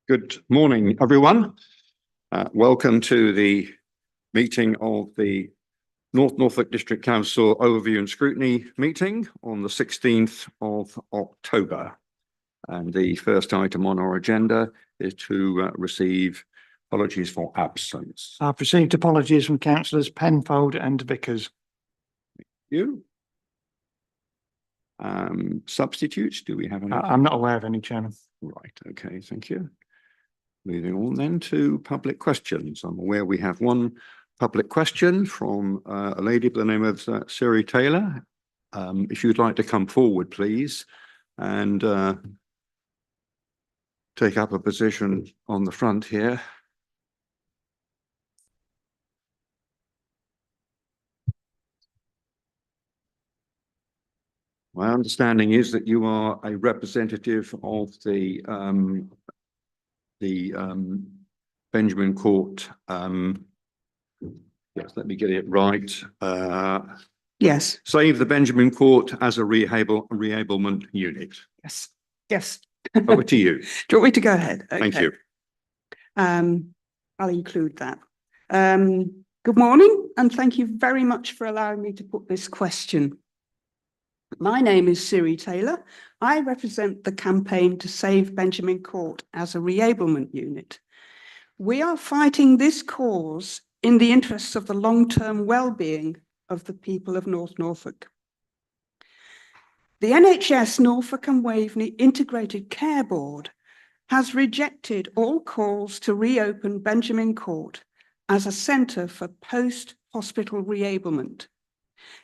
Good morning, everyone. Welcome to the meeting of the North Norfolk District Council Overview and Scrutiny meeting on the 16th of October. And the first item on our agenda is to receive apologies for absence. I've received apologies from councillors Penfold and Vickers. You? Substitutes, do we have any? I'm not aware of any, Chairman. Right, okay, thank you. Moving on then to public questions. I'm aware we have one public question from a lady by the name of Siri Taylor. If you'd like to come forward, please, and take up a position on the front here. My understanding is that you are a representative of the Benjamin Court. Yes, let me get it right. Yes. Save the Benjamin Court as a reablement unit. Yes. Yes. Over to you. Do you want me to go ahead? Okay. Thank you. I'll include that. Good morning, and thank you very much for allowing me to put this question. My name is Siri Taylor. I represent the campaign to save Benjamin Court as a reablement unit. We are fighting this cause in the interests of the long-term well-being of the people of North Norfolk. The NHS Norfolk and Waveney Integrated Care Board has rejected all calls to reopen Benjamin Court as a centre for post-hospital reablement,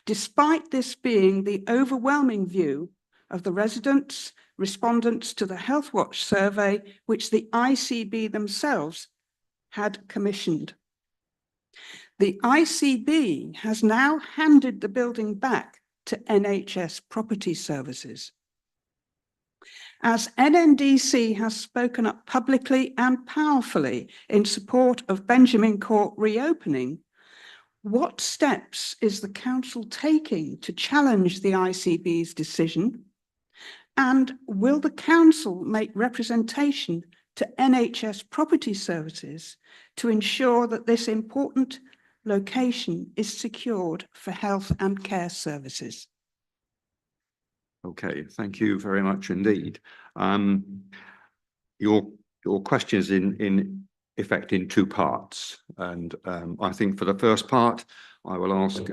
despite this being the overwhelming view of the residents, respondents to the Health Watch survey, which the ICB themselves had commissioned. The ICB has now handed the building back to NHS Property Services. As NNDC has spoken up publicly and powerfully in support of Benjamin Court reopening, what steps is the council taking to challenge the ICB's decision? And will the council make representation to NHS Property Services to ensure that this important location is secured for health and care services? Okay, thank you very much indeed. Your question is in effect in two parts, and I think for the first part I will ask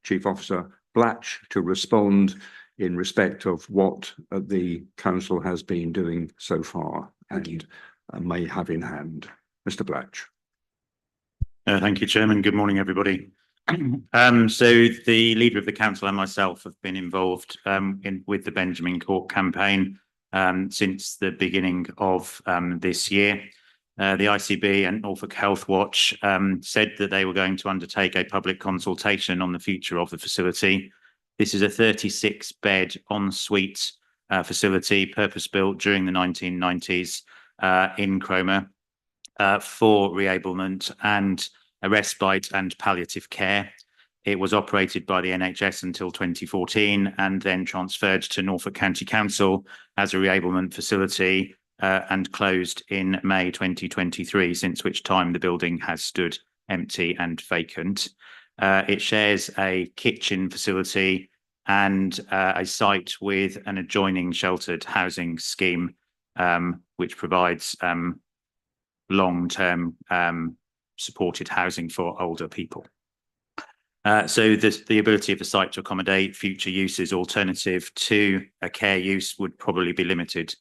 Chief Officer Blatch to respond in respect of what the council has been doing so far and may have in hand. Mr. Blatch. Thank you, Chairman. Good morning, everybody. So the leader of the council and myself have been involved with the Benjamin Court campaign since the beginning of this year. The ICB and Norfolk Health Watch said that they were going to undertake a public consultation on the future of the facility. This is a 36-bed ensuite facility, purpose-built during the 1990s in Cromer for reablement and a respite and palliative care. It was operated by the NHS until 2014 and then transferred to Norfolk County Council as a reablement facility and closed in May 2023, since which time the building has stood empty and vacant. It shares a kitchen facility and a site with an adjoining sheltered housing scheme, which provides long-term supported housing for older people. So the ability of the site to accommodate future uses alternative to a care use would probably be limited.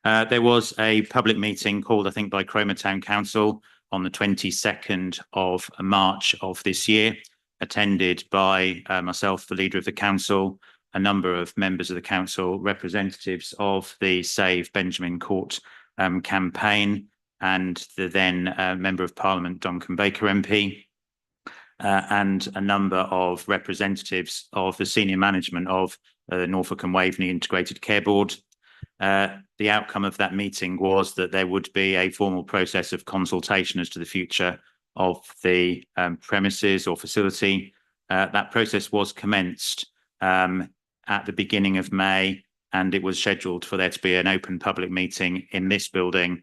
There was a public meeting called, I think, by Cromer Town Council on the 22nd of March of this year, attended by myself, the leader of the council, a number of members of the council, representatives of the Save Benjamin Court campaign, and the then Member of Parliament, Duncan Baker MP, and a number of representatives of the senior management of the Norfolk and Waveney Integrated Care Board. The outcome of that meeting was that there would be a formal process of consultation as to the future of the premises or facility. That process was commenced at the beginning of May, and it was scheduled for there to be an open public meeting in this building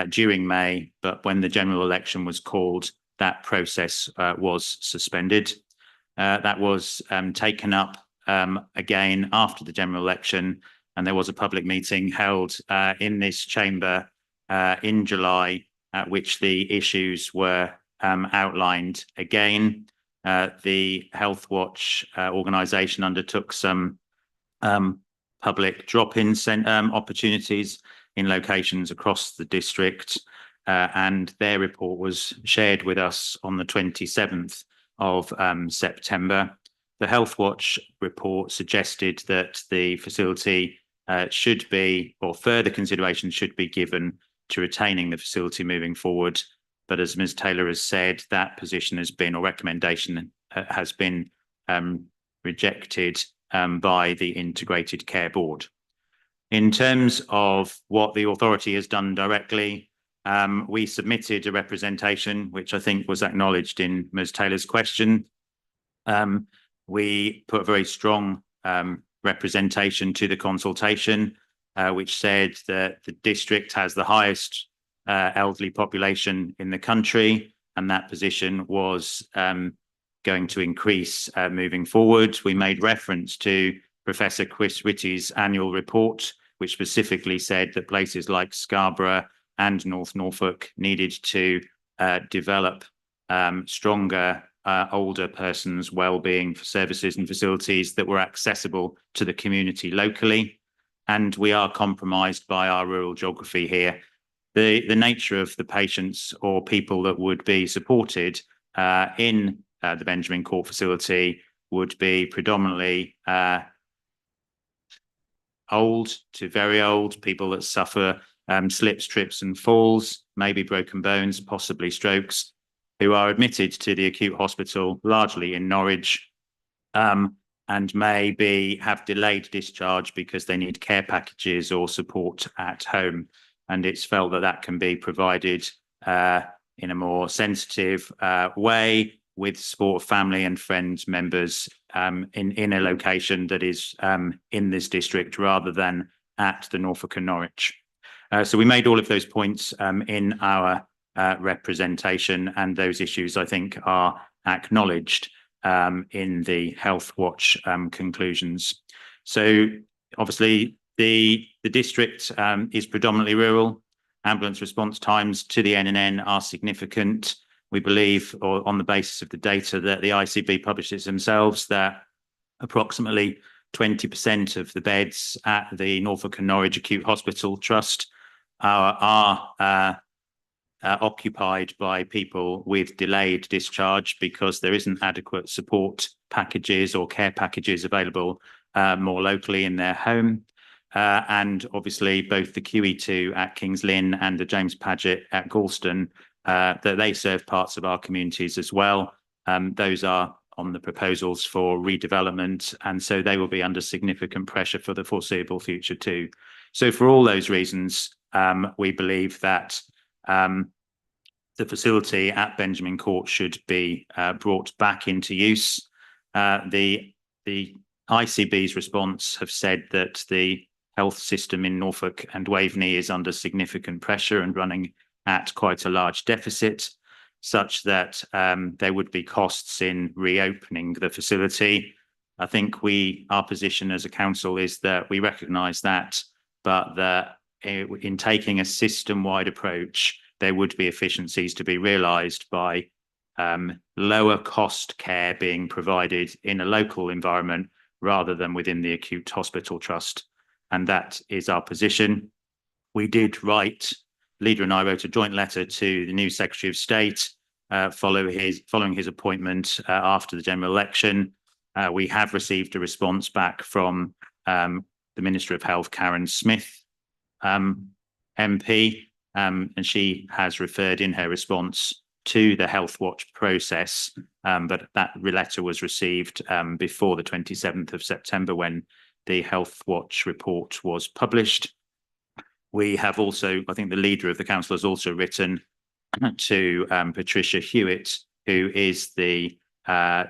during May, but when the general election was called, that process was suspended. That was taken up again after the general election, and there was a public meeting held in this chamber in July, at which the issues were outlined again. The Health Watch organisation undertook some public drop-in opportunities in locations across the district, and their report was shared with us on the 27th of September. The Health Watch report suggested that the facility should be, or further consideration should be given to retaining the facility moving forward. But as Ms. Taylor has said, that position has been, or recommendation has been rejected by the Integrated Care Board. In terms of what the authority has done directly, we submitted a representation, which I think was acknowledged in Ms. Taylor's question. We put a very strong representation to the consultation, which said that the district has the highest elderly population in the country, and that position was going to increase moving forward. We made reference to Professor Chris Whitty's annual report, which specifically said that places like Scarborough and North Norfolk needed to develop stronger older persons' wellbeing services and facilities that were accessible to the community locally. And we are compromised by our rural geography here. The nature of the patients or people that would be supported in the Benjamin Court facility would be predominantly old to very old, people that suffer slips, trips and falls, maybe broken bones, possibly strokes, who are admitted to the acute hospital, largely in Norwich, and maybe have delayed discharge because they need care packages or support at home. And it's felt that that can be provided in a more sensitive way with support of family and friends members in a location that is in this district rather than at the Norfolk and Norwich. So we made all of those points in our representation, and those issues, I think, are acknowledged in the Health Watch conclusions. So obviously the district is predominantly rural. Ambulance response times to the NNN are significant. We believe, or on the basis of the data that the ICB publishes themselves, that approximately 20% of the beds at the Norfolk and Norwich Acute Hospital Trust are occupied by people with delayed discharge because there isn't adequate support packages or care packages available more locally in their home. And obviously both the QE2 at Kings Lynn and the James Paget at Galston, that they serve parts of our communities as well. Those are on the proposals for redevelopment, and so they will be under significant pressure for the foreseeable future too. So for all those reasons, we believe that the facility at Benjamin Court should be brought back into use. The ICB's response have said that the health system in Norfolk and Waveney is under significant pressure and running at quite a large deficit, such that there would be costs in reopening the facility. I think our position as a council is that we recognise that, but that in taking a system-wide approach, there would be efficiencies to be realised by lower cost care being provided in a local environment rather than within the acute hospital trust. And that is our position. We did write, Leader and I wrote a joint letter to the new Secretary of State following his appointment after the general election. We have received a response back from the Minister of Health, Karen Smith, MP, and she has referred in her response to the Health Watch process, but that letter was received before the 27th of September when the Health Watch report was published. We have also, I think the leader of the council has also written to Patricia Hewitt, who is the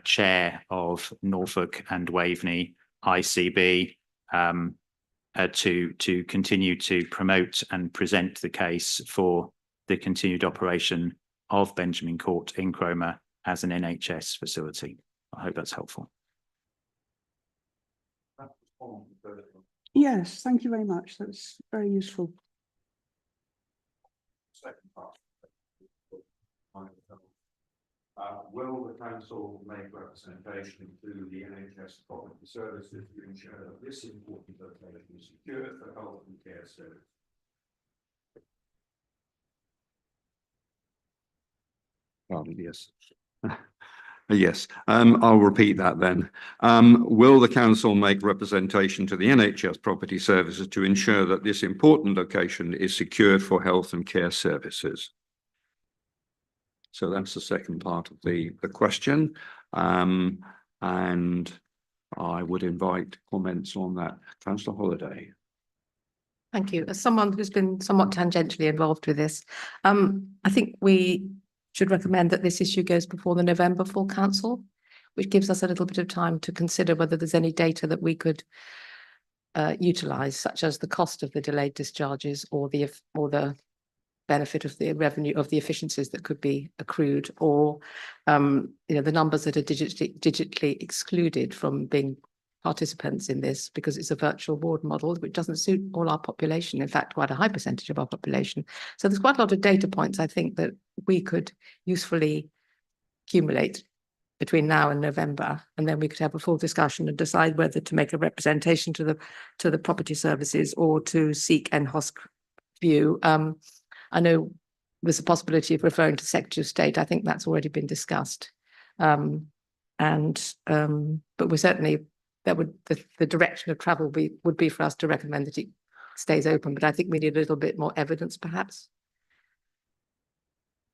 chair of Norfolk and Waveney ICB, to continue to promote and present the case for the continued operation of Benjamin Court in Cromer as an NHS facility. I hope that's helpful. Yes, thank you very much. That's very useful. Will the council make representation to the NHS property services to ensure that this important location is secure for health and care service? Yes. Yes, I'll repeat that then. Will the council make representation to the NHS property services to ensure that this important location is secured for health and care services? So that's the second part of the question. And I would invite comments on that. Councillor Holliday. Thank you. As someone who's been somewhat tangentially involved with this, I think we should recommend that this issue goes before the November full council, which gives us a little bit of time to consider whether there's any data that we could utilise, such as the cost of the delayed discharges or the benefit of the revenue of the efficiencies that could be accrued, or the numbers that are digitally excluded from being participants in this, because it's a virtual ward model which doesn't suit all our population, in fact quite a high percentage of our population. So there's quite a lot of data points I think that we could usefully accumulate between now and November, and then we could have a full discussion and decide whether to make a representation to the property services or to seek NHOSC view. I know there's a possibility of referring to Secretary of State. I think that's already been discussed. But we certainly, the direction of travel would be for us to recommend that it stays open. But I think we need a little bit more evidence, perhaps,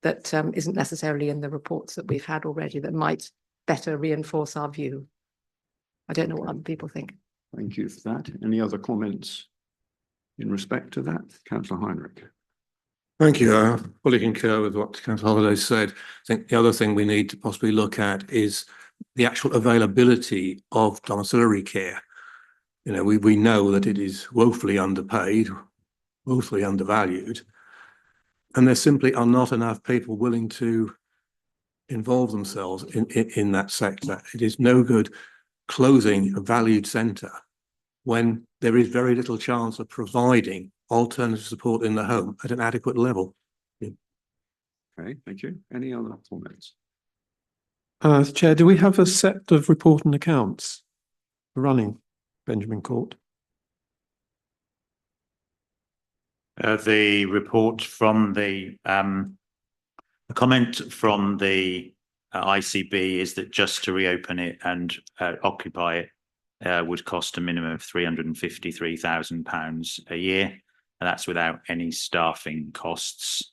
that isn't necessarily in the reports that we've had already, that might better reinforce our view. I don't know what other people think. Thank you for that. Any other comments in respect to that? Councillor Heinrich. Thank you. I fully concur with what Councillor Holliday said. I think the other thing we need to possibly look at is the actual availability of domiciliary care. We know that it is woefully underpaid, woefully undervalued, and there simply are not enough people willing to involve themselves in that sector. It is no good closing a valued centre when there is very little chance of providing alternative support in the home at an adequate level. Okay, thank you. Any other comments? Chair, do we have a set of report and accounts running Benjamin Court? The report from the comment from the ICB is that just to reopen it and occupy it would cost a minimum of £353,000 a year, and that's without any staffing costs.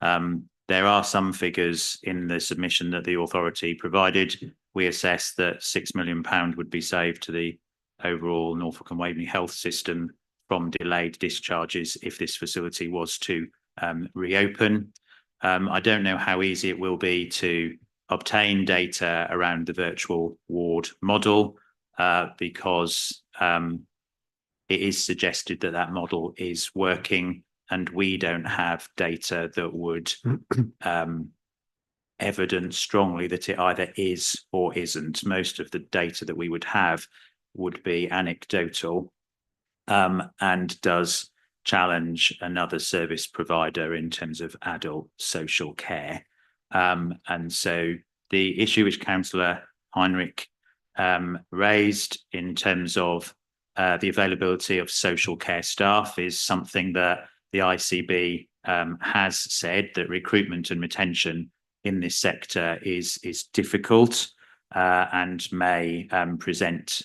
There are some figures in the submission that the authority provided. We assess that £6 million would be saved to the overall Norfolk and Waveney health system from delayed discharges if this facility was to reopen. I don't know how easy it will be to obtain data around the virtual ward model, because it is suggested that that model is working, and we don't have data that would evidence strongly that it either is or isn't. Most of the data that we would have would be anecdotal, and does challenge another service provider in terms of adult social care. And so the issue which Councillor Heinrich raised in terms of the availability of social care staff is something that the ICB has said, that recruitment and retention in this sector is difficult and may present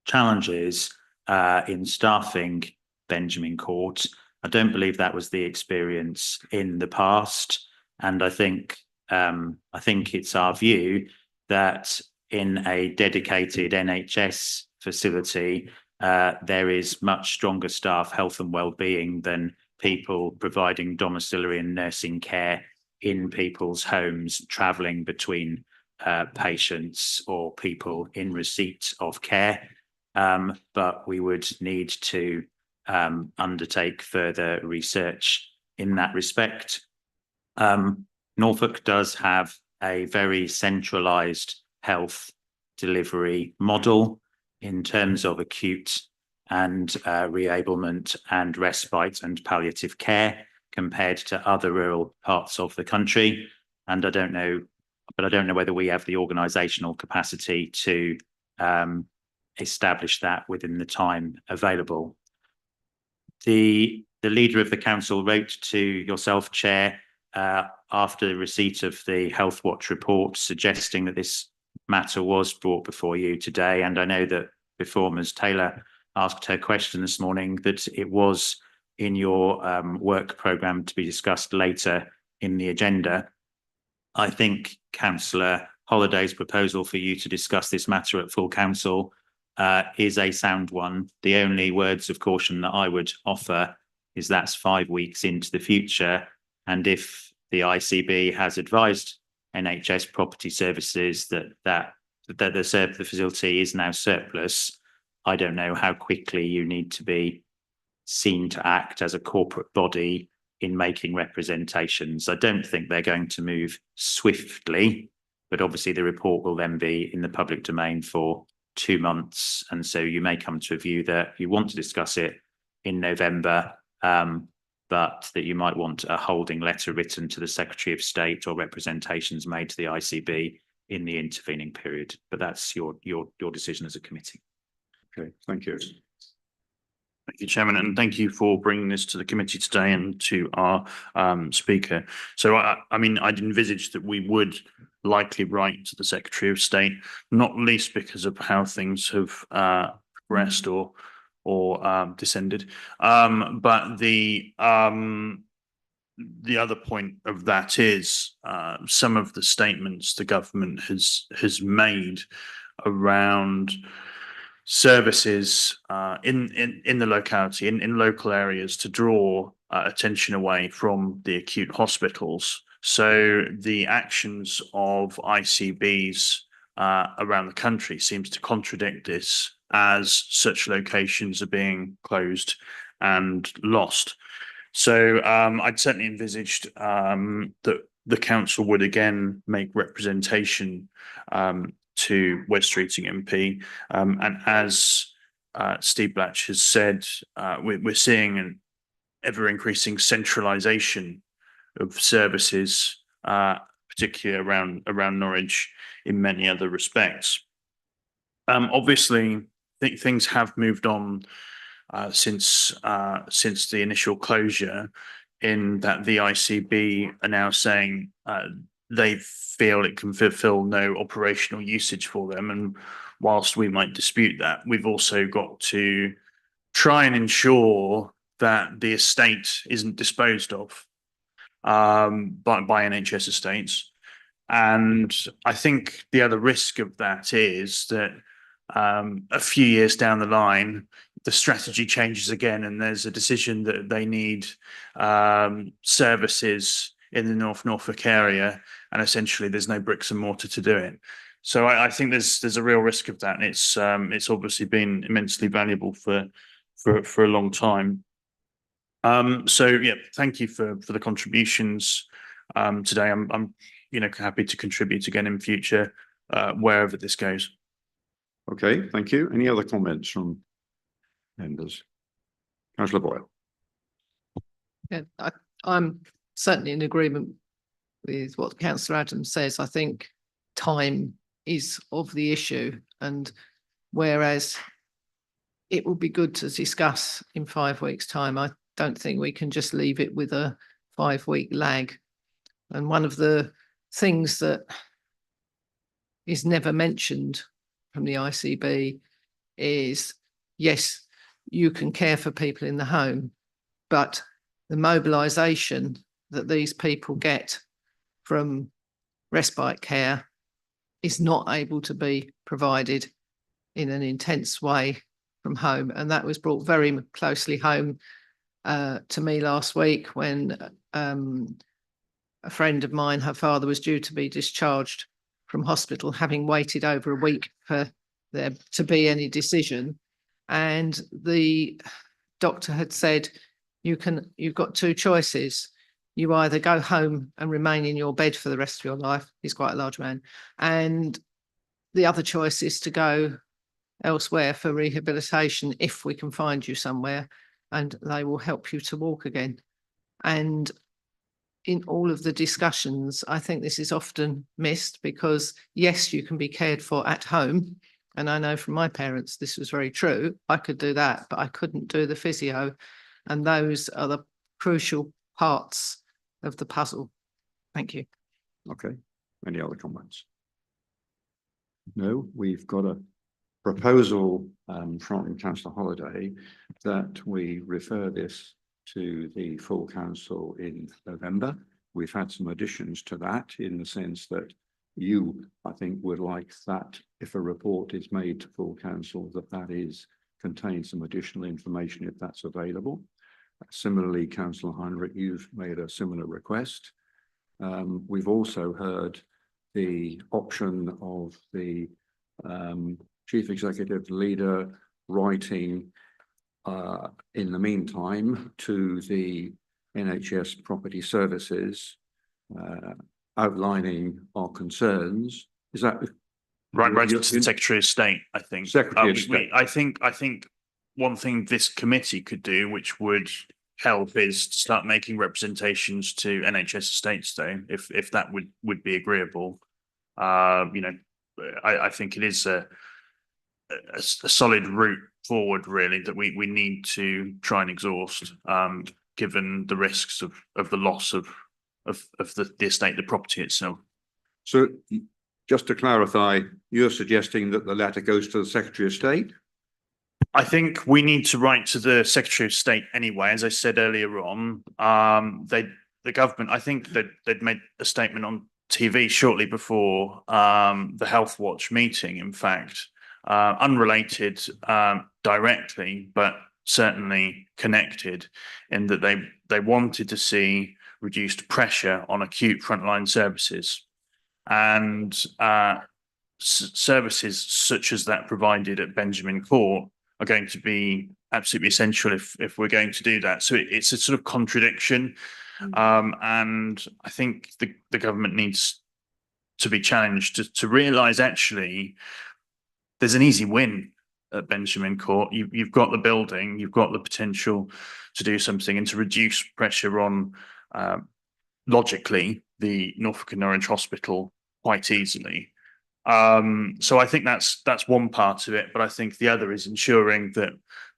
challenges in staffing Benjamin Court. I don't believe that was the experience in the past, and I think it's our view that in a dedicated NHS facility there is much stronger staff health and well-being than people providing domiciliary and nursing care in people's homes, travelling between patients or people in receipt of care. but we would need to undertake further research in that respect. Norfolk does have a very centralised health delivery model in terms of acute and reablement and respite and palliative care compared to other rural parts of the country. And I don't know whether we have the organisational capacity to establish that within the time available. The leader of the council wrote to yourself, Chair, after the receipt of the Health Watch report, suggesting that this matter was brought before you today. And I know that before Ms. Taylor asked her question this morning, that it was in your work programme to be discussed later in the agenda. I think Councillor Holliday's proposal for you to discuss this matter at full council is a sound one. The only words of caution that I would offer is that's 5 weeks into the future. And if the ICB has advised NHS Property Services that the facility is now surplus, I don't know how quickly you need to be seen to act as a corporate body in making representations. I don't think they're going to move swiftly, but obviously the report will then be in the public domain for 2 months. And so you may come to a view that you want to discuss it in November, but that you might want a holding letter written to the Secretary of State or representations made to the ICB in the intervening period. But that's your decision as a committee. Okay, thank you. Thank you, Chairman, and thank you for bringing this to the committee today and to our speaker. So, I mean, I'd envisaged that we would likely write to the Secretary of State, not least because of how things have progressed or descended. But the other point of that is some of the statements the government has made around services in the locality, in local areas, to draw attention away from the acute hospitals. So the actions of ICBs around the country seems to contradict this, as such locations are being closed and lost. So I'd certainly envisaged that the council would again make representation to West Streeting MP, and as Steve Blatch has said, we're seeing an ever-increasing centralisation of services, particularly around Norwich, in many other respects. Obviously, things have moved on since the initial closure, in that the ICB are now saying they feel it can fulfil no operational usage for them. And whilst we might dispute that, we've also got to try and ensure that the estate isn't disposed of by NHS estates. And I think the other risk of that is that a few years down the line, the strategy changes again, and there's a decision that they need services in the North Norfolk area, and essentially there's no bricks and mortar to do it. So I think there's a real risk of that, and it's obviously been immensely valuable for a long time. So yeah, thank you for the contributions today. I'm happy to contribute again in future wherever this goes. Okay, thank you. Any other comments from members? Councillor Boyle. Yeah, I'm certainly in agreement with what Councillor Adams says. I think time is of the issue, and whereas it will be good to discuss in 5 weeks' time, I don't think we can just leave it with a 5-week lag. And one of the things that is never mentioned from the ICB is, yes, you can care for people in the home, but the mobilisation that these people get from respite care is not able to be provided in an intense way from home. And that was brought very closely home to me last week when a friend of mine, her father was due to be discharged from hospital, having waited over a week for there to be any decision. And the doctor had said, you've got two choices. You either go home and remain in your bed for the rest of your life. He's quite a large man. And the other choice is to go elsewhere for rehabilitation if we can find you somewhere, and they will help you to walk again. And in all of the discussions, I think this is often missed, because yes, you can be cared for at home. And I know from my parents, this was very true. I could do that, but I couldn't do the physio. And those are the crucial parts of the puzzle. Thank you. Okay, any other comments? No, we've got a proposal from Councillor Holliday that we refer this to the full council in November. We've had some additions to that, in the sense that you, I think, would like that, if a report is made to full council, that contains some additional information if that's available. Similarly, Councillor Heinrich, you've made a similar request. We've also heard the option of the chief executive leader writing in the meantime to the NHS Property Services outlining our concerns. Is that right to the Secretary of State, I think. Secretary of State. I think one thing this committee could do, which would help, is to start making representations to NHS estates, though, if that would be agreeable. I think it is a solid route forward, really, that we need to try and exhaust, given the risks of the loss of the estate, the property itself. So, just to clarify, you're suggesting that the letter goes to the Secretary of State? I think we need to write to the Secretary of State anyway. As I said earlier on, the government, I think that they'd made a statement on TV shortly before the Health Watch meeting, in fact, unrelated directly, but certainly connected, in that they wanted to see reduced pressure on acute frontline services, and services such as that provided at Benjamin Court are going to be absolutely essential if we're going to do that. So it's a sort of contradiction. And I think the government needs to be challenged to realise, actually, there's an easy win at Benjamin Court. You've got the building, you've got the potential to do something and to reduce pressure on, logically, the Norfolk and Norwich Hospital quite easily. So I think that's one part of it, but I think the other is ensuring that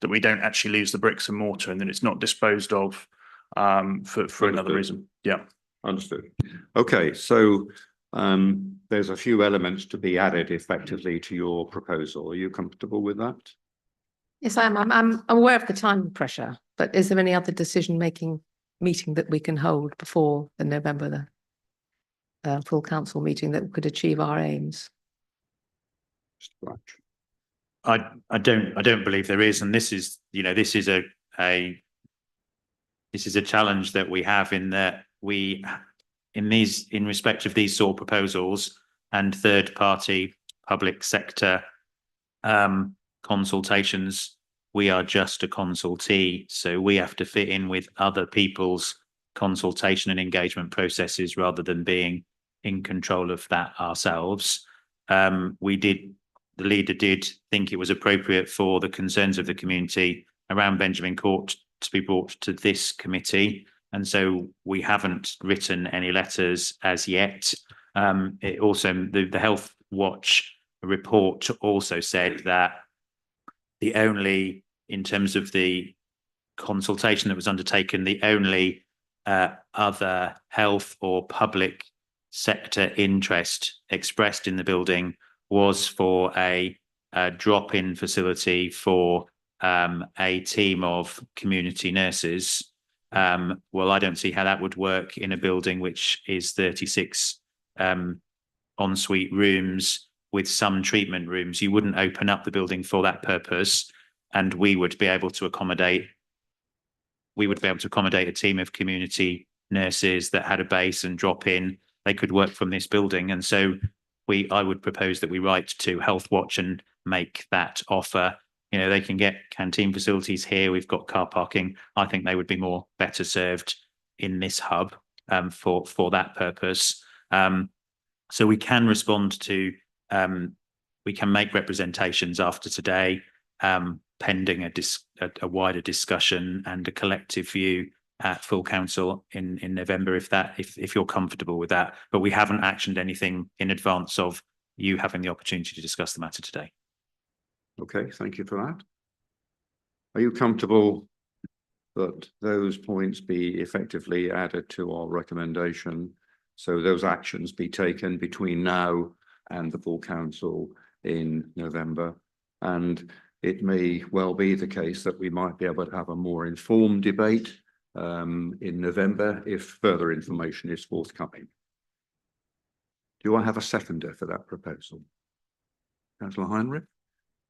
we don't actually lose the bricks and mortar, and that it's not disposed of for another reason. Yeah. Understood. Okay, so there's a few elements to be added effectively to your proposal. Are you comfortable with that? Yes, I am. I'm aware of the time pressure, but is there any other decision-making meeting that we can hold before the November full council meeting that could achieve our aims? Right. I don't believe there is, and this is a challenge that we have, in that in respect of these sort of proposals and third party public sector consultations, we are just a consultee, so we have to fit in with other people's consultation and engagement processes rather than being in control of that ourselves. The leader did think it was appropriate for the concerns of the community around Benjamin Court to be brought to this committee, and so we haven't written any letters as yet. It also, the Health Watch report also said that in terms of the consultation that was undertaken, the only other health or public sector interest expressed in the building was for a drop-in facility for a team of community nurses. Well, I don't see how that would work in a building which is 36 ensuite rooms with some treatment rooms. You wouldn't open up the building for that purpose, and we would be able to accommodate a team of community nurses that had a base and drop in. They could work from this building, and so I would propose that we write to Health Watch and make that offer. You know, they can get canteen facilities here. We've got car parking. I think they would be more better served in this hub for that purpose. So we can respond to, we can make representations after today, pending a wider discussion and a collective view at full council in November, if you're comfortable with that. But we haven't actioned anything in advance of you having the opportunity to discuss the matter today. Okay, thank you for that. Are you comfortable that those points be effectively added to our recommendation? So those actions be taken between now and the full council in November. And it may well be the case that we might be able to have a more informed debate in November if further information is forthcoming. Do I have a seconder for that proposal? Councillor Heinrich?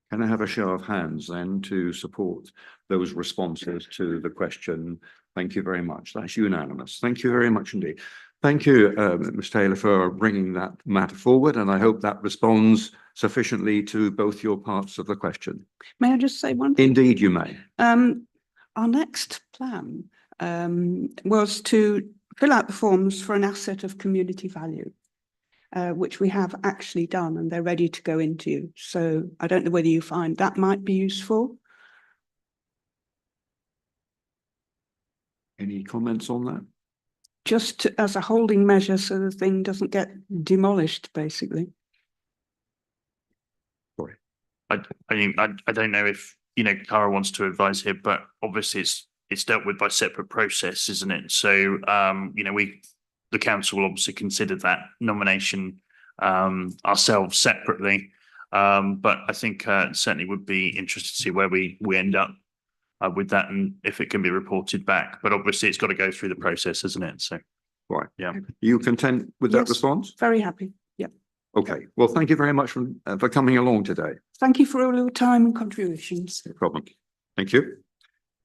Can I have a show of hands then to support those responses to the question? Thank you very much. That's unanimous. Thank you very much indeed. Thank you, Ms. Taylor, for bringing that matter forward, and I hope that responds sufficiently to both your parts of the question. May I just say one thing? Indeed, you may. Our next plan was to fill out the forms for an asset of community value, which we have actually done, and they're ready to go into. So I don't know whether you find that might be useful. Any comments on that? Just as a holding measure so the thing doesn't get demolished, basically. Sorry. I don't know if, you know, Cara wants to advise here, but obviously it's dealt with by separate process, isn't it? So, you know, the council will obviously consider that nomination ourselves separately. But I think certainly would be interested to see where we end up with that and if it can be reported back. But obviously it's got to go through the process, isn't it? So, Right. Yeah. You content with that Yes. response? Very happy. Yeah. Okay. Well, thank you very much for coming along today. Thank you for all your time and contributions. No problem. Thank you.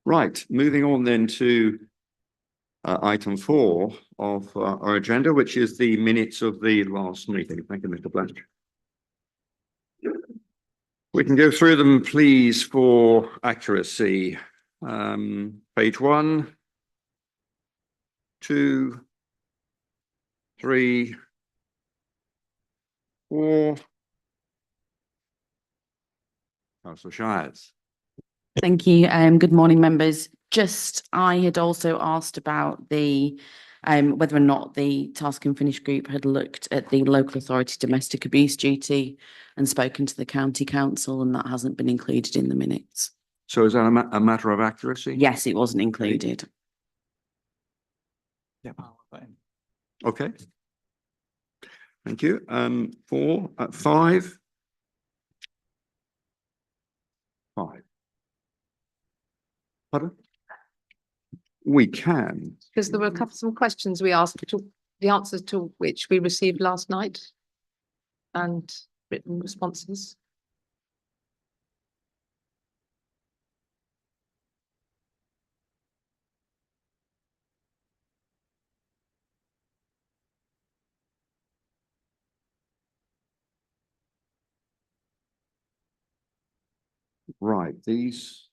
Right. Moving on then to item 4 of our agenda, which is the minutes of the last meeting. Thank you, Mr. Blanche. We can go through them, please, for accuracy. Page 1, 2, 3, 4. Councillor Shires. Thank you. Good morning, members. I had also asked about the whether or not the Task and Finish group had looked at the local authority domestic abuse duty and spoken to the county council, and that hasn't been included in the minutes. So is that a matter of accuracy? Yes, it wasn't included. Yeah. Okay. Thank you. 5. 5. Pardon? We can. Because there were some questions we asked, the answers to which we received last night and written responses. Right, these,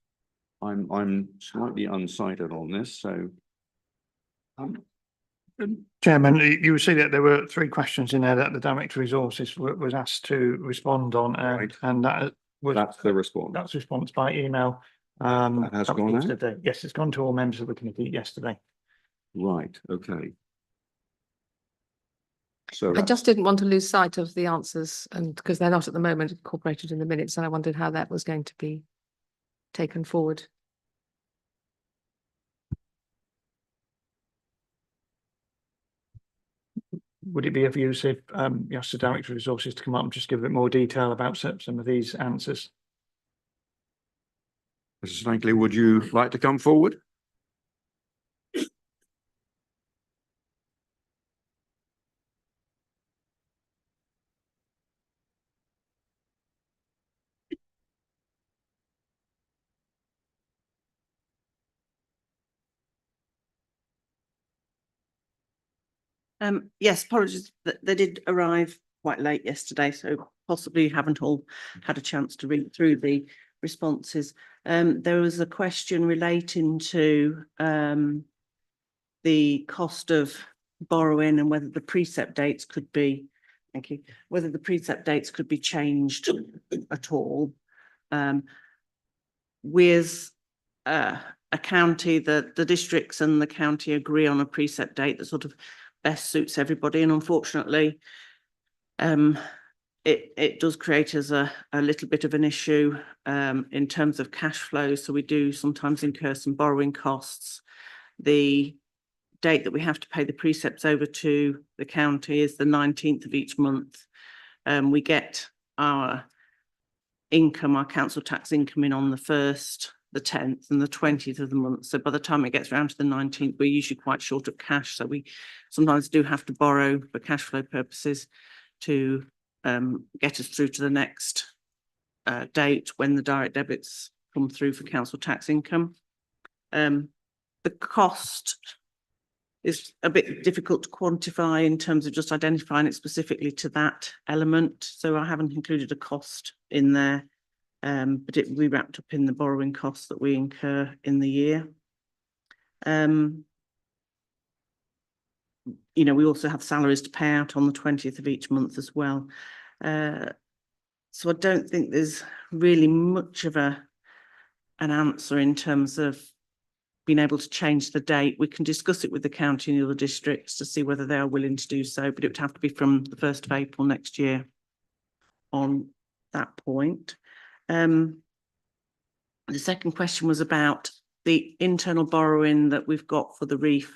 I'm slightly unsighted on this, so. Chairman, you will see that there were 3 questions in there that the Director of Resources was asked to respond on, Right. and that was That's the response. that's response by email. That has that was gone out? yesterday. Yes, it's gone to all members of the committee yesterday. Right, okay. So I just didn't want to lose sight of the answers, and because they're not at the moment incorporated in the minutes, and I wondered how that was going to be taken forward. Would it be of use if you asked the Director of Resources to come up and just give a bit more detail about some of these answers? Mrs. Stankley, would you like to come forward? Yes, apologies that they did arrive quite late yesterday, so possibly haven't all had a chance to read through the responses. There was a question relating to the cost of borrowing and whether the precept dates could be, thank you, whether the precept dates could be changed at all. With a county, that the districts and the county agree on a precept date that sort of best suits everybody, and unfortunately it does create us a little bit of an issue in terms of cash flow. So we do sometimes incur some borrowing costs. The date that we have to pay the precepts over to the county is the 19th of each month. We get our income, our council tax income, in on the 1st, the 10th and the 20th of the month. So by the time it gets around to the 19th, we're usually quite short of cash. So we sometimes do have to borrow for cash flow purposes to get us through to the next date when the direct debits come through for council tax income. The cost is a bit difficult to quantify in terms of just identifying it specifically to that element. So I haven't included a cost in there, but it will be wrapped up in the borrowing costs that we incur in the year. You know, we also have salaries to pay out on the 20th of each month as well. So I don't think there's really much of an answer in terms of being able to change the date. We can discuss it with the county and the other districts to see whether they are willing to do so, but it would have to be from the 1st of April next year on that point. The second question was about the internal borrowing that we've got for the reef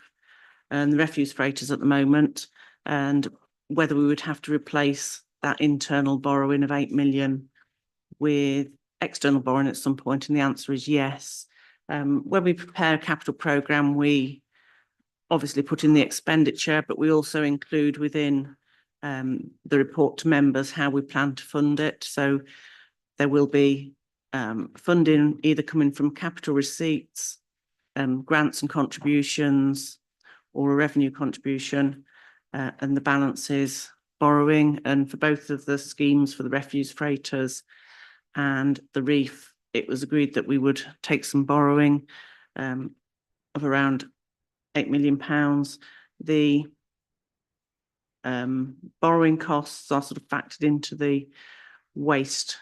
and the refuse freighters at the moment, and whether we would have to replace that internal borrowing of 8 million with external borrowing at some point, and the answer is yes. When we prepare a capital programme, we obviously put in the expenditure, but we also include within the report to members how we plan to fund it. So there will be funding either coming from capital receipts, grants and contributions, or a revenue contribution, and the balance is borrowing. And for both of the schemes, for the refuse freighters and the reef, it was agreed that we would take some borrowing of around £8 million. The borrowing costs are sort of factored into the waste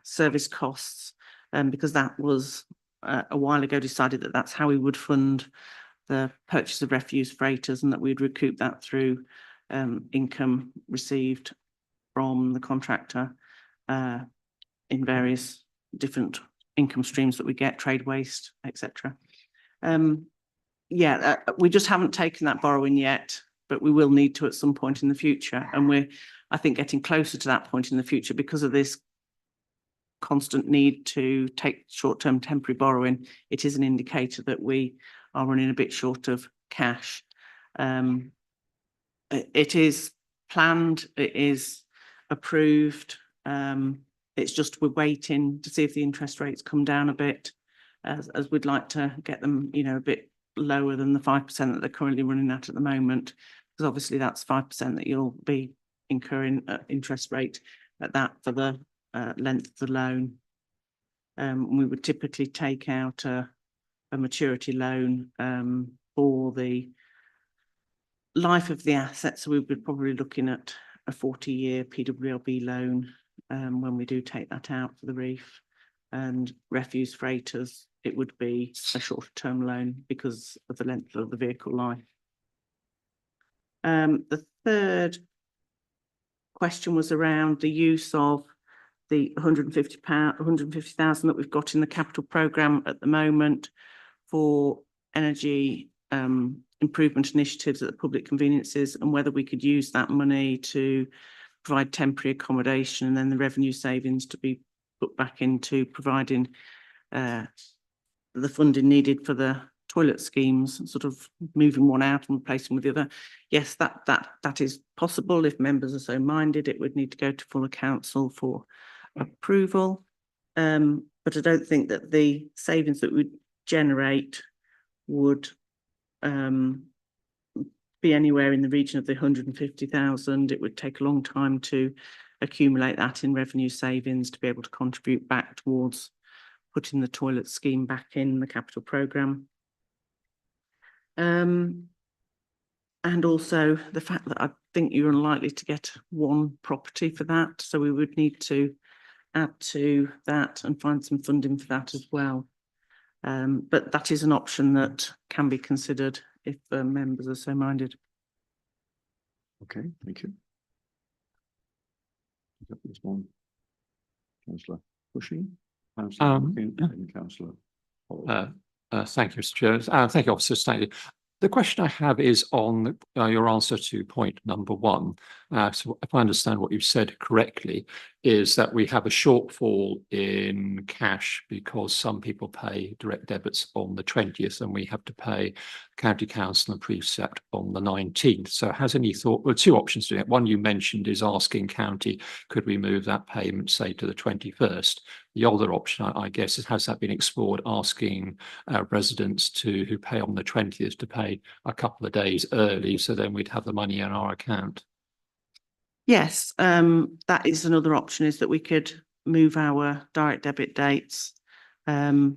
service costs, because that was a while ago decided that that's how we would fund the purchase of refuse freighters, and that we'd recoup that through income received from the contractor in various different income streams that we get, trade waste, etc. We just haven't taken that borrowing yet, but we will need to at some point in the future. And we're, I think, getting closer to that point in the future because of this constant need to take short-term temporary borrowing. It is an indicator that we are running a bit short of cash. It is planned, it is approved. It's just we're waiting to see if the interest rates come down a bit, as we'd like to get them, you know, a bit lower than the 5% that they're currently running at the moment, because obviously that's 5% that you'll be incurring interest rate at that for the length of the loan. We would typically take out a maturity loan for the life of the asset, so we would be probably looking at a 40-year PWLB loan when we do take that out for the reef. And refuse freighters, it would be a shorter term loan because of the length of the vehicle life. The third question was around the use of the £150,000 that we've got in the capital programme at the moment for energy improvement initiatives at the public conveniences, and whether we could use that money to provide temporary accommodation and then the revenue savings to be put back into providing the funding needed for the toilet schemes, sort of moving one out and replacing with the other. Yes, that is possible if members are so minded. It would need to go to full council for approval, but I don't think that the savings that would generate would be anywhere in the region of the 150,000. It would take a long time to accumulate that in revenue savings to be able to contribute back towards putting the toilet scheme back in the capital programme. And also the fact that I think you're unlikely to get one property for that. So we would need to add to that and find some funding for that as well. But that is an option that can be considered if members are so minded. Okay, thank you. Is that this one? Councillor Cushing? Councillor Hopkins and Councillor Hall. Thank you, Mr. Chair. Thank you, Officer Stanley. The question I have is on your answer to point number one. So if I understand what you've said correctly, is that we have a shortfall in cash because some people pay direct debits on the 20th and we have to pay County Council and Precept on the 19th. So has any thought, well, two options to it. One you mentioned is asking County, could we move that payment, say, to the 21st? The other option, I guess, is has that been explored, asking residents who pay on the 20th to pay a couple of days early, so then we'd have the money in our account? Yes, that is another option, is that we could move our direct debit dates so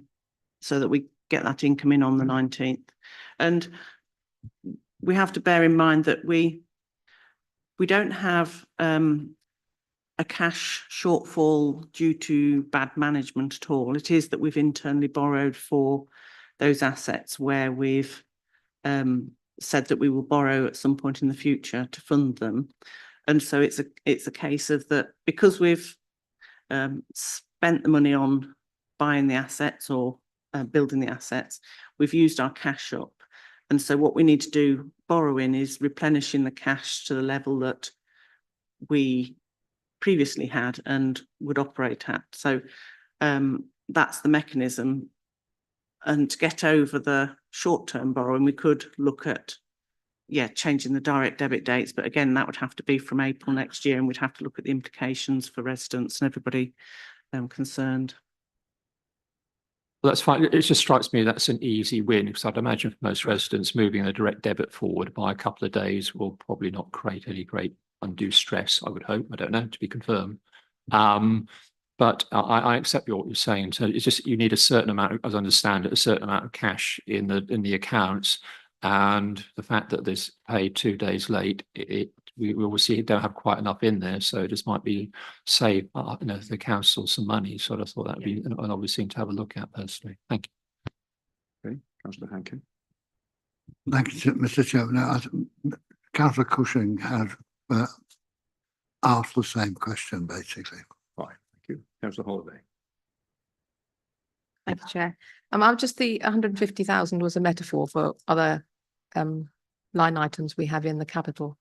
that we get that income in on the 19th. And we have to bear in mind that we don't have a cash shortfall due to bad management at all. It is that we've internally borrowed for those assets where we've said that we will borrow at some point in the future to fund them. And so it's a case of that, because we've spent the money on buying the assets or building the assets, we've used our cash up. And so what we need to do, borrowing, is replenishing the cash to the level that we previously had and would operate at. So that's the mechanism. And to get over the short-term borrowing, we could look at changing the direct debit dates, but again, that would have to be from April next year, and we'd have to look at the implications for residents and everybody concerned. Well, that's fine. It just strikes me that's an easy win, because I'd imagine for most residents, moving the direct debit forward by a couple of days will probably not create any great undue stress, I would hope. I don't know, to be confirmed. But I accept what you're saying. So it's just, you need a certain amount, as I understand it, a certain amount of cash in the accounts. And the fact that this paid 2 days late, we obviously don't have quite enough in there, so it just might be save the council some money. So I thought that would be an obvious thing to have a look at personally. Thank you. Okay, Councillor Hankin. Thank you, Mr. Chairman. Councillor Cushing had asked the same question, basically. Fine, thank you. Councillor Holiday. Thank you, Chair. I'm just, the 150,000 was a metaphor for other line items we have in the capital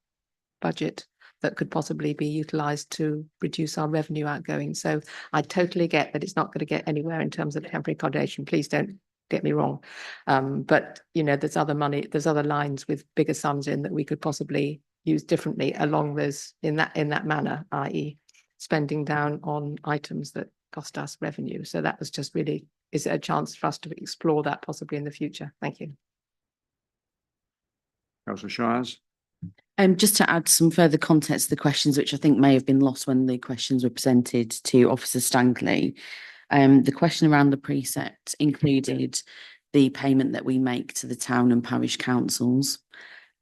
budget that could possibly be utilised to reduce our revenue outgoing. So I totally get that it's not going to get anywhere in terms of temporary accommodation. Please don't get me wrong. But there's other money, there's other lines with bigger sums in that we could possibly use differently along those in that manner, i.e. spending down on items that cost us revenue. So that was just really, is it a chance for us to explore that possibly in the future? Thank you. Councillor Shires. Just to add some further context to the questions, which I think may have been lost when the questions were presented to Officer Stankley. The question around the precept included the payment that we make to the town and parish councils.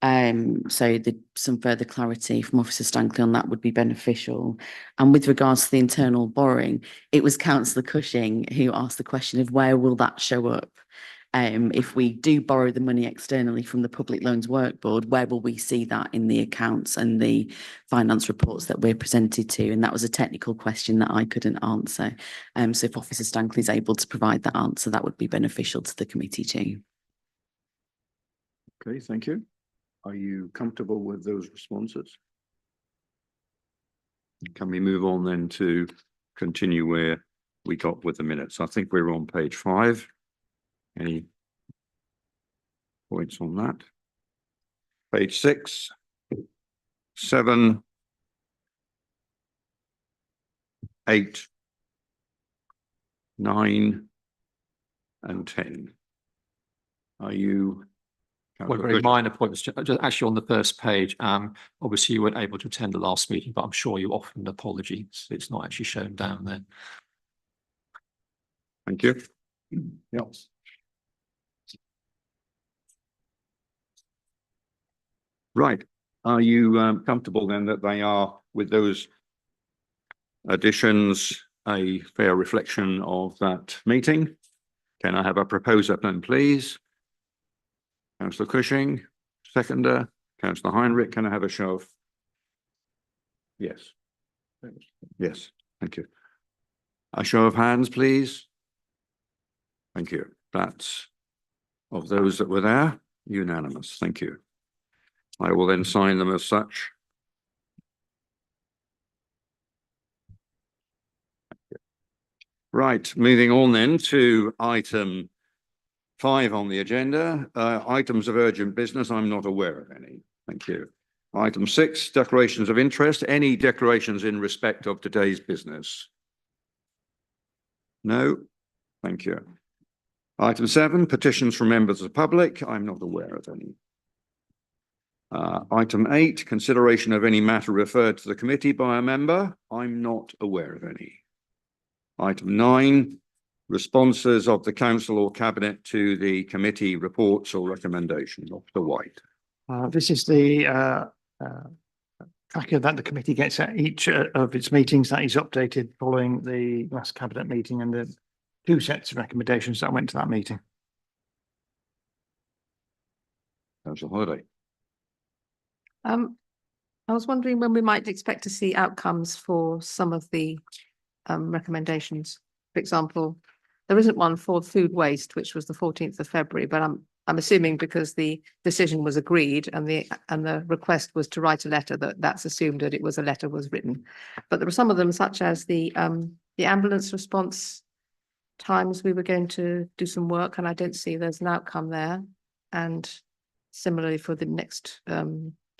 So some further clarity from Officer Stankley on that would be beneficial. And with regards to the internal borrowing, it was Councillor Cushing who asked the question of where will that show up? If we do borrow the money externally from the Public Loans Work Board, where will we see that in the accounts and the finance reports that we're presented to? And that was a technical question that I couldn't answer. So if Officer Stankley is able to provide that answer, that would be beneficial to the committee too. Okay, thank you. Are you comfortable with those responses? Can we move on then to continue where we got with the minutes? I think we're on page 5. Any points on that? Page 6, 7, 8, 9, and 10. Are you One Councillor very Cushing. minor point was just actually on the first page. Obviously you weren't able to attend the last meeting, but I'm sure you offered an apology. So it's not actually shown down there. Thank you. Yeah. Right. Are you comfortable then that they are, with those additions, a fair reflection of that meeting? Can I have a proposer then, please? Councillor Cushing, seconder. Councillor Heinrich, can I have a show of? Yes. Yes, thank you. A show of hands, please. Thank you. That's of those that were there, unanimous. Thank you. I will then sign them as such. Right, moving on then to item 5 on the agenda. Items of urgent business. I'm not aware of any. Thank you. Item 6, declarations of interest. Any declarations in respect of today's business? No? Thank you. Item 7, petitions from members of the public. I'm not aware of any. Item 8, consideration of any matter referred to the committee by a member. I'm not aware of any. Item 9, responses of the council or cabinet to the committee reports or recommendations. Dr. White. This is the tracker that the committee gets at each of its meetings that is updated following the last cabinet meeting and the 2 sets of recommendations that went to that meeting. Councillor Holiday. I was wondering when we might expect to see outcomes for some of the recommendations. For example, there isn't one for food waste, which was the 14th of February, but I'm assuming because the decision was agreed and the request was to write a letter, that's assumed that it was a letter was written. But there were some of them, such as the ambulance response times. We were going to do some work and I don't see there's an outcome there. And similarly for the next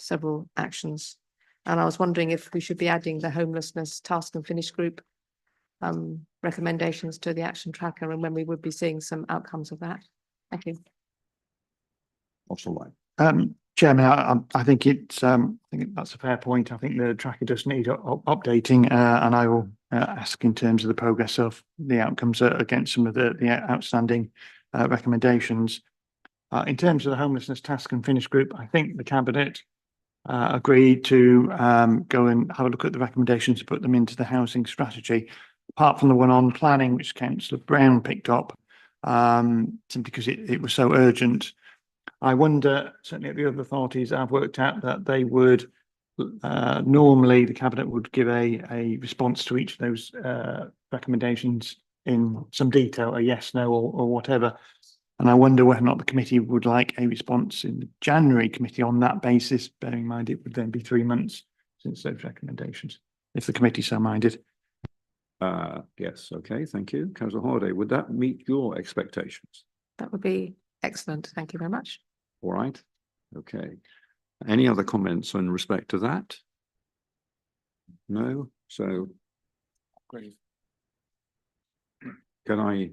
several actions. And I was wondering if we should be adding the homelessness task and finish group recommendations to the action tracker and when we would be seeing some outcomes of that. Thank you. Also White. Chairman, I think it's I think that's a fair point. I think the tracker does need updating and I will ask in terms of the progress of the outcomes against some of the outstanding recommendations. In terms of the homelessness task and finish group, I think the cabinet agreed to go and have a look at the recommendations to put them into the housing strategy. Apart from the one on planning, which Councillor Brown picked up, simply because it was so urgent. I wonder, certainly at the other authorities, I've worked out that they would, normally the cabinet would give a response to each of those recommendations in some detail, a yes, no, or whatever. And I wonder whether or not the committee would like a response in the January committee on that basis, bearing in mind it would then be 3 months since those recommendations, if the committee so minded. Yes, okay, thank you. Councillor Holiday, would that meet your expectations? That would be excellent. Thank you very much. All right, okay. Any other comments in respect to that? No, so. Great. Can I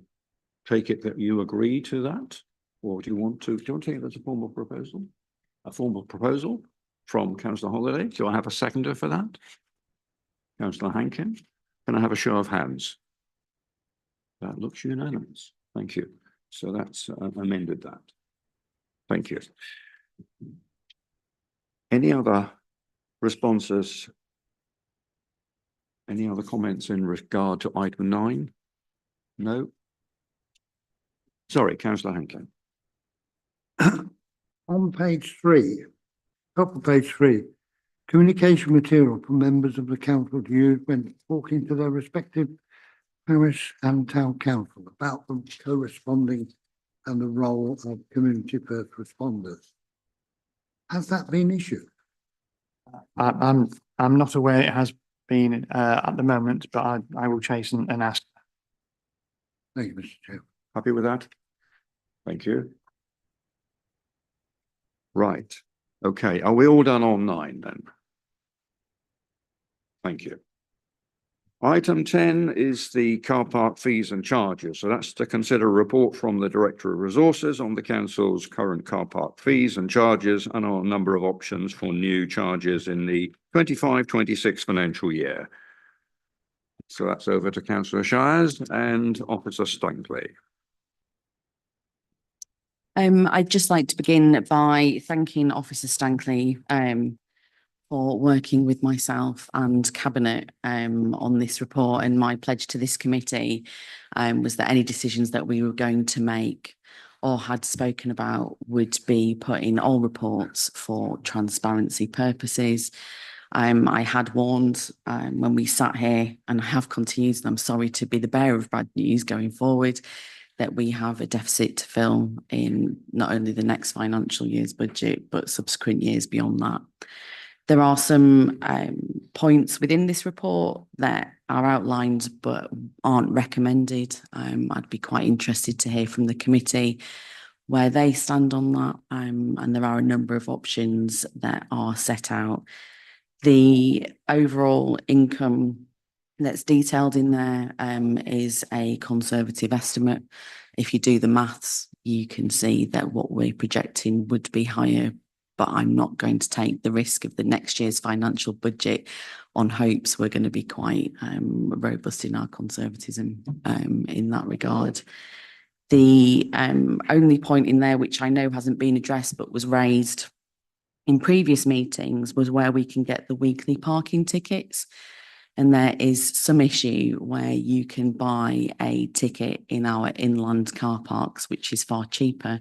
take it that you agree to that? Or do you want to take it as a formal proposal? A formal proposal from Councillor Holiday. Do I have a seconder for that? Councillor Hankin. Can I have a show of hands? That looks unanimous. Thank you. So that's amended that. Thank you. Any other responses? Any other comments in regard to item 9? No? Sorry, Councillor Hankin. On page 3, top of page 3, communication material for members of the council to use when talking to their respective parish and town council about them co-responding and the role of community first responders. Has that been issued? I'm not aware it has been at the moment, but I will chase and ask. Thank you, Mr. Chair. Happy with that? Thank you. Right. Okay. Are we all done on 9 then? Thank you. Item 10 is the car park fees and charges. So that's to consider a report from the Director of Resources on the council's current car park fees and charges and on a number of options for new charges in the 25-26 financial year. So that's over to Councillor Shires and Officer Stankley. I'd just like to begin by thanking Officer Stankley for working with myself and Cabinet on this report, and my pledge to this committee was that any decisions that we were going to make or had spoken about would be put in all reports for transparency purposes. I had warned when we sat here, and I have continued, and I'm sorry to be the bearer of bad news going forward, that we have a deficit to fill in not only the next financial year's budget, but subsequent years beyond that. There are some points within this report that are outlined but aren't recommended. I'd be quite interested to hear from the committee where they stand on that. And there are a number of options that are set out. The overall income that's detailed in there is a conservative estimate. If you do the maths, you can see that what we're projecting would be higher, but I'm not going to take the risk of the next year's financial budget on hopes we're going to be quite robust in our conservatism in that regard. The only point in there, which I know hasn't been addressed but was raised in previous meetings, was where we can get the weekly parking tickets. And there is some issue where you can buy a ticket in our inland car parks, which is far cheaper,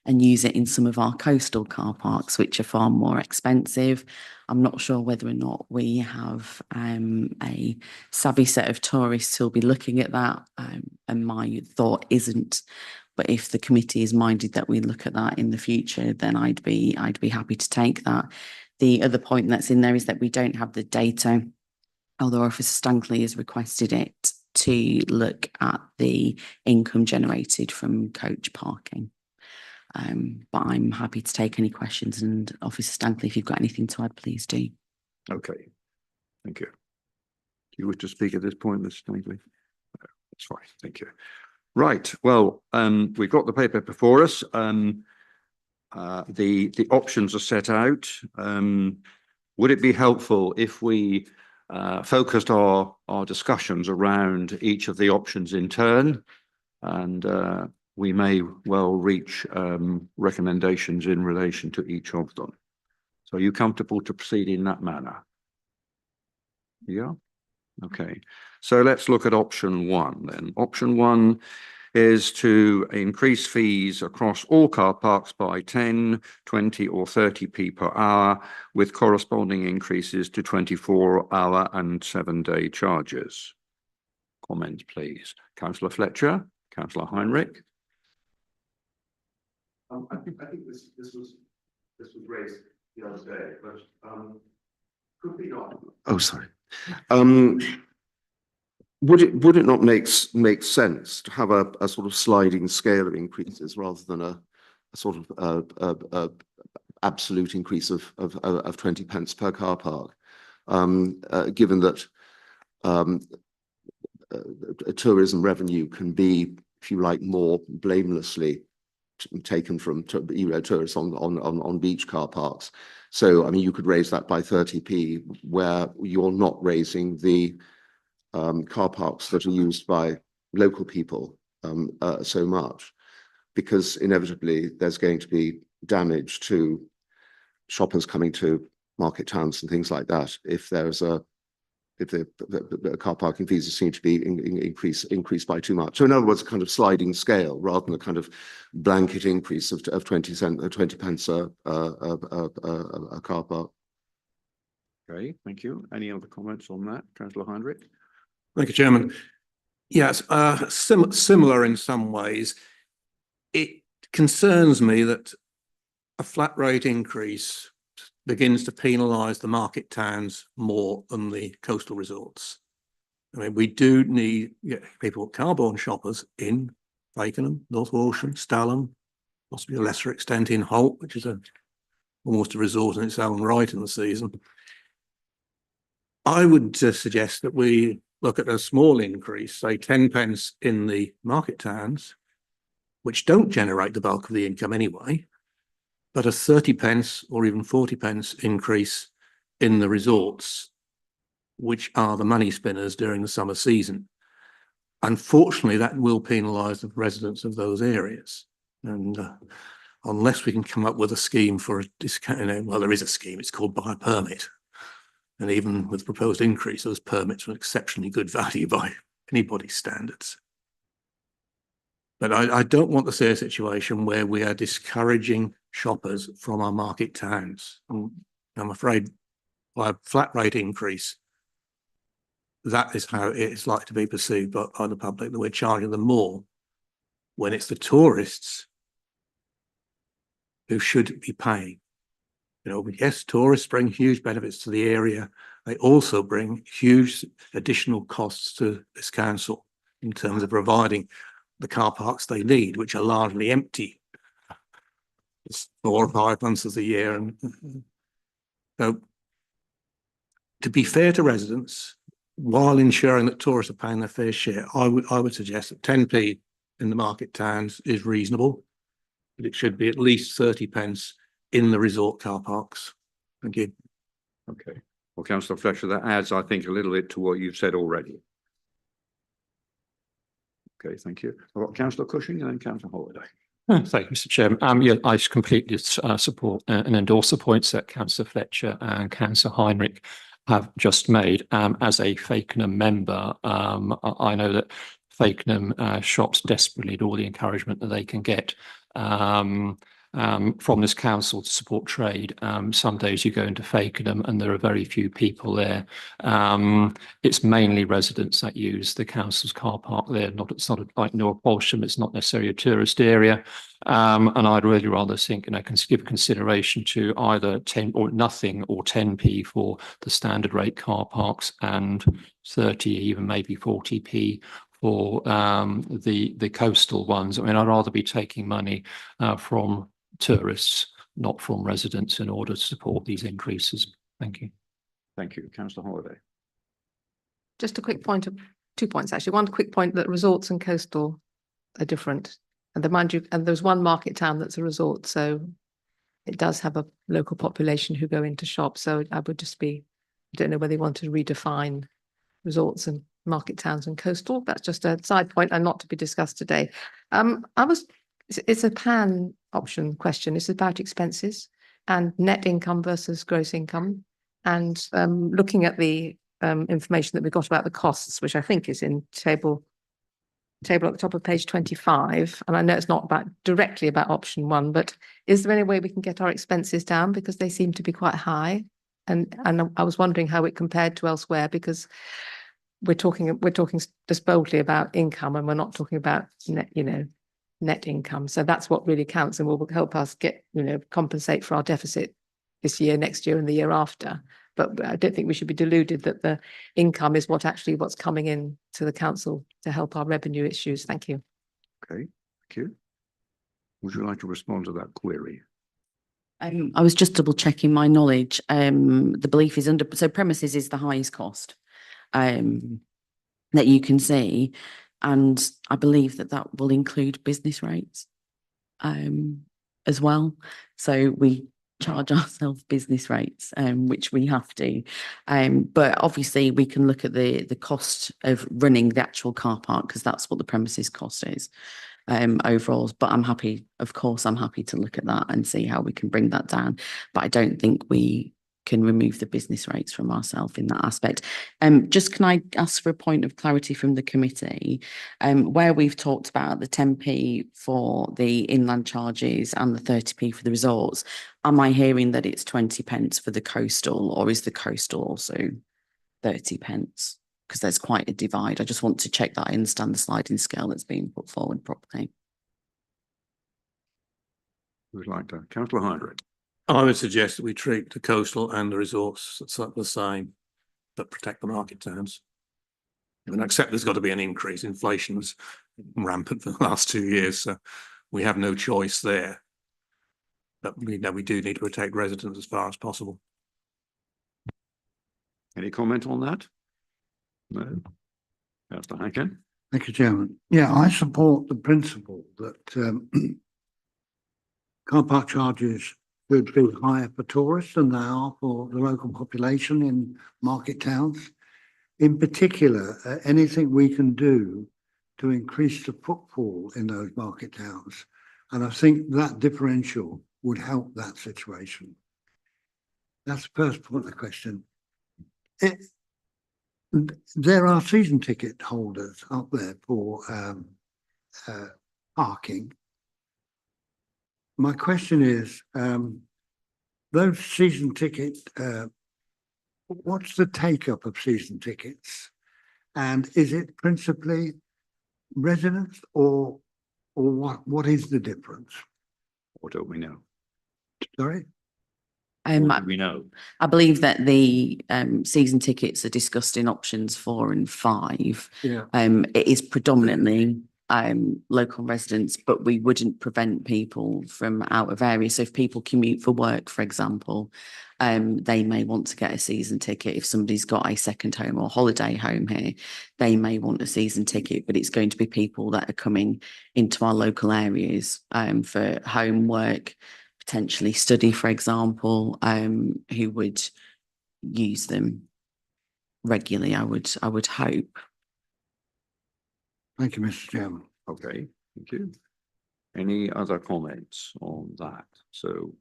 and use it in some of our coastal car parks, which are far more expensive. I'm not sure whether or not we have a savvy set of tourists who'll be looking at that. And my thought isn't, but if the committee is minded that we look at that in the future, then I'd be happy to take that. The other point that's in there is that we don't have the data, although Officer Stankley has requested it, to look at the income generated from coach parking. But I'm happy to take any questions, and Officer Stankley, if you've got anything to add, please do. Okay, thank you. Do you wish to speak at this point, Mr. Stankley? That's fine, thank you. Right, well, we've got the paper before us. The options are set out. Would it be helpful if we focused our discussions around each of the options in turn, and we may well reach recommendations in relation to each of them. So are you comfortable to proceed in that manner? Yeah, okay. So let's look at option 1 then. Option 1 is to increase fees across all car parks by 10, 20 or 30p per hour, with corresponding increases to 24-hour and 7-day charges. Comments, please. Councillor Fletcher, Councillor Heinrich. I think this was raised the other day, but could we not? Oh, sorry. Would it not make sense to have a sort of sliding scale of increases rather than a sort of absolute increase of 20 pence per car park, given that tourism revenue can be, if you like, more blamelessly taken from tourists on beach car parks. So I mean, you could raise that by 30p, where you're not raising the car parks that are used by local people so much, because inevitably there's going to be damage to shoppers coming to market towns and things like that if there's if the car parking fees seem to be increased by too much. So in other words, a kind of sliding scale rather than a kind of blanket increase of 20 pence a car park. Okay, thank you. Any other comments on that, Councillor Heinrich? Thank you, Chairman. Yes, similar in some ways. It concerns me that a flat rate increase begins to penalise the market towns more than the coastal resorts. I mean, we do need people, car-borne shoppers in Fakenham, North Walsham, Stalham, possibly a lesser extent in Holt, which is almost a resort in its own right in the season. I would suggest that we look at a small increase, say 10 pence in the market towns, which don't generate the bulk of the income anyway, but a 30 pence or even 40 pence increase in the resorts, which are the money spinners during the summer season. Unfortunately, that will penalise the residents of those areas. And unless we can come up with a scheme for a discount, well, there is a scheme, it's called buy a permit. And even with the proposed increase, those permits are exceptionally good value by anybody's standards. But I don't want to see a situation where we are discouraging shoppers from our market towns. And I'm afraid by a flat rate increase, that is how it's likely to be perceived by the public, that we're charging them more when it's the tourists who should be paying. You know, yes, tourists bring huge benefits to the area. They also bring huge additional costs to this council in terms of providing the car parks they need, which are largely empty. It's 4 or 5 months of the year. And so, to be fair to residents, while ensuring that tourists are paying their fair share, I would suggest that 10p in the market towns is reasonable, but it should be at least 30 pence in the resort car parks. Thank you. Okay. Well, Councillor Fletcher, that adds, I think, a little bit to what you've said already. Okay, thank you. I've got Councillor Cushing and then Councillor Holiday. Thank you, Mr. Chairman. Yeah, I completely support and endorse the points that Councillor Fletcher and Councillor Heinrich have just made. As a Fakenham member, I know that Fakenham shops desperately need all the encouragement that they can get from this council to support trade. Some days you go into Fakenham and there are very few people there. It's mainly residents that use the council's car park there. It's not like North Bolsham, it's not necessarily a tourist area. And I'd really rather think, give consideration to either 10 or nothing or 10p for the standard rate car parks and 30, even maybe 40p for the coastal ones. I mean, I'd rather be taking money from tourists, not from residents, in order to support these increases. Thank you. Thank you. Councillor Holiday. Just a quick point of 2 points, actually. One quick point that resorts and coastal are different. And mind you, and there's one market town that's a resort, so it does have a local population who go into shops. So I would just be, I don't know whether you want to redefine resorts and market towns and coastal. That's just a side point and not to be discussed today. It's a pan option question. It's about expenses and net income versus gross income. And looking at the information that we got about the costs, which I think is in table at the top of page 25. And I know it's not directly about option 1, but is there any way we can get our expenses down, because they seem to be quite high? And I was wondering how it compared to elsewhere, because we're talking just boldly about income, and we're not talking about net income. So that's what really counts, and will help us compensate for our deficit this year, next year, and the year after. But I don't think we should be deluded that the income is what's coming in to the council to help our revenue issues. Thank you. Okay, thank you. Would you like to respond to that query? I was just double checking my knowledge. The belief is so premises is the highest cost that you can see. And I believe that will include business rates as well. So we charge ourselves business rates, which we have to. But obviously we can look at the cost of running the actual car park, because that's what the premises cost is overall. But I'm happy to look at that and see how we can bring that down. But I don't think we can remove the business rates from ourselves in that aspect. Just can I ask for a point of clarity from the committee, where we've talked about the 10p for the inland charges and the 30p for the resorts? Am I hearing that it's 20 pence for the coastal, or is the coastal also 30 pence? Because there's quite a divide. I just want to check that I understand the sliding scale that's being put forward properly. Who'd like to? Councillor Heinrich. I would suggest that we treat the coastal and the resorts the same, but protect the market towns. And accept there's got to be an increase. Inflation's rampant for the last 2 years, so we have no choice there. But we do need to protect residents as far as possible. Any comment on that? No. Councillor Hankin. Thank you, Chairman. Yeah, I support the principle that car park charges should be higher for tourists than they are for the local population in market towns. In particular, anything we can do to increase the footfall in those market towns. And I think that differential would help that situation. That's the first part of the question. There are season ticket holders up there for parking. My question is, those season ticket, what's the take up of season tickets? And is it principally residents or what is the difference? Or don't we know? Sorry? What do we know? I believe that the season tickets are discussed in options 4 and 5. Yeah. It is predominantly local residents, but we wouldn't prevent people from out of area. So if people commute for work, for example, they may want to get a season ticket. If somebody's got a second home or holiday home here, they may want a season ticket, but it's going to be people that are coming into our local areas for home work, potentially study, for example, who would use them regularly, I would hope. Thank you, Mr. Chairman. Okay, thank you. Any other comments on that? So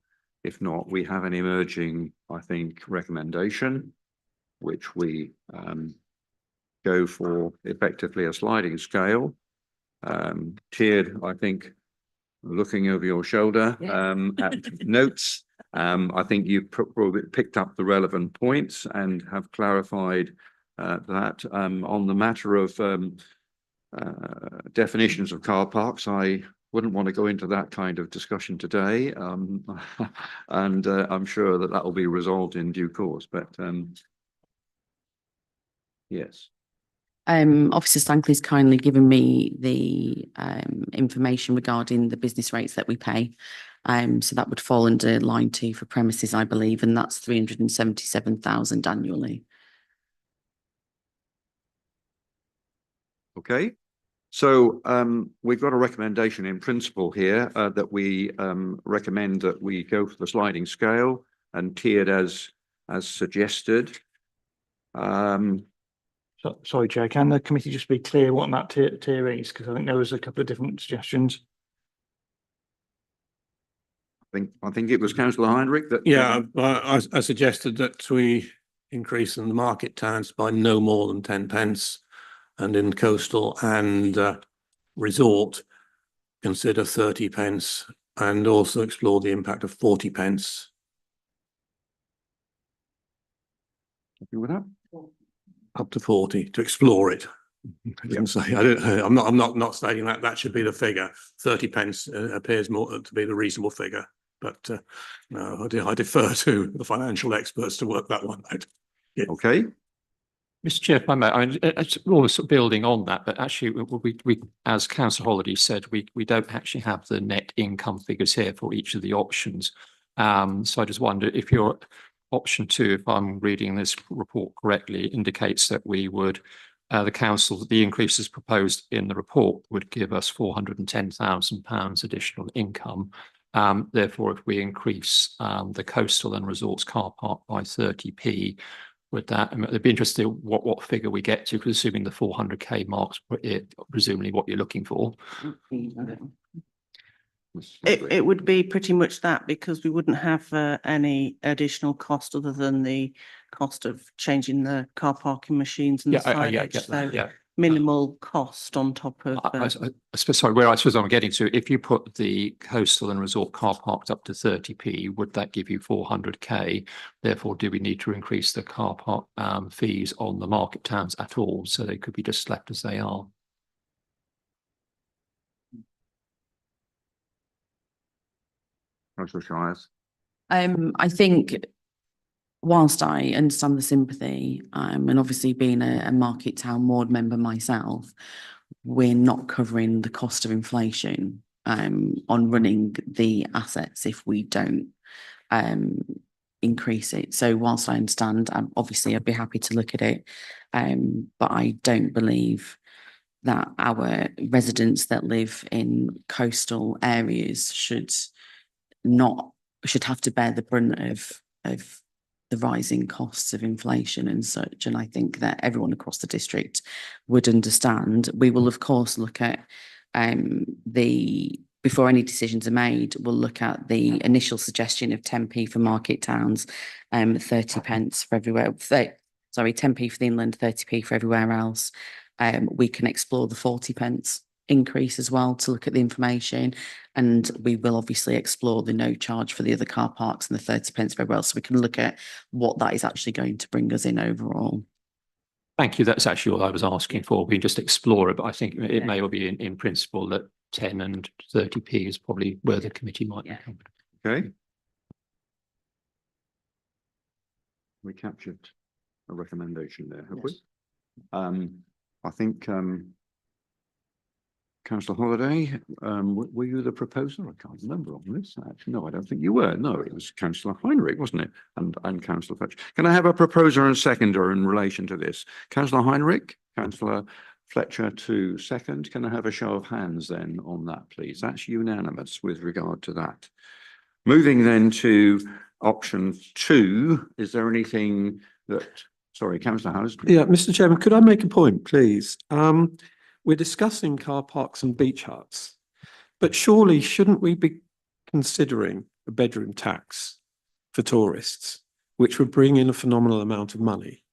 if not, we have an emerging, I think, recommendation, which we go for effectively a sliding scale. Tiered, I think, looking over your shoulder at notes. I think you've probably picked up the relevant points and have clarified that on the matter of definitions of car parks. I wouldn't want to go into that kind of discussion today, and I'm sure that will be resolved in due course. But yes. Officer Stankley's kindly given me the information regarding the business rates that we pay. So that would fall under line 2 for premises, I believe, and that's 377,000 annually. Okay. So we've got a recommendation in principle here that we recommend that we go for the sliding scale and tiered as suggested. Sorry, Chair, can the committee just be clear what that tier is? Because I think there was a couple of different suggestions. I think it was Councillor Heinrich that. Yeah, I suggested that we increase in the market towns by no more than 10 pence, and in coastal and resort consider 30 pence, and also explore the impact of 40 pence. Happy with that? Up to 40 to explore it. I didn't say, I'm not stating that should be the figure. 30 pence appears more to be the reasonable figure, but no, I defer to the financial experts to work that one out. Yeah. Okay. Mr. Chair, if I may, it's almost building on that, but actually we as Councillor Holliday said, we don't actually have the net income figures here for each of the options. So I just wonder if your option 2, if I'm reading this report correctly, indicates that we would, the council, the increases proposed in the report would give us £410,000 additional income. Therefore, if we increase the coastal and resorts car park by 30p, would that, it'd be interesting what figure we get to, because assuming the 400k marks, presumably what you're looking for. It would be pretty much that, because we wouldn't have any additional cost other than the cost of changing the car parking machines and the signage. So minimal cost on top of. Sorry, where I suppose I'm getting to, if you put the coastal and resort car parks up to 30p, would that give you 400k? Therefore, do we need to increase the car park fees on the market towns at all? So they could be just left as they are. I think whilst I understand the sympathy, and obviously being a market town ward member myself, we're not covering the cost of inflation on running the assets if we don't increase it. So whilst I understand, obviously I'd be happy to look at it, but I don't believe that our residents that live in coastal areas should have to bear the brunt of the rising costs of inflation and such. And I think that everyone across the district would understand. We will of course look at before any decisions are made, we'll look at the initial suggestion of 10p for market towns, 30 pence for everywhere. 10p for the inland, 30p for everywhere else. We can explore the 40 pence increase as well to look at the information, and we will obviously explore the no charge for the other car parks and the 30 pence for everywhere else, so we can look at what that is actually going to bring us in overall. Thank you. That's actually all I was asking for. We just explore it, but I think it may well be in principle that 10 and 30p is probably where the committee might be comfortable. Okay. We captured a recommendation there, have we? I think Councillor Holliday, were you the proposer? I can't remember on this. Actually, no, I don't think you were. No, it was Councillor Heinrich, wasn't it? And Councillor Fletcher. Can I have a proposer and seconder in relation to this? Councillor Heinrich, Councillor Fletcher to second. Can I have a show of hands then on that, please? That's unanimous with regard to that. Moving then to option 2. Is there anything that, sorry, Councillor Howes? Yeah, Mr. Chairman, could I make a point, please? We're discussing car parks and beach huts, but surely shouldn't we be considering a bedroom tax for tourists, which would bring in a phenomenal amount of money?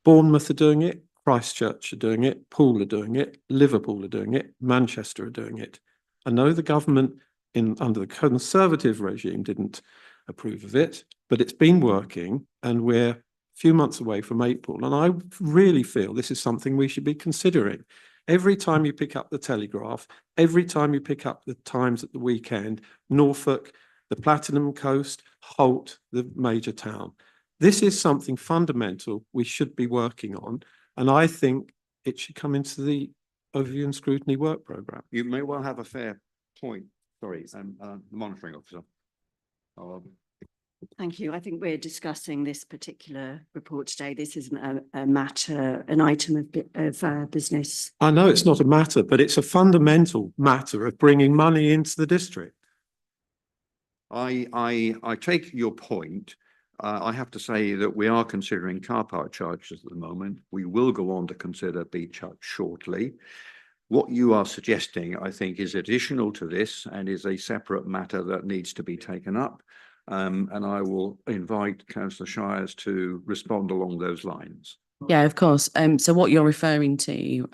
Bournemouth are doing it, Christchurch are doing it, Poole are doing it, Liverpool are doing it, Manchester are doing it. I know the government under the Conservative regime didn't approve of it, but it's been working, and we're a few months away from April, and I really feel this is something we should be considering. Every time you pick up the Telegraph, every time you pick up the Times at the weekend, Norfolk, the Platinum Coast, Holt, the major town. This is something fundamental we should be working on, and I think it should come into the overview and scrutiny work programme. You may well have a fair point. Sorry, the monitoring officer. Thank you. I think we're discussing this particular report today. This isn't an item of business. I know it's not a matter, but it's a fundamental matter of bringing money into the district. I take your point. I have to say that we are considering car park charges at the moment. We will go on to consider beach huts shortly. What you are suggesting, I think, is additional to this and is a separate matter that needs to be taken up. And I will invite Councillor Shires to respond along those lines. Yeah, of course. So what you're referring to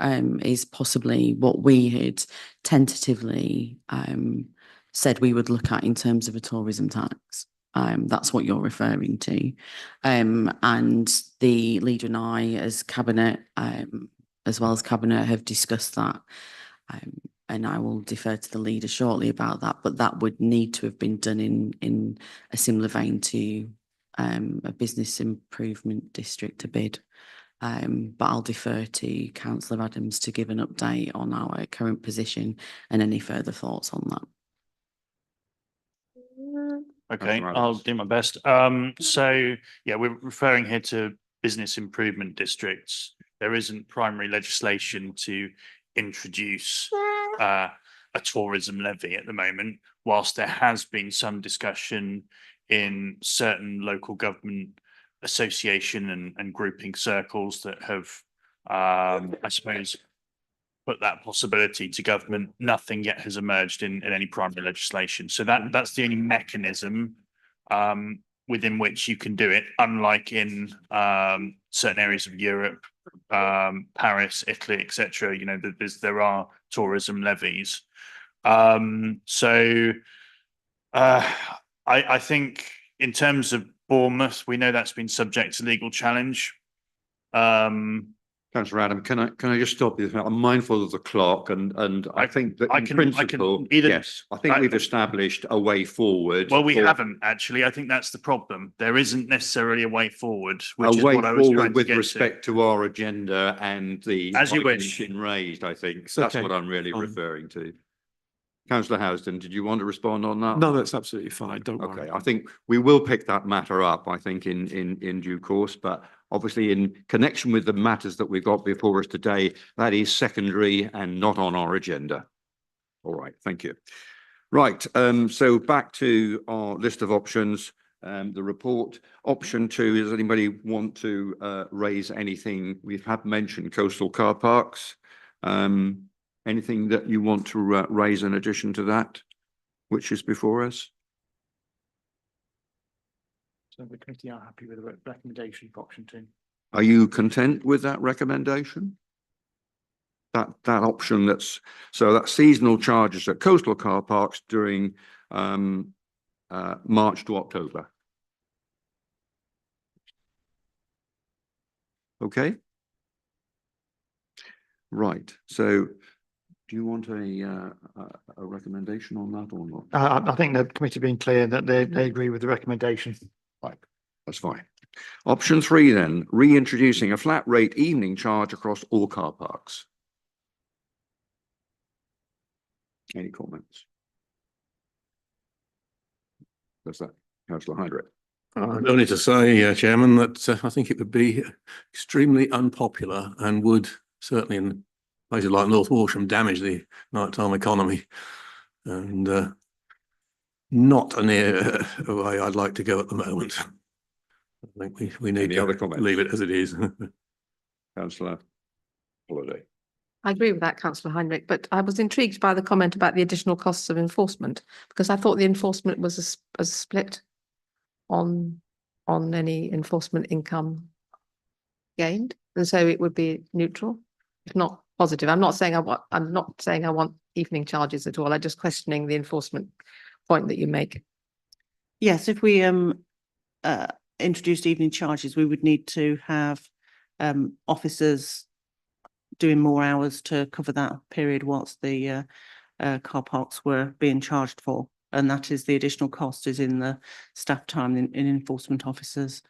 is possibly what we had tentatively said we would look at in terms of a tourism tax. That's what you're referring to. And the leader and I, as Cabinet, as well as Cabinet, have discussed that. And I will defer to the leader shortly about that, but that would need to have been done in a similar vein to a business improvement district to bid. But I'll defer to Councillor Adams to give an update on our current position and any further thoughts on that. Okay, I'll do my best. So yeah, we're referring here to business improvement districts. There isn't primary legislation to introduce a tourism levy at the moment, whilst there has been some discussion in certain local government association and grouping circles that have, I suppose, put that possibility to government. Nothing yet has emerged in any primary legislation. So that's the only mechanism within which you can do it, unlike in certain areas of Europe, Paris, Italy, etc. You know, there are tourism levies. So I think in terms of Bournemouth, we know that's been subject to legal challenge. Councillor Adam, can I just stop you? I'm mindful of the clock, and I think that in principle, yes, I think we've established a way forward. Well, we haven't actually. I think that's the problem. There isn't necessarily a way forward, which is what I was trying to with get respect to our agenda and the as you wish raised. I think that's what I'm really referring to. Councillor Housden, did you want to respond on that? No, that's absolutely fine. Don't worry. Okay, I think we will pick that matter up, I think, in due course, but obviously in connection with the matters that we've got before us today, that is secondary and not on our agenda. All right, thank you. Right, so back to our list of options. The report, option 2, does anybody want to raise anything? We have mentioned coastal car parks. Anything that you want to raise in addition to that, which is before us? So the committee are happy with the recommendation for option 2. Are you content with that recommendation? That option that's seasonal charges at coastal car parks during March to October. Okay. Right. So do you want a recommendation on that or not? I think the committee being clear that they agree with the recommendation. Right, that's fine. Option 3 then, reintroducing a flat rate evening charge across all car parks. Any comments? That's that, Councillor Heinrich. I don't need to say, Chairman, that I think it would be extremely unpopular and would certainly in places like North Walsham damage the nighttime economy, and not a near way I'd like to go at the moment. I think we need to leave it as it is. Councillor Holiday. I agree with that, Councillor Heinrich, but I was intrigued by the comment about the additional costs of enforcement, because I thought the enforcement was a split on any enforcement income gained, and so it would be neutral, if not positive. I'm not saying I want evening charges at all. I'm just questioning the enforcement point that you make. Yes, if we introduced evening charges, we would need to have officers doing more hours to cover that period whilst the car parks were being charged for. And that is the additional cost is in the staff time in enforcement officers.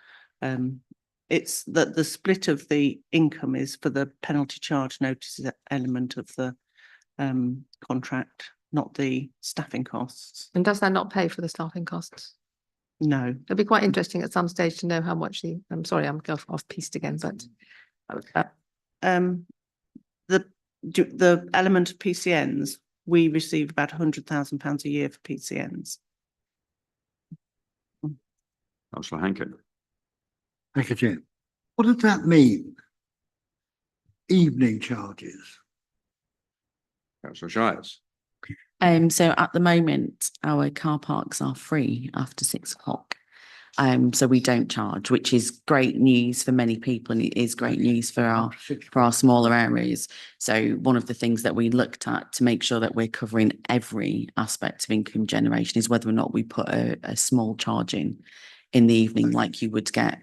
It's that the split of the income is for the penalty charge notice element of the contract, not the staffing costs. And does that not pay for the staffing costs? No. It'd be quite interesting at some stage to know how much I'm sorry, I'm off piste again, but the element of PCNs, we receive about £100,000 a year for PCNs. Councillor Hankin. Thank you, Chair. What does that mean? Evening charges? Councillor Shires. So at the moment, our car parks are free after 6 o'clock. So we don't charge, which is great news for many people, and it is great news for our smaller areas. So one of the things that we looked at to make sure that we're covering every aspect of income generation is whether or not we put a small charge in the evening, like you would get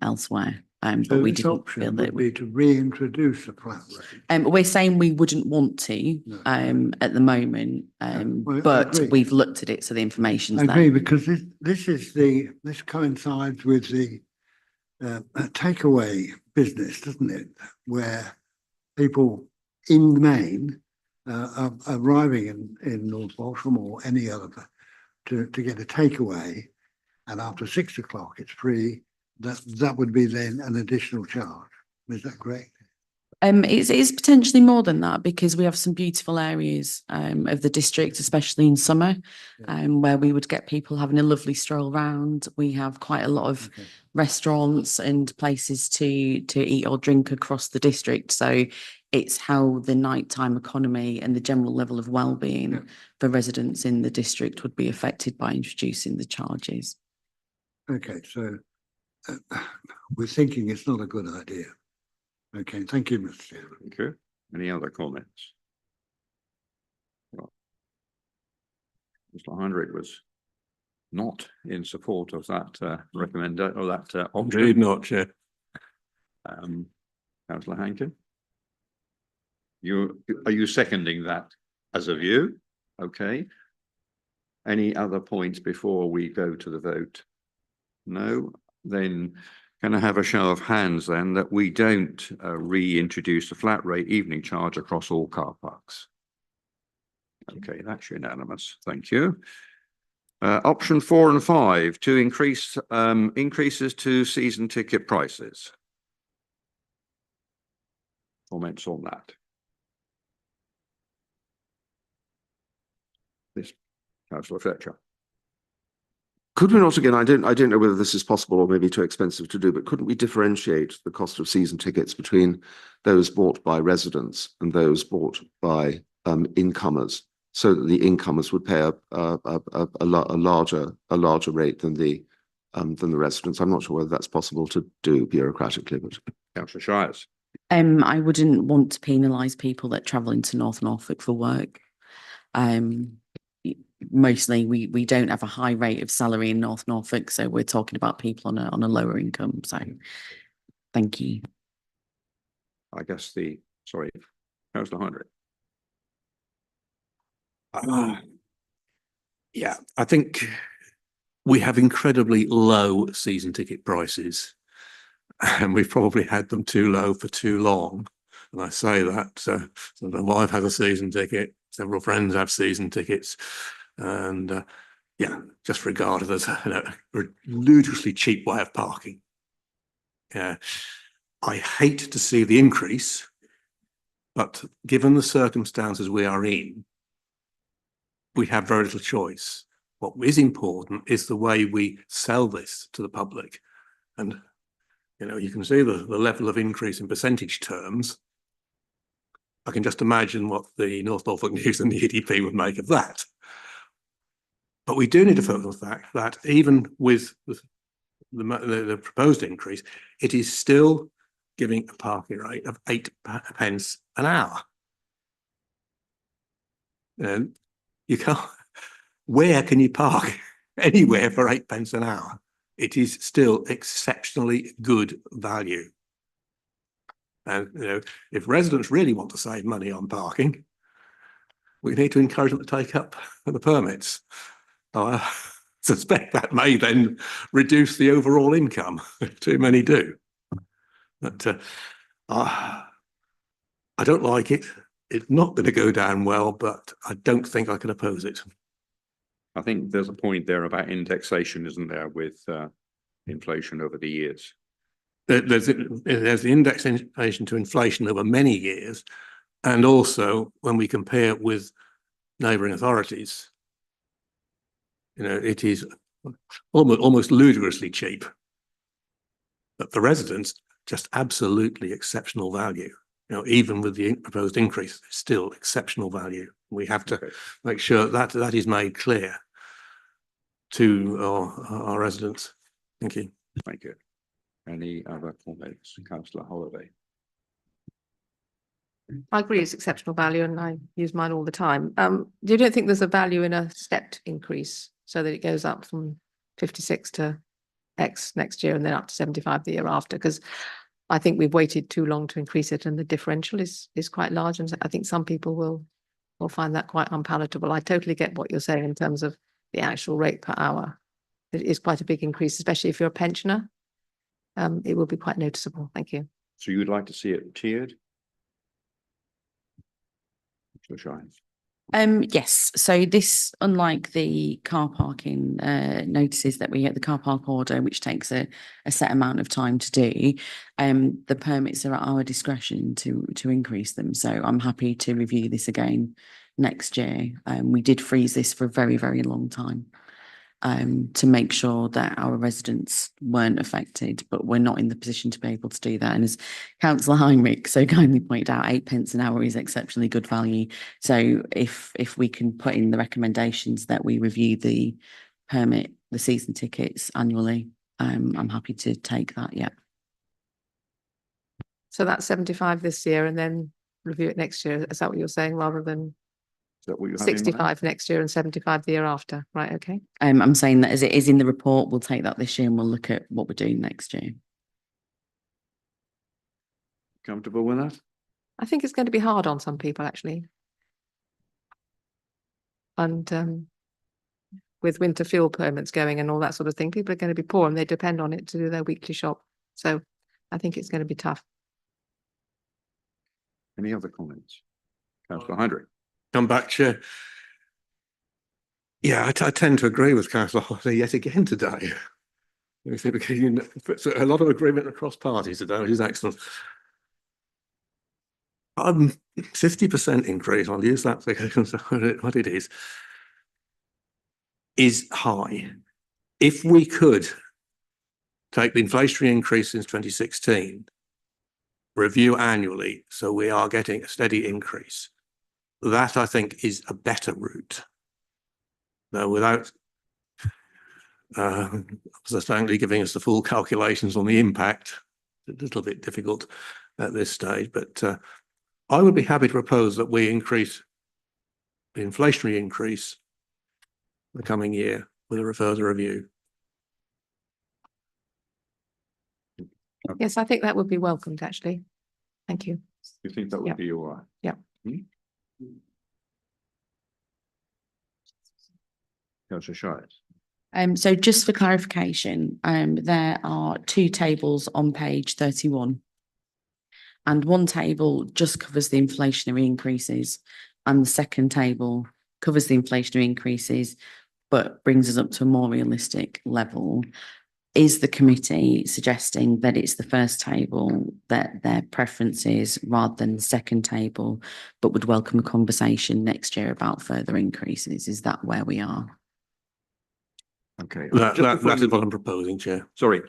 elsewhere. But we didn't feel that it would be to reintroduce a flat rate. we're saying we wouldn't want to at the moment, but we've looked at it, so the information's there. I agree, because this coincides with the takeaway business, doesn't it? Where people in the main are arriving in North Walsham or any other to get a takeaway, and after 6 o'clock it's free. That would be then an additional charge. Is that correct? It is potentially more than that, because we have some beautiful areas of the district, especially in summer, where we would get people having a lovely stroll round. We have quite a lot of restaurants and places to eat or drink across the district. So it's how the nighttime economy and the general level of well-being for residents in the district would be affected by introducing the charges. Okay, so we're thinking it's not a good idea. Okay, thank you, Mr. Chairman. Thank you. Any other comments? Well, Mr. Heinrich was not in support of that recommendation or that option. Indeed not, Chair. Councillor Hankin, are you seconding that as a view? Okay. Any other points before we go to the vote? No. Then can I have a show of hands then that we don't reintroduce the flat rate evening charge across all car parks? Okay, that's unanimous. Thank you. Option 4 and 5 to increase increases to season ticket prices. Comments on that? This, Councillor Fletcher. Could we not, again, I don't know whether this is possible or maybe too expensive to do, but couldn't we differentiate the cost of season tickets between those bought by residents and those bought by incomers, so that the incomers would pay a larger rate than the residents? I'm not sure whether that's possible to do bureaucratically, but Councillor Shires. I wouldn't want to penalise people that travel into North Norfolk for work. Mostly we don't have a high rate of salary in North Norfolk, so we're talking about people on a lower income. So thank you. I guess sorry, Councillor Heinrich. Yeah, I think we have incredibly low season ticket prices, and we've probably had them too low for too long. And I say that, so my wife has a season ticket, several friends have season tickets, and yeah, just regarded as a ludicrously cheap way of parking. Yeah, I hate to see the increase, but given the circumstances we are in, we have very little choice. What is important is the way we sell this to the public. And, you know, you can see the level of increase in percentage terms. I can just imagine what the North Norfolk News and the EDP would make of that. But we do need to focus on the fact that even with the proposed increase, it is still giving a parking rate of 8 pence an hour. And you can't, where can you park anywhere for 8 pence an hour? It is still exceptionally good value. And, you know, if residents really want to save money on parking, we need to encourage them to take up the permits. I suspect that may then reduce the overall income. Too many do. But I don't like it. It's not going to go down well, but I don't think I can oppose it. I think there's a point there about indexation, isn't there, with inflation over the years? There's the indexation to inflation over many years, and also when we compare it with neighbouring authorities, you know, it is almost ludicrously cheap. But for residents, just absolutely exceptional value. You know, even with the proposed increase, it's still exceptional value. We have to make sure that that is made clear to our residents. Thank you. Thank you. Any other comments? Councillor Holloway. I agree it's exceptional value and I use mine all the time. You don't think there's a value in a stepped increase so that it goes up from 56 to X next year and then up to 75 the year after? Because I think we've waited too long to increase it and the differential is quite large. And I think some people will find that quite unpalatable. I totally get what you're saying in terms of the actual rate per hour. It is quite a big increase, especially if you're a pensioner. It will be quite noticeable. Thank you. So you would like to see it tiered? Yes, so this, unlike the car parking notices that we get, the car park order, which takes a set amount of time to do, the permits are at our discretion to increase them. So I'm happy to review this again next year. We did freeze this for a very, very long time to make sure that our residents weren't affected, but we're not in the position to be able to do that. And as Councillor Heinrich so kindly pointed out, 8 pence an hour is exceptionally good value. So if we can put in the recommendations that we review the permit, the season tickets annually, I'm happy to take that. Yeah. So that's 75 this year and then review it next year. Is that what you're saying, rather than 65 next year and 75 the year after? Right. Okay. I'm saying that as it is in the report, we'll take that this year and we'll look at what we're doing next year. Comfortable with that? I think it's going to be hard on some people, actually. And with winter fuel permits going and all that sort of thing, people are going to be poor and they depend on it to do their weekly shop. So I think it's going to be tough. Any other comments? Councillor Heinrich. Come back, Chair. Yeah, I tend to agree with Councillor Holiday yet again today. We think it's a lot of agreement across parties today, which is excellent. 50% increase, I'll use that figure, what it is high. If we could take the inflationary increase since 2016, review annually, so we are getting a steady increase, that I think is a better route. Now, without certainly giving us the full calculations on the impact, a little bit difficult at this stage, but I would be happy to propose that we increase the inflationary increase the coming year with a further review. Yes, I think that would be welcomed, actually. Thank you. You think that would Yeah. be all right? Yeah. Councillor Shires. So just for clarification, there are two tables on page 31. And one table just covers the inflationary increases, and the second table covers the inflationary increases, but brings us up to a more realistic level. Is the committee suggesting that it's the first table that their preference is rather than the second table, but would welcome a conversation next year about further increases? Is that where we are? Okay. That is what I'm proposing, Chair. Sorry.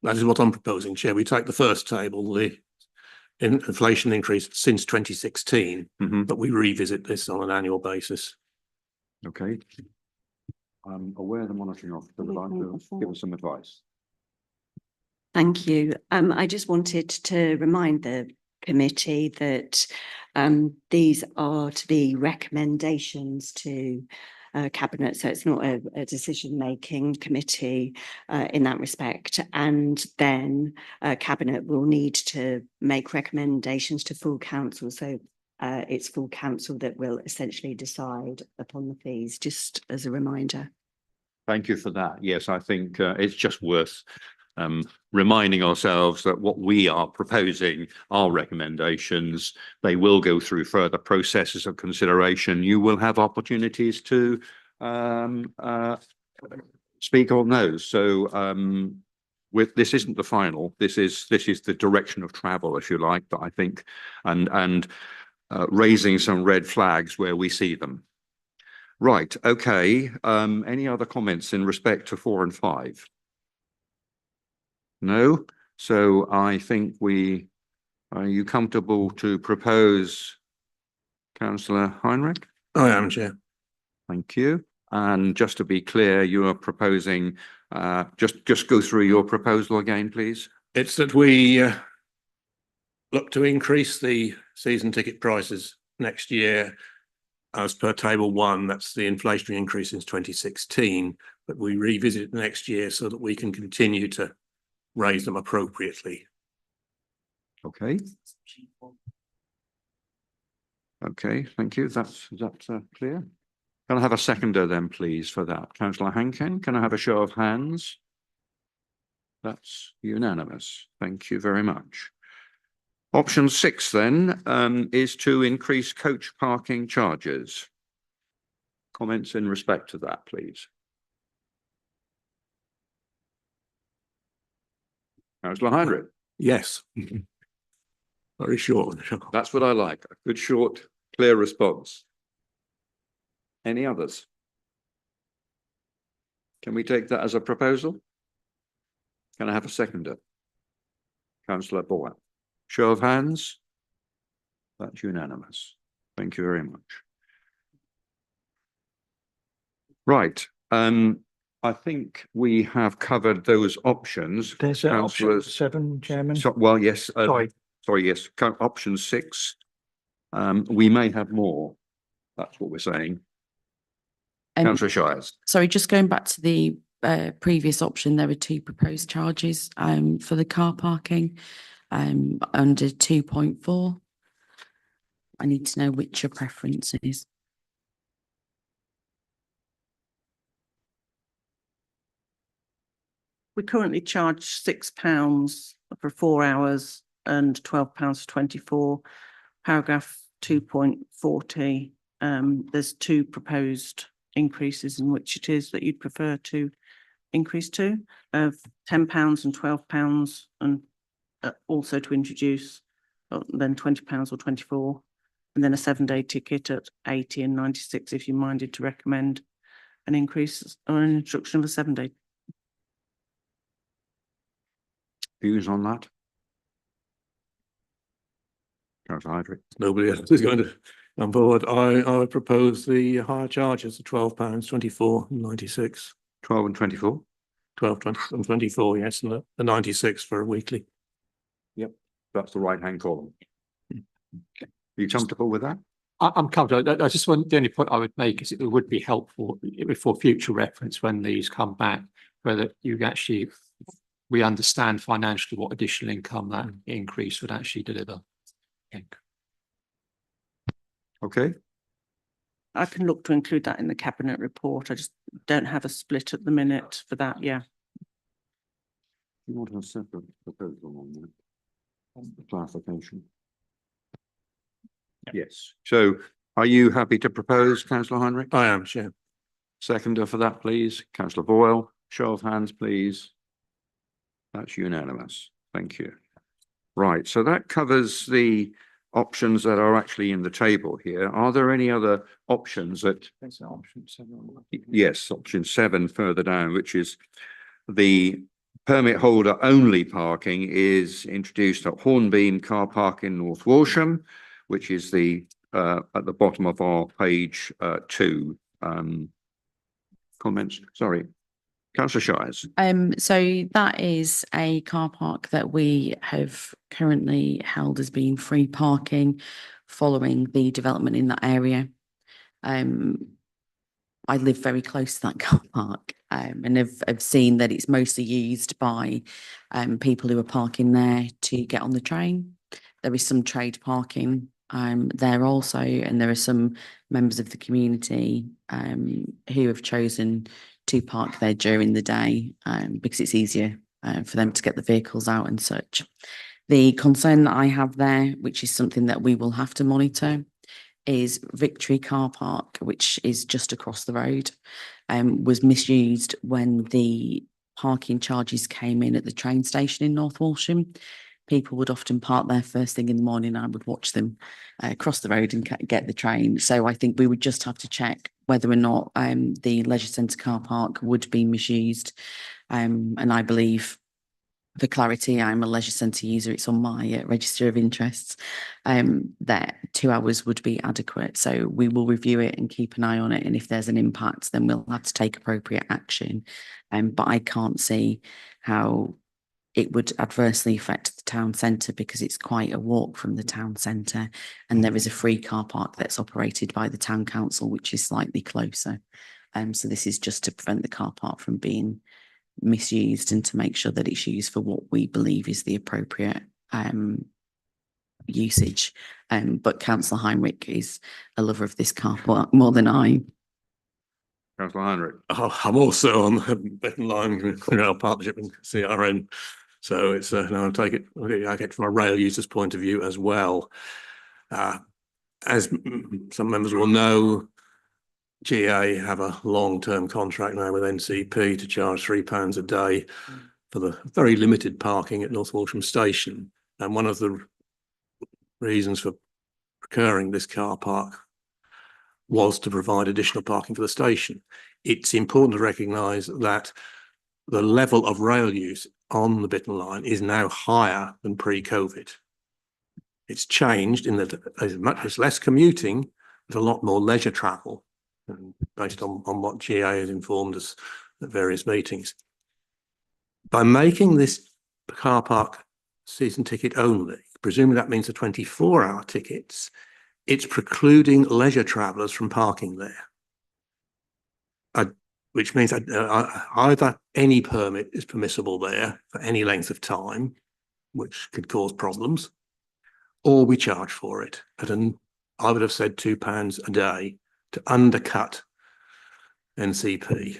That is what I'm proposing, Chair. We take the first table, the inflation increase since 2016, but we revisit this on an annual basis. Okay. I'm aware the monitoring officer would like to give us some advice. Thank you. I just wanted to remind the committee that these are to be recommendations to Cabinet, so it's not a decision-making committee in that respect. And then Cabinet will need to make recommendations to full council. So it's full council that will essentially decide upon the fees, just as a reminder. Thank you for that. Yes, I think it's just worth reminding ourselves that what we are proposing are recommendations. They will go through further processes of consideration. You will have opportunities to speak on those. So this isn't the final. This is the direction of travel, if you like. But I think and raising some red flags where we see them. Right. Okay. Any other comments in respect to 4 and 5? No. So I think are you comfortable to propose, Councillor Heinrich? I am, Chair. Thank you. And just to be clear, you are proposing, just go through your proposal again, please. It's that we look to increase the season ticket prices next year as per table 1. That's the inflationary increase since 2016, but we revisit it next year so that we can continue to raise them appropriately. Okay. Okay, thank you. Is that clear? Can I have a seconder then, please, for that? Councillor Hankin, can I have a show of hands? That's unanimous. Thank you very much. Option 6 then is to increase coach parking charges. Comments in respect to that, please. Councillor Heinrich. Yes. Very short. That's what I like. A good, short, clear response. Any others? Can we take that as a proposal? Can I have a seconder? Councillor Bowen. Show of hands. That's unanimous. Thank you very much. Right. I think we have covered those options. There's option 7, Chairman. So, well, yes. Sorry, yes. Option 6. We may have more. That's what we're saying. Councillor Shires. Sorry, just going back to the previous option, there were 2 proposed charges for the car parking under 2.4. I need to know which your preference is. We currently charge £6 for 4 hours and £12 for 24. Paragraph 2.40. There's 2 proposed increases in which it is that you'd prefer to increase to, of £10 and £12, and also to introduce then £20 or 24, and then a 7-day ticket at 80 and 96 if you minded to recommend an increase or an introduction of a 7-day. Views on that? Councillor Hydrick. Nobody else is going to on board. I would propose the higher charges of £12, 24 and 96. 12 and 24. 12, 20 and 24, yes, and the 96 for a weekly. Yep, that's the right-hand column. Are you comfortable with that? I'm comfortable. I just want, the only point I would make is it would be helpful for future reference when these come back, whether you actually, we understand financially what additional income that increase would actually deliver. Okay. I can look to include that in the cabinet report. I just don't have a split at the minute for that. Yeah. You want a separate proposal on that? Clarification. Yes. So are you happy to propose, Councillor Heinrich? I am, Chair. Seconder for that, please. Councillor Boyle. Show of hands, please. That's unanimous. Thank you. Right. So that covers the options that are actually in the table here. Are there any other options that? Option 7. Yes, option 7 further down, which is the permit holder only parking is introduced at Hornbeam Car Park in North Walsham, which is the at the bottom of our page 2. Comments? Sorry. Councillor Shires. So that is a car park that we have currently held as being free parking following the development in that area. I live very close to that car park and have seen that it's mostly used by people who are parking there to get on the train. There is some trade parking there also, and there are some members of the community who have chosen to park there during the day because it's easier for them to get the vehicles out and such. The concern that I have there, which is something that we will have to monitor, is Victory Car Park, which is just across the road, was misused when the parking charges came in at the train station in North Walsham. People would often park there first thing in the morning. I would watch them cross the road and get the train. So I think we would just have to check whether or not the leisure centre car park would be misused. And I believe, for clarity, I'm a leisure centre user. It's on my register of interests. That 2 hours would be adequate. So we will review it and keep an eye on it. And if there's an impact, then we'll have to take appropriate action. But I can't see how it would adversely affect the town centre because it's quite a walk from the town centre, and there is a free car park that's operated by the town council, which is slightly closer. So this is just to prevent the car park from being misused and to make sure that it's used for what we believe is the appropriate usage. But Councillor Heinrich is a lover of this car park more than I. Councillor Heinrich. I'm also on the Betton Line Rail Partnership and CRN. So it's no, I take it, I get from a rail user's point of view as well. As some members will know, GA have a long-term contract now with NCP to charge £3 a day for the very limited parking at North Walsham Station. And one of the reasons for procuring this car park was to provide additional parking for the station. It's important to recognise that the level of rail use on the Bitton line is now higher than pre-COVID. It's changed in that there's less commuting, but a lot more leisure travel, based on what GA has informed us at various meetings. By making this car park season ticket only, presumably that means the 24-hour tickets, it's precluding leisure travellers from parking there. Which means either any permit is permissible there for any length of time, which could cause problems, or we charge for it at I would have said £2 a day to undercut NCP.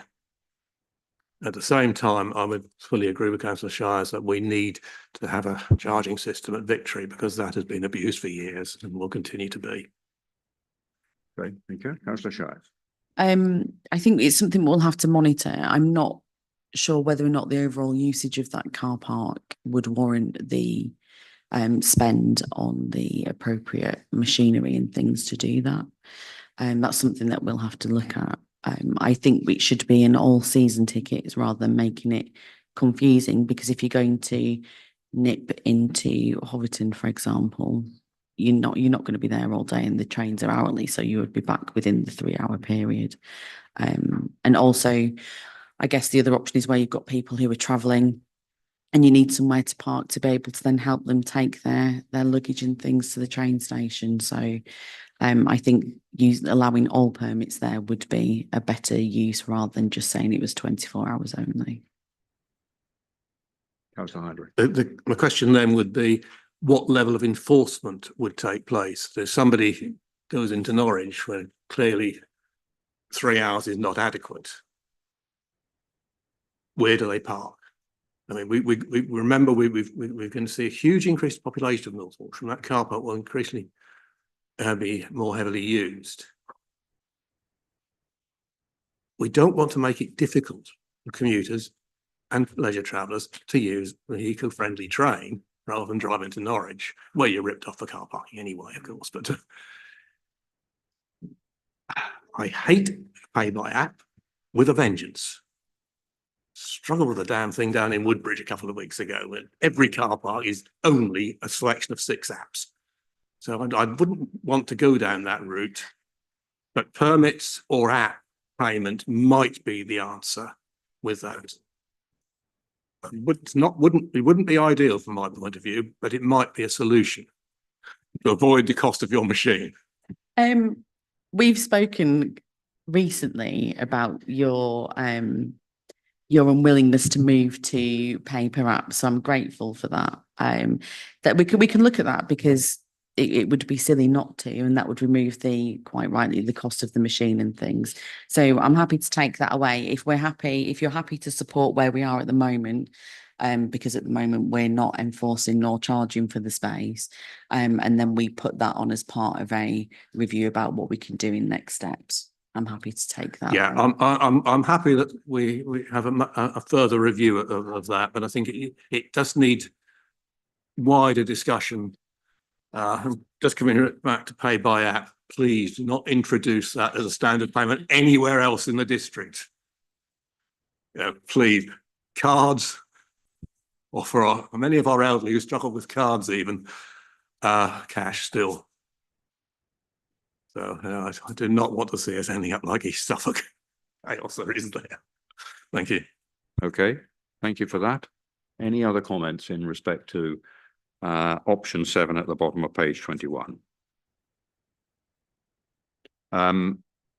At the same time, I would fully agree with Councillor Shires that we need to have a charging system at Victory because that has been abused for years and will continue to be. Great, thank you. Councillor Shires. I think it's something we'll have to monitor. I'm not sure whether or not the overall usage of that car park would warrant the spend on the appropriate machinery and things to do that. That's something that we'll have to look at. I think it should be an all-season tickets rather than making it confusing, because if you're going to nip into Hobbiton, for example, you're not going to be there all day, and the trains are hourly, so you would be back within the 3-hour period. And also, I guess the other option is where you've got people who are travelling and you need somewhere to park to be able to then help them take their luggage and things to the train station. So I think allowing all permits there would be a better use rather than just saying it was 24 hours only. Councillor Hydra. My question then would be, what level of enforcement would take place? There's somebody who goes into Norwich where clearly 3 hours is not adequate. Where do they park? I mean, we remember we're going to see a huge increased population of North Walsham, and that car park will increasingly be more heavily used. We don't want to make it difficult for commuters and leisure travellers to use the eco-friendly train rather than driving to Norwich, where you're ripped off for car parking anyway, of course. But I hate pay by app with a vengeance. Struggled with the damn thing down in Woodbridge a couple of weeks ago, when every car park is only a selection of 6 apps. So I wouldn't want to go down that route, but permits or app payment might be the answer with those. It wouldn't be ideal from my point of view, but it might be a solution to avoid the cost of your machine. We've spoken recently about your unwillingness to move to pay per app, so I'm grateful for that. That we can look at that, because it would be silly not to, and that would remove quite rightly the cost of the machine and things. So I'm happy to take that away if you're happy to support where we are at the moment, because at the moment we're not enforcing nor charging for the space, and then we put that on as part of a review about what we can do in next steps. I'm happy to take that. Yeah, I'm happy that we have a further review of that, but I think it does need wider discussion. Just coming back to pay by app, please do not introduce that as a standard payment anywhere else in the district. Please, cards, or for many of our elderly who struggle with cards even, cash still. So I do not want to see us ending up like East Suffolk. Chaos there isn't there. Thank you. Okay, thank you for that. Any other comments in respect to option 7 at the bottom of page 21?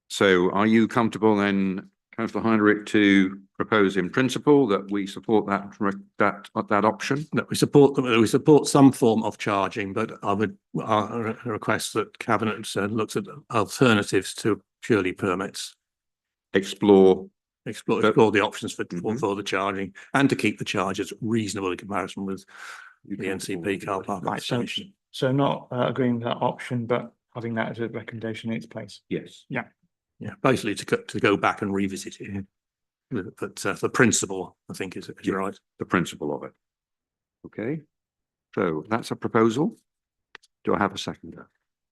So are you comfortable then, Councillor Heinrich, to propose in principle that we support that option? That we support some form of charging, but I would request that Cabinet looks at alternatives to purely permits. Explore the options for the charging, and to keep the charges reasonable in comparison with the NCP car park. Right, so not agreeing with that option, but having that as a recommendation in its place. Yes. Yeah. Yeah, basically to go back and revisit it. But the principle, I think, is right. The principle of it. Okay, so that's a proposal. Do I have a seconder?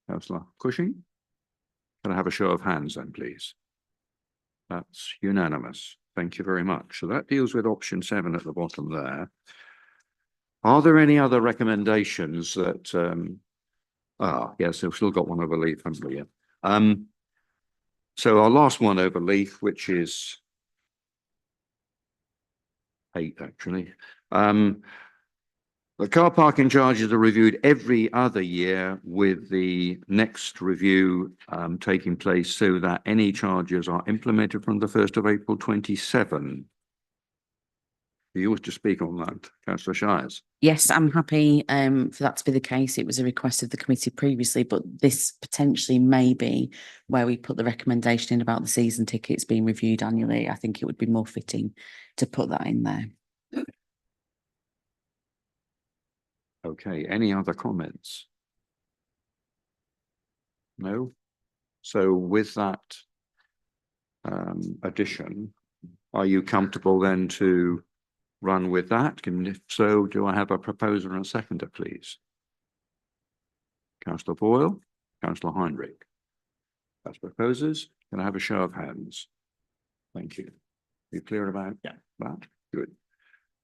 Councillor Cushing? Can I have a show of hands then, please? That's unanimous. Thank you very much. So that deals with option 7 at the bottom there. Are there any other recommendations that, yes, we've still got one over Leith, haven't we? So our last one over Leith, which is 8 actually. The car parking charges are reviewed every other year, with the next review taking place so that any charges are implemented from the 1st of April 27. Do you wish to speak on that, Councillor Shires? Yes, I'm happy for that to be the case. It was a request of the committee previously, but this potentially may be where we put the recommendation in about the season tickets being reviewed annually. I think it would be more fitting to put that in there. Okay, any other comments? No? So with that addition. Are you comfortable then to run with that? And if so, do I have a proposer and a seconder, please? Councillor Boyle, Councillor Heinrich. That's proposers. Can I have a show of hands? Thank you. You clear about that? Good.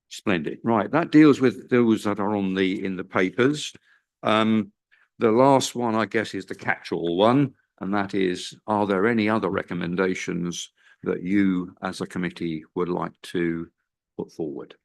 Splendid. Right, that deals with those that are on in the papers. The last one, I guess, is the catch-all one, and that is, are there any other recommendations that you as a committee would like to put forward?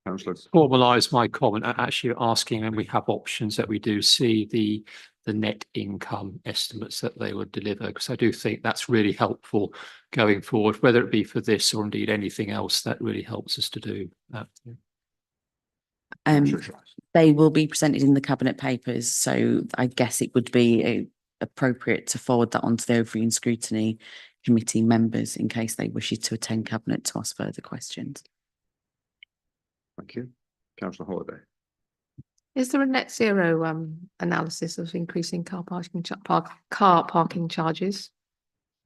Councillor. Formalise my comment, actually asking, and we have options that we do see the net income estimates that they would deliver, because I do think that's really helpful going forward, whether it be for this or indeed anything else that really helps us to do that. They will be presented in the cabinet papers, so I guess it would be appropriate to forward that on to the Overview and Scrutiny Committee members in case they wish to attend cabinet to ask further questions. Thank you. Councillor Holiday. Is there a net zero analysis of increasing car parking charges?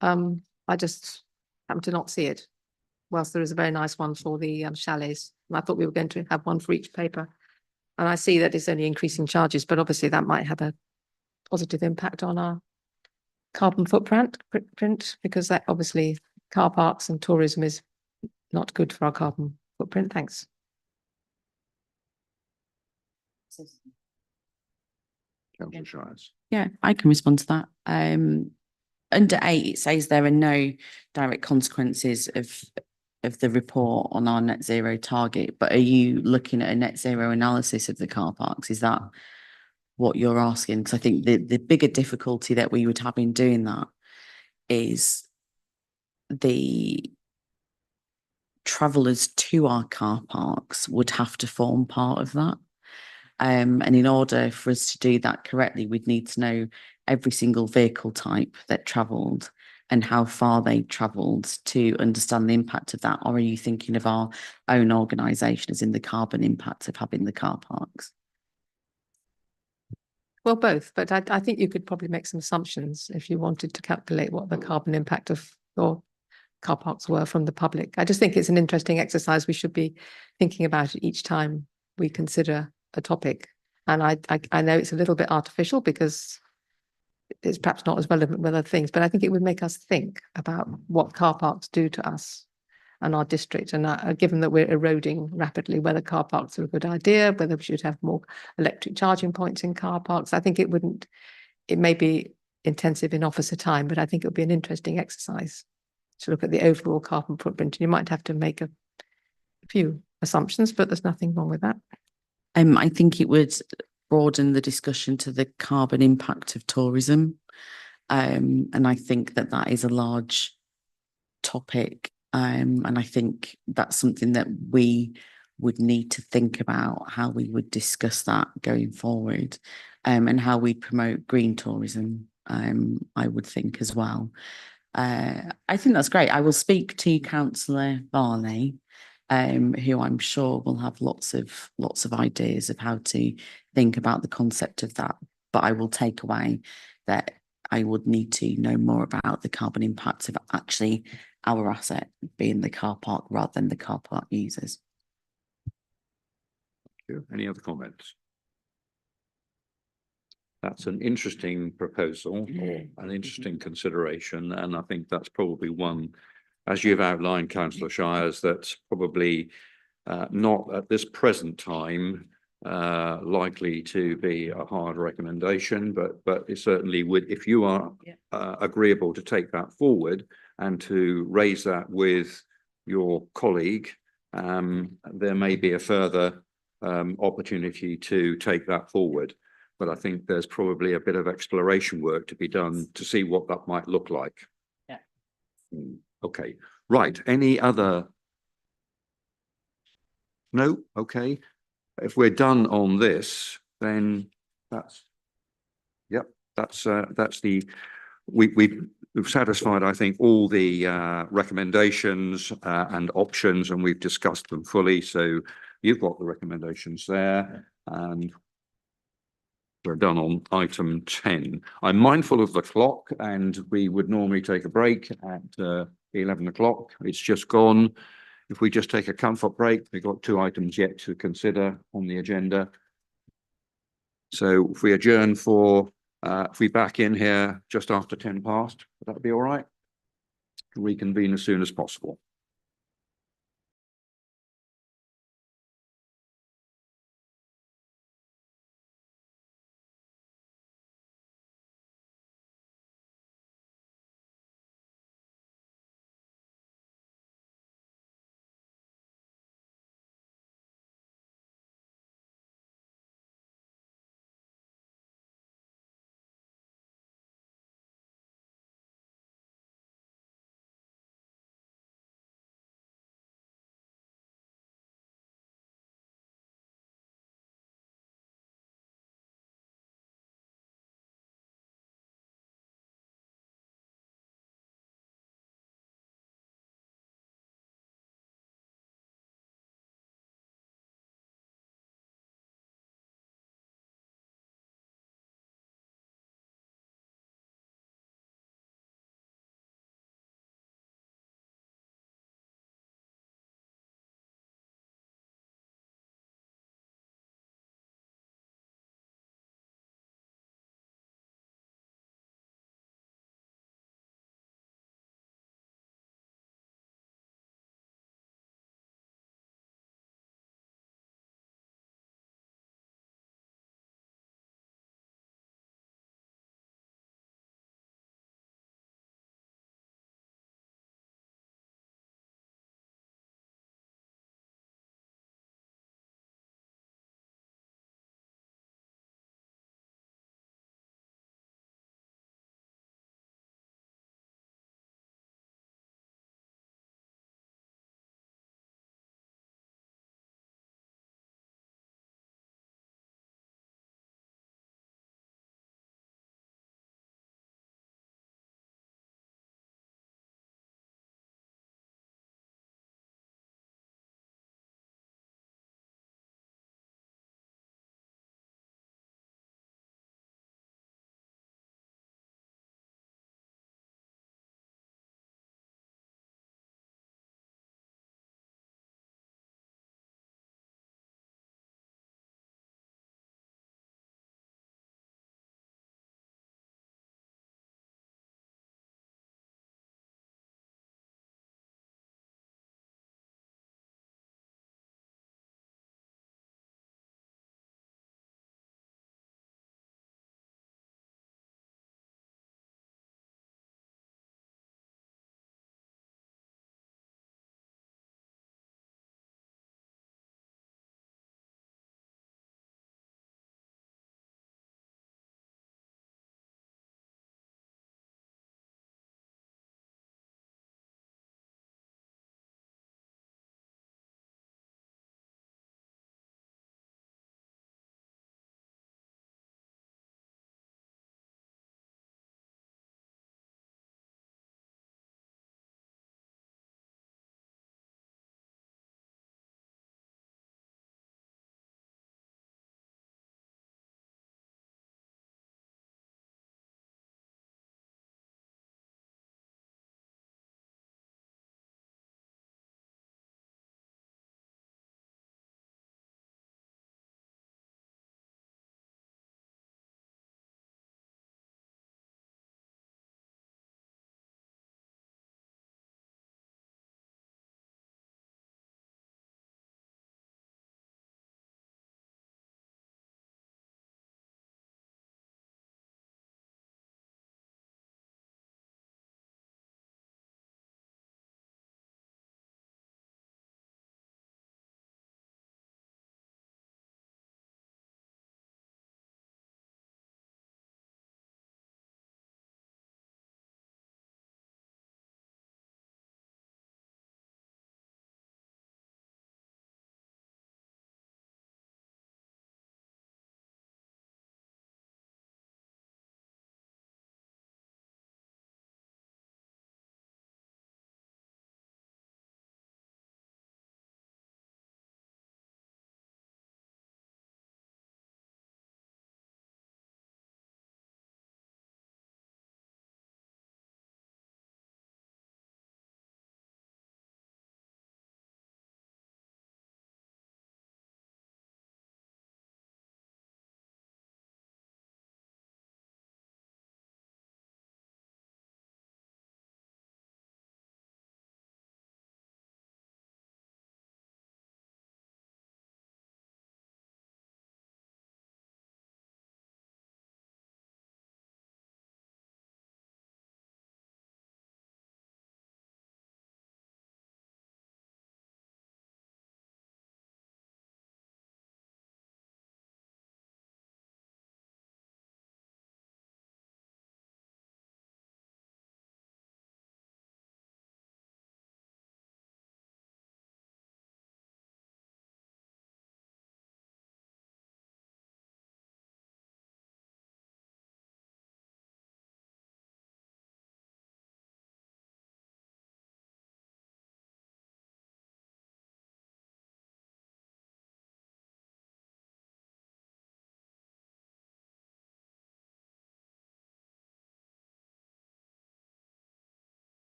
I just happen to not see it. Whilst there is a very nice one for the chalets, and I thought we were going to have one for each paper. And I see that it's only increasing charges, but obviously that might have a positive impact on our carbon footprint, because that obviously car parks and tourism is not good for our carbon footprint. Thanks. Councillor Shires. Yeah, I can respond to that. Under 8, it says there are no direct consequences of the report on our net zero target, but are you looking at a net zero analysis of the car parks? Is that what you're asking? Because I think the bigger difficulty that we would have in doing that is the travellers to our car parks would have to form part of that. And in order for us to do that correctly, we'd need to know every single vehicle type that travelled and how far they travelled to understand the impact of that. Or are you thinking of our own organisation as in the carbon impact of having the car parks? Well, both, but I think you could probably make some assumptions if you wanted to calculate what the carbon impact of your car parks were from the public. I just think it's an interesting exercise. We should be thinking about it each time we consider a topic. And I know it's a little bit artificial because it's perhaps not as relevant with other things, but I think it would make us think about what car parks do to us and our district. And given that we're eroding rapidly, whether car parks are a good idea, whether we should have more electric charging points in car parks, I think it may be intensive in officer time, but I think it would be an interesting exercise to look at the overall carbon footprint. And you might have to make a few assumptions, but there's nothing wrong with that. I think it would broaden the discussion to the carbon impact of tourism. And I think that is a large topic. And I think that's something that we would need to think about, how we would discuss that going forward, and how we promote green tourism, I would think as well. I think that's great. I will speak to Councillor Varley, who I'm sure will have lots of ideas of how to think about the concept of that. But I will take away that I would need to know more about the carbon impact of actually our asset being the car park rather than the car park users. Thank you. Any other comments? That's an interesting proposal, or an interesting consideration, and I think that's probably one, as you've outlined, Councillor Shires, that's probably not at this present time likely to be a hard recommendation, but it certainly would, if you are agreeable to take that forward and to raise that with your colleague, there may be a further opportunity to take that forward. But I think there's probably a bit of exploration work to be done to see what that might look like. Yeah. Okay, right. Any other? No? Okay. If we're done on this, then we've satisfied, I think, all the recommendations and options, and we've discussed them fully. So you've got the recommendations there, and We're done on item 10. I'm mindful of the clock and we would normally take a break at 11 o'clock. It's just gone. If we just take a comfort break, we've got 2 items yet to consider on the agenda. So if we adjourn if we back in here just after 10 past, would that be all right? Reconvene as soon as possible.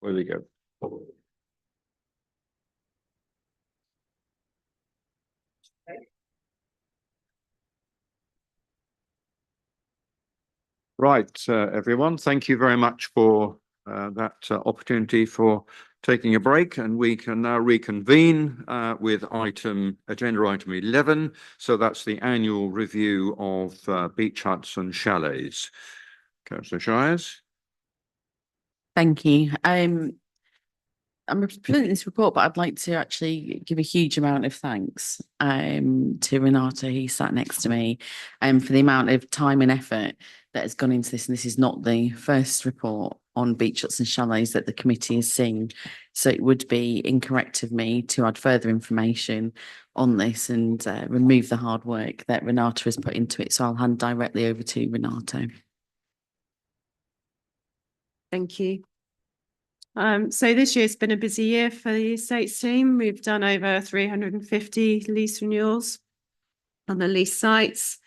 Where we go? Right, everyone, thank you very much for that opportunity for taking a break, and we can now reconvene with agenda item 11. So that's the annual review of beach huts and chalets. Councillor Shires. Thank you. I'm presenting this report, but I'd like to actually give a huge amount of thanks to Renata, who sat next to me, for the amount of time and effort that has gone into this. And this is not the first report on beach huts and chalets that the committee has seen. So it would be incorrect of me to add further information on this and remove the hard work that Renata has put into it. So I'll hand directly over to Renata. Thank you. So this year's been a busy year for the estates team. We've done over 350 lease renewals on the lease sites.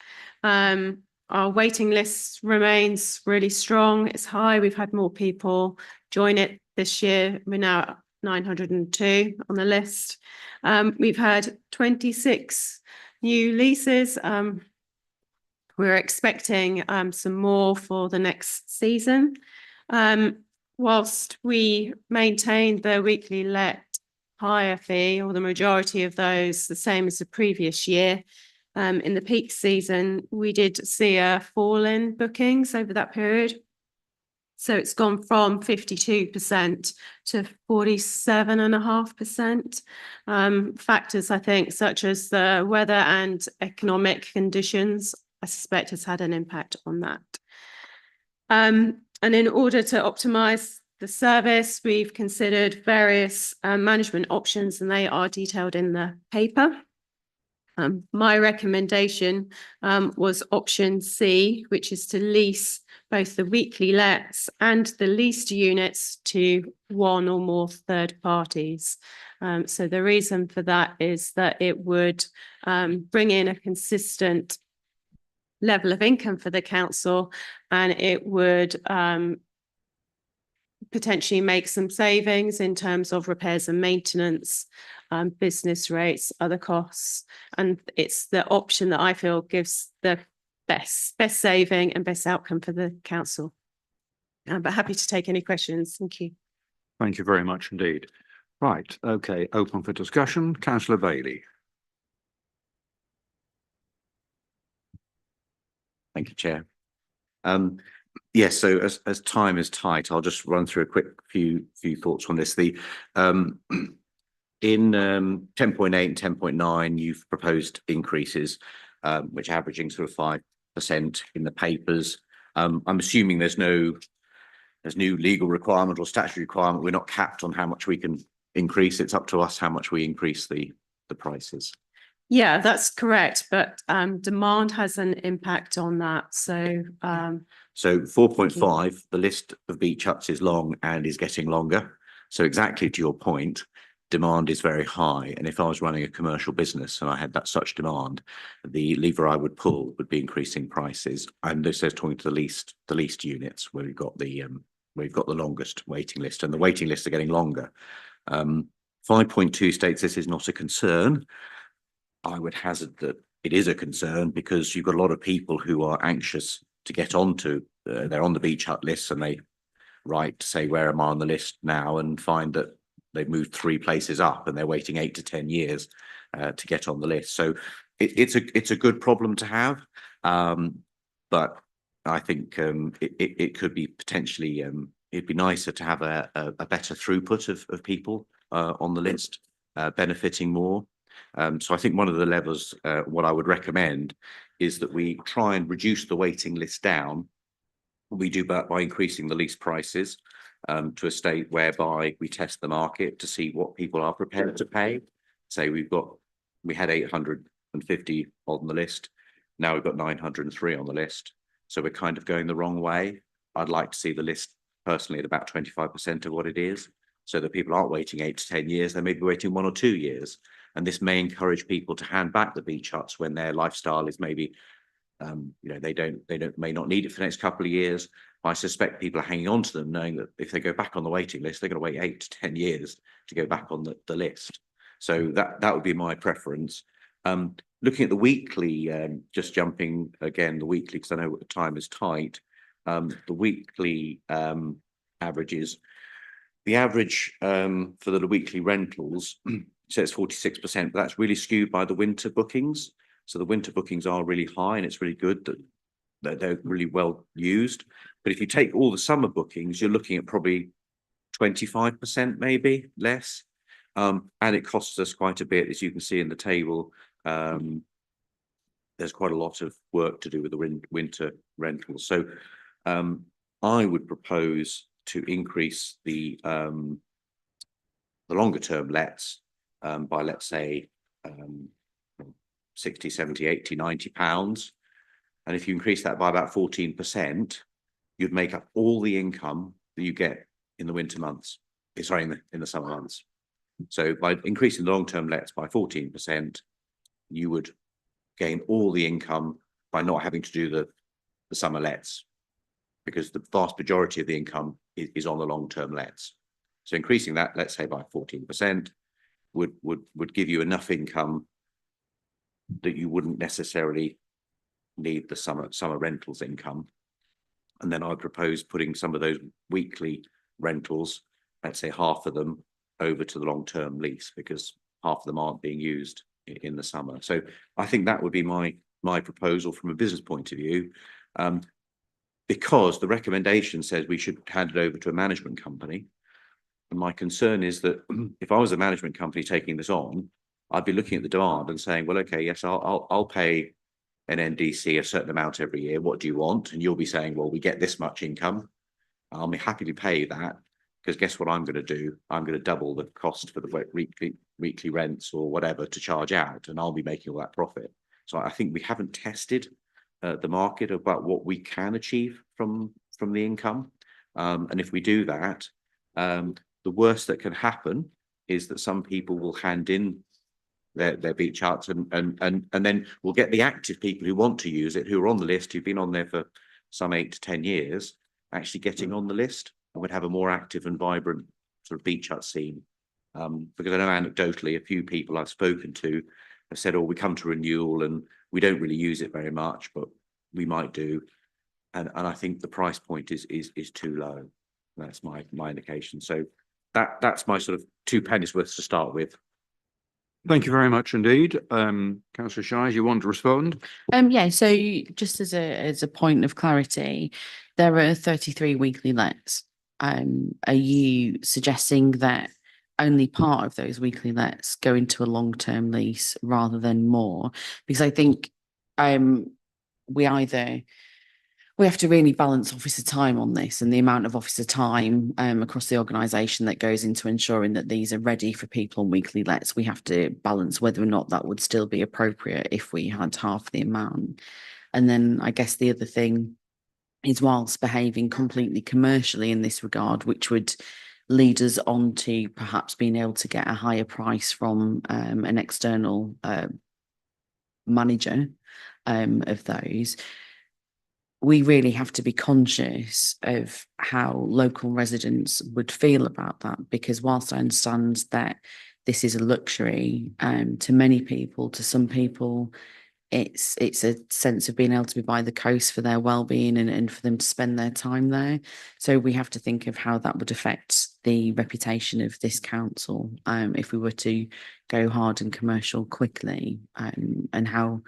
Our waiting list remains really strong. It's high. We've had more people join it this year. We're now at 902 on the list. We've had 26 new leases. We're expecting some more for the next season. Whilst we maintained the weekly let hire fee, or the majority of those, the same as the previous year, in the peak season, we did see a fall in bookings over that period. So it's gone from 52% to 47.5%. Factors, I think, such as the weather and economic conditions, I suspect has had an impact on that. And in order to optimise the service, we've considered various management options, and they are detailed in the paper. My recommendation was option C, which is to lease both the weekly lets and the leased units to one or more third parties. So the reason for that is that it would bring in a consistent level of income for the council, and it would potentially make some savings in terms of repairs and maintenance, business rates, other costs. And it's the option that I feel gives the best saving and best outcome for the council. But happy to take any questions. Thank you. Thank you very much indeed. Right, okay, open for discussion. Councillor Bailey. Thank you, Chair. Yes, so as time is tight, I'll just run through a quick few thoughts on this. In 10.8 and 10.9, you've proposed increases, which are averaging sort of 5% in the papers. I'm assuming there's no legal requirement or statutory requirement. We're not capped on how much we can increase. It's up to us how much we increase the prices. Yeah, that's correct. But demand has an impact on that. So 4.5, the list of beach huts is long and is getting longer. So exactly to your point, demand is very high. And if I was running a commercial business and I had that such demand, the lever I would pull would be increasing prices. And this is talking to the leased units where we've got the longest waiting list, and the waiting lists are getting longer. 5.2 states this is not a concern. I would hazard that it is a concern because you've got a lot of people who are anxious to get onto, they're on the beach hut list, and they write to say, where am I on the list now, and find that they've moved 3 places up and they're waiting 8 to 10 years to get on the list. So it's a good problem to have, but I think it could be potentially, it'd be nicer to have a better throughput of people on the list, benefiting more. So I think one of the levers, what I would recommend is that we try and reduce the waiting list down. We do that by increasing the lease prices to a state whereby we test the market to see what people are prepared to pay. Say we had 850 on the list. Now we've got 903 on the list. So we're kind of going the wrong way. I'd like to see the list personally at about 25% of what it is, so that people aren't waiting 8 to 10 years. They may be waiting 1 or 2 years. And this may encourage people to hand back the beach huts when their lifestyle is maybe, they may not need it for the next couple of years. I suspect people are hanging on to them, knowing that if they go back on the waiting list, they're going to wait 8 to 10 years to go back on the list. So that would be my preference. Looking at the weekly, just jumping again, the weekly, because I know the time is tight. The weekly averages, the average for the weekly rentals says 46%, but that's really skewed by the winter bookings. So the winter bookings are really high, and it's really good that they're really well used. But if you take all the summer bookings, you're looking at probably 25% maybe less. And it costs us quite a bit, as you can see in the table. There's quite a lot of work to do with the winter rentals. So I would propose to increase the longer term lets by, let's say, 60, 70, 80, 90 pounds. And if you increase that by about 14%, you'd make up all the income that you get in the winter months, sorry, in the summer months. So by increasing the long-term lets by 14%, you would gain all the income by not having to do the summer lets, because the vast majority of the income is on the long-term lets. So increasing that, let's say by 14%, would give you enough income that you wouldn't necessarily need the summer rentals income. And then I propose putting some of those weekly rentals, let's say half of them, over to the long-term lease, because half of them aren't being used in the summer. So I think that would be my proposal from a business point of view, because the recommendation says we should hand it over to a management company. And my concern is that if I was a management company taking this on, I'd be looking at the demand and saying, well, okay, yes, I'll pay an NDC a certain amount every year. What do you want? And you'll be saying, well, we get this much income. I'll be happy to pay that, because guess what I'm going to do? I'm going to double the cost for the weekly rents or whatever to charge out, and I'll be making all that profit. So I think we haven't tested the market about what we can achieve from the income. And if we do that, the worst that can happen is that some people will hand in their beach huts, and then we'll get the active people who want to use it, who are on the list, who've been on there for some 8 to 10 years, actually getting on the list, and would have a more active and vibrant sort of beach hut scene. Because I know anecdotally, a few people I've spoken to have said, oh, we come to renewal and we don't really use it very much, but we might do. And I think the price point is too low. That's my indication. So that's my sort of 2 pennies worth to start with. Thank you very mumuch indeed. Councillor Shies, you want to respond? Yeah, so just as a point of clarity, there are 33 weekly lets. Are you suggesting that only part of those weekly lets go into a long-term lease rather than more? Because I think we have to really balance officer time on this, and the amount of officer time across the organisation that goes into ensuring that these are ready for people on weekly lets. We have to balance whether or not that would still be appropriate if we had half the amount. And then I guess the other thing is, whilst behaving completely commercially in this regard, which would lead us on to perhaps being able to get a higher price from an external manager of those, we really have to be conscious of how local residents would feel about that, because whilst I understand that this is a luxury to many people, to some people it's a sense of being able to be by the coast for their well-being and for them to spend their time there. So we have to think of how that would affect the reputation of this council if we were to go hard and commercial quickly, and how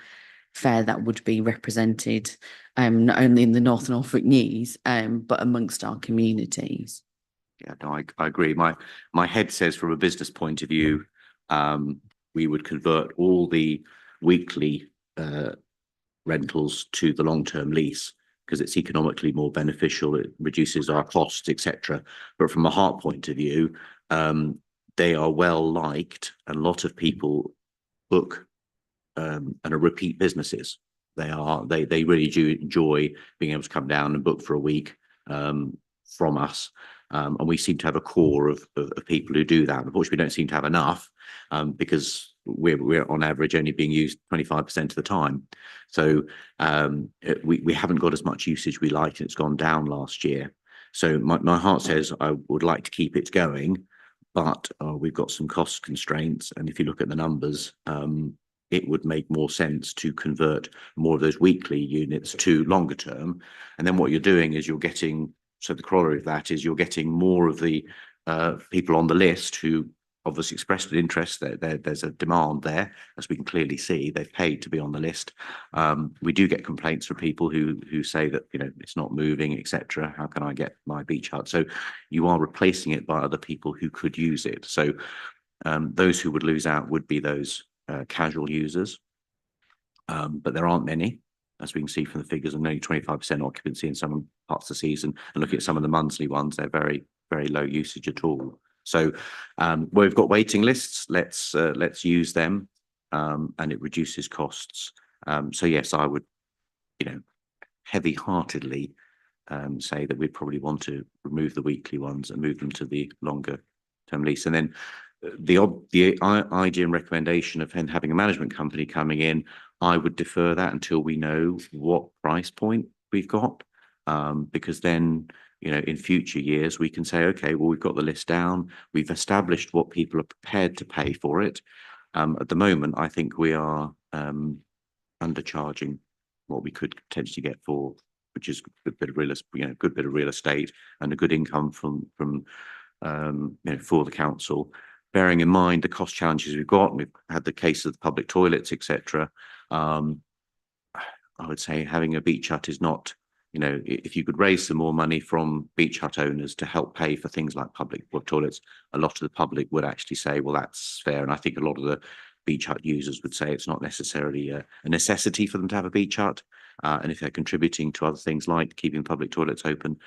fair that would be represented not only in the North Norfolk News but amongst our communities. Yeah, no, I agree. My head says, from a business point of view, we would convert all the weekly rentals to the long-term lease, because it's economically more beneficial. It reduces our costs, etc. But from a heart point of view, they are well liked, and a lot of people book and are repeat businesses. They really do enjoy being able to come down and book for a week from us. And we seem to have a core of people who do that. Unfortunately, we don't seem to have enough because we're on average only being used 25% of the time. So we haven't got as much usage we like, and it's gone down last year. So my heart says I would like to keep it going, but we've got some cost constraints. And if you look at the numbers, it would make more sense to convert more of those weekly units to longer term. And then what you're doing is you're getting, so the corollary of that is you're getting more of the people on the list who obviously expressed an interest. There's a demand there, as we can clearly see. They've paid to be on the list. We do get complaints from people who say that, you know, it's not moving, etc. How can I get my beach hut? So you are replacing it by other people who could use it. So those who would lose out would be those casual users, but there aren't many, as we can see from the figures, and only 25% occupancy in some parts of the season. And looking at some of the monthly ones, they're very, very low usage at all. So where we've got waiting lists, let's use them, and it reduces costs. So yes, I would, you know, heavy-heartedly say that we'd probably want to remove the weekly ones and move them to the longer term lease. And then the idea and recommendation of having a management company coming in, I would defer that until we know what price point we've got, because then, you know, in future years we can say, okay, well, we've got the list down, we've established what people are prepared to pay for it. At the moment, I think we are undercharging what we could potentially get for, which is a bit of good bit of real estate and a good income from you know, for the council. Bearing in mind the cost challenges we've got, we've had the case of the public toilets, etc. I would say having a beach hut is not, you know, if you could raise some more money from beach hut owners to help pay for things like public toilets, a lot of the public would actually say, well, that's fair. And I think a lot of the beach hut users would say it's not necessarily a necessity for them to have a beach hut. And if they're contributing to other things like keeping public toilets open,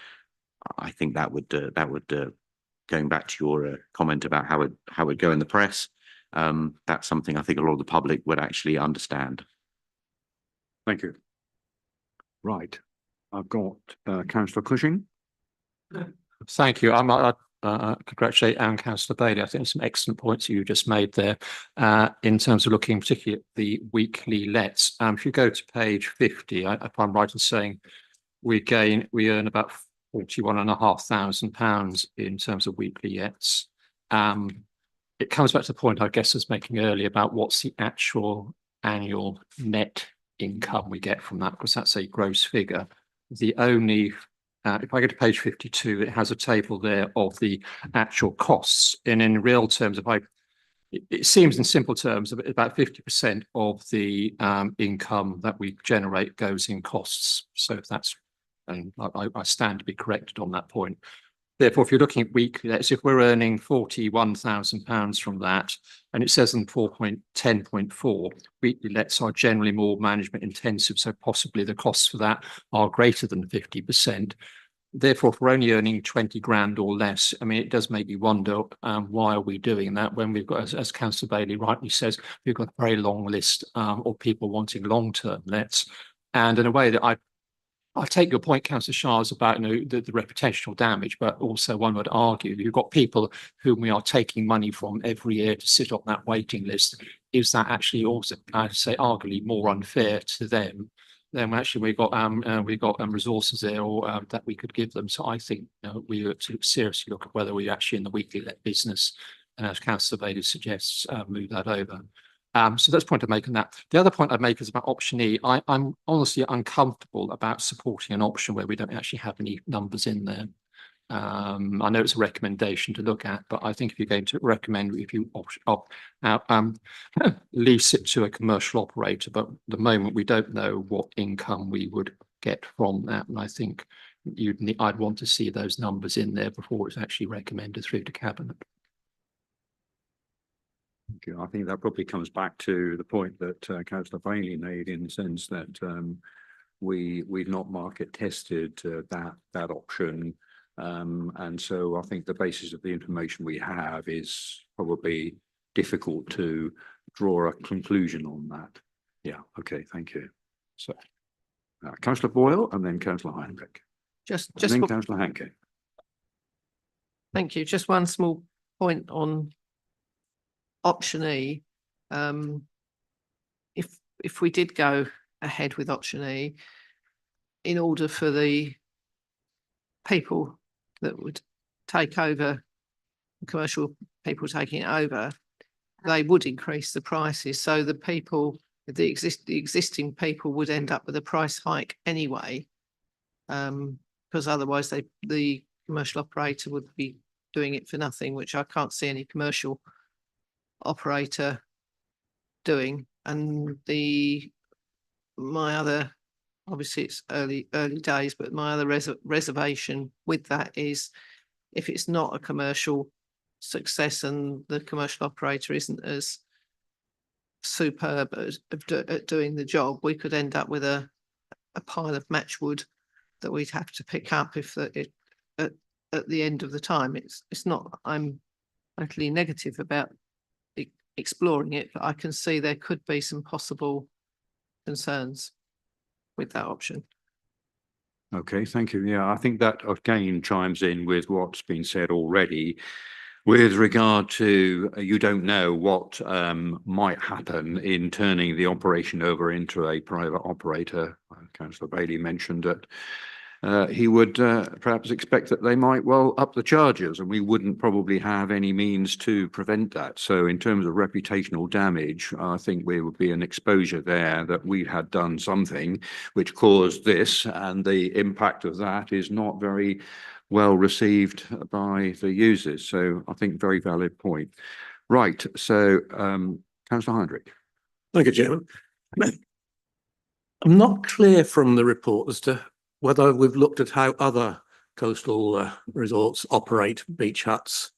I think that would going back to your comment about how it would go in the press, that's something I think a lot of the public would actually understand. Thank you. Right. I've got Councillor Cushing. Thank you. I congratulate Councillor Bailey. I think there's some excellent points you just made there in terms of looking particularly at the weekly lets. If you go to page 50, if I'm right in saying we earn about £41,500 in terms of weekly lets. It comes back to the point I guess I was making earlier about what's the actual annual net income we get from that, because that's a gross figure. The only if I go to page 52, it has a table there of the actual costs, and in real terms, it seems in simple terms about 50% of the income that we generate goes in costs. So if that's, and I stand to be corrected on that point. Therefore, if you're looking at weekly lets, if we're earning £41,000 from that, and it says in 4.10.4, weekly lets are generally more management intensive, so possibly the costs for that are greater than 50%. Therefore, if we're only earning 20 grand or less, I mean, it does make you wonder why are we doing that when we've got, as Councillor Bailey rightly says, we've got a very long list of people wanting long-term lets. And in a way that I take your point, Councillor Shah's, about the reputational damage, but also one would argue you've got people whom we are taking money from every year to sit on that waiting list. Is that actually also, I'd say, arguably more unfair to them? Then actually we've got resources there or that we could give them. So I think we ought to seriously look at whether we're actually in the weekly let business, and as Councillor Bailey suggests, move that over. So that's the point I'm making that. The other point I'd make is about option E. I'm honestly uncomfortable about supporting an option where we don't actually have any numbers in there. I know it's a recommendation to look at, but I think if you're going to recommend, if you lease it to a commercial operator, but at the moment we don't know what income we would get from that. And I think I'd want to see those numbers in there before it's actually recommended through to Cabinet. I think that probably comes back to the point that Councillor Bailey made, in the sense that we've not market tested that option, and so I think the basis of the information we have is probably difficult to draw a conclusion on that. Yeah. Okay. Thank you. So, Councillor Boyle, and then Councillor Heinrich. Councillor Hanke. Thank you. Just one small point on option E. if we did go ahead with option E, in order for the people that would take over, commercial people taking it over, they would increase the prices. So the people, the existing people would end up with a price hike anyway. Because otherwise the commercial operator would be doing it for nothing, which I can't see any commercial operator doing. And my other, obviously it's early days, but my other reservation with that is if it's not a commercial success and the commercial operator isn't as superb at doing the job, we could end up with a pile of matchwood that we'd have to pick up if at the end of the time. It's not, I'm totally negative about exploring it, but I can see there could be some possible concerns with that option. Okay, thank you. Yeah, I think that again chimes in with what's been said already with regard to you don't know what might happen in turning the operation over into a private operator. Councillor Bailey mentioned that he would perhaps expect that they might well up the charges, and we wouldn't probably have any means to prevent that. So in terms of reputational damage, I think there would be an exposure there that we had done something which caused this, and the impact of that is not very well received by the users. So I think very valid point. Right, so Councillor Heinrich. Thank you, Chairman. I'm not clear from the report as to whether we've looked at how other coastal resorts operate beach huts.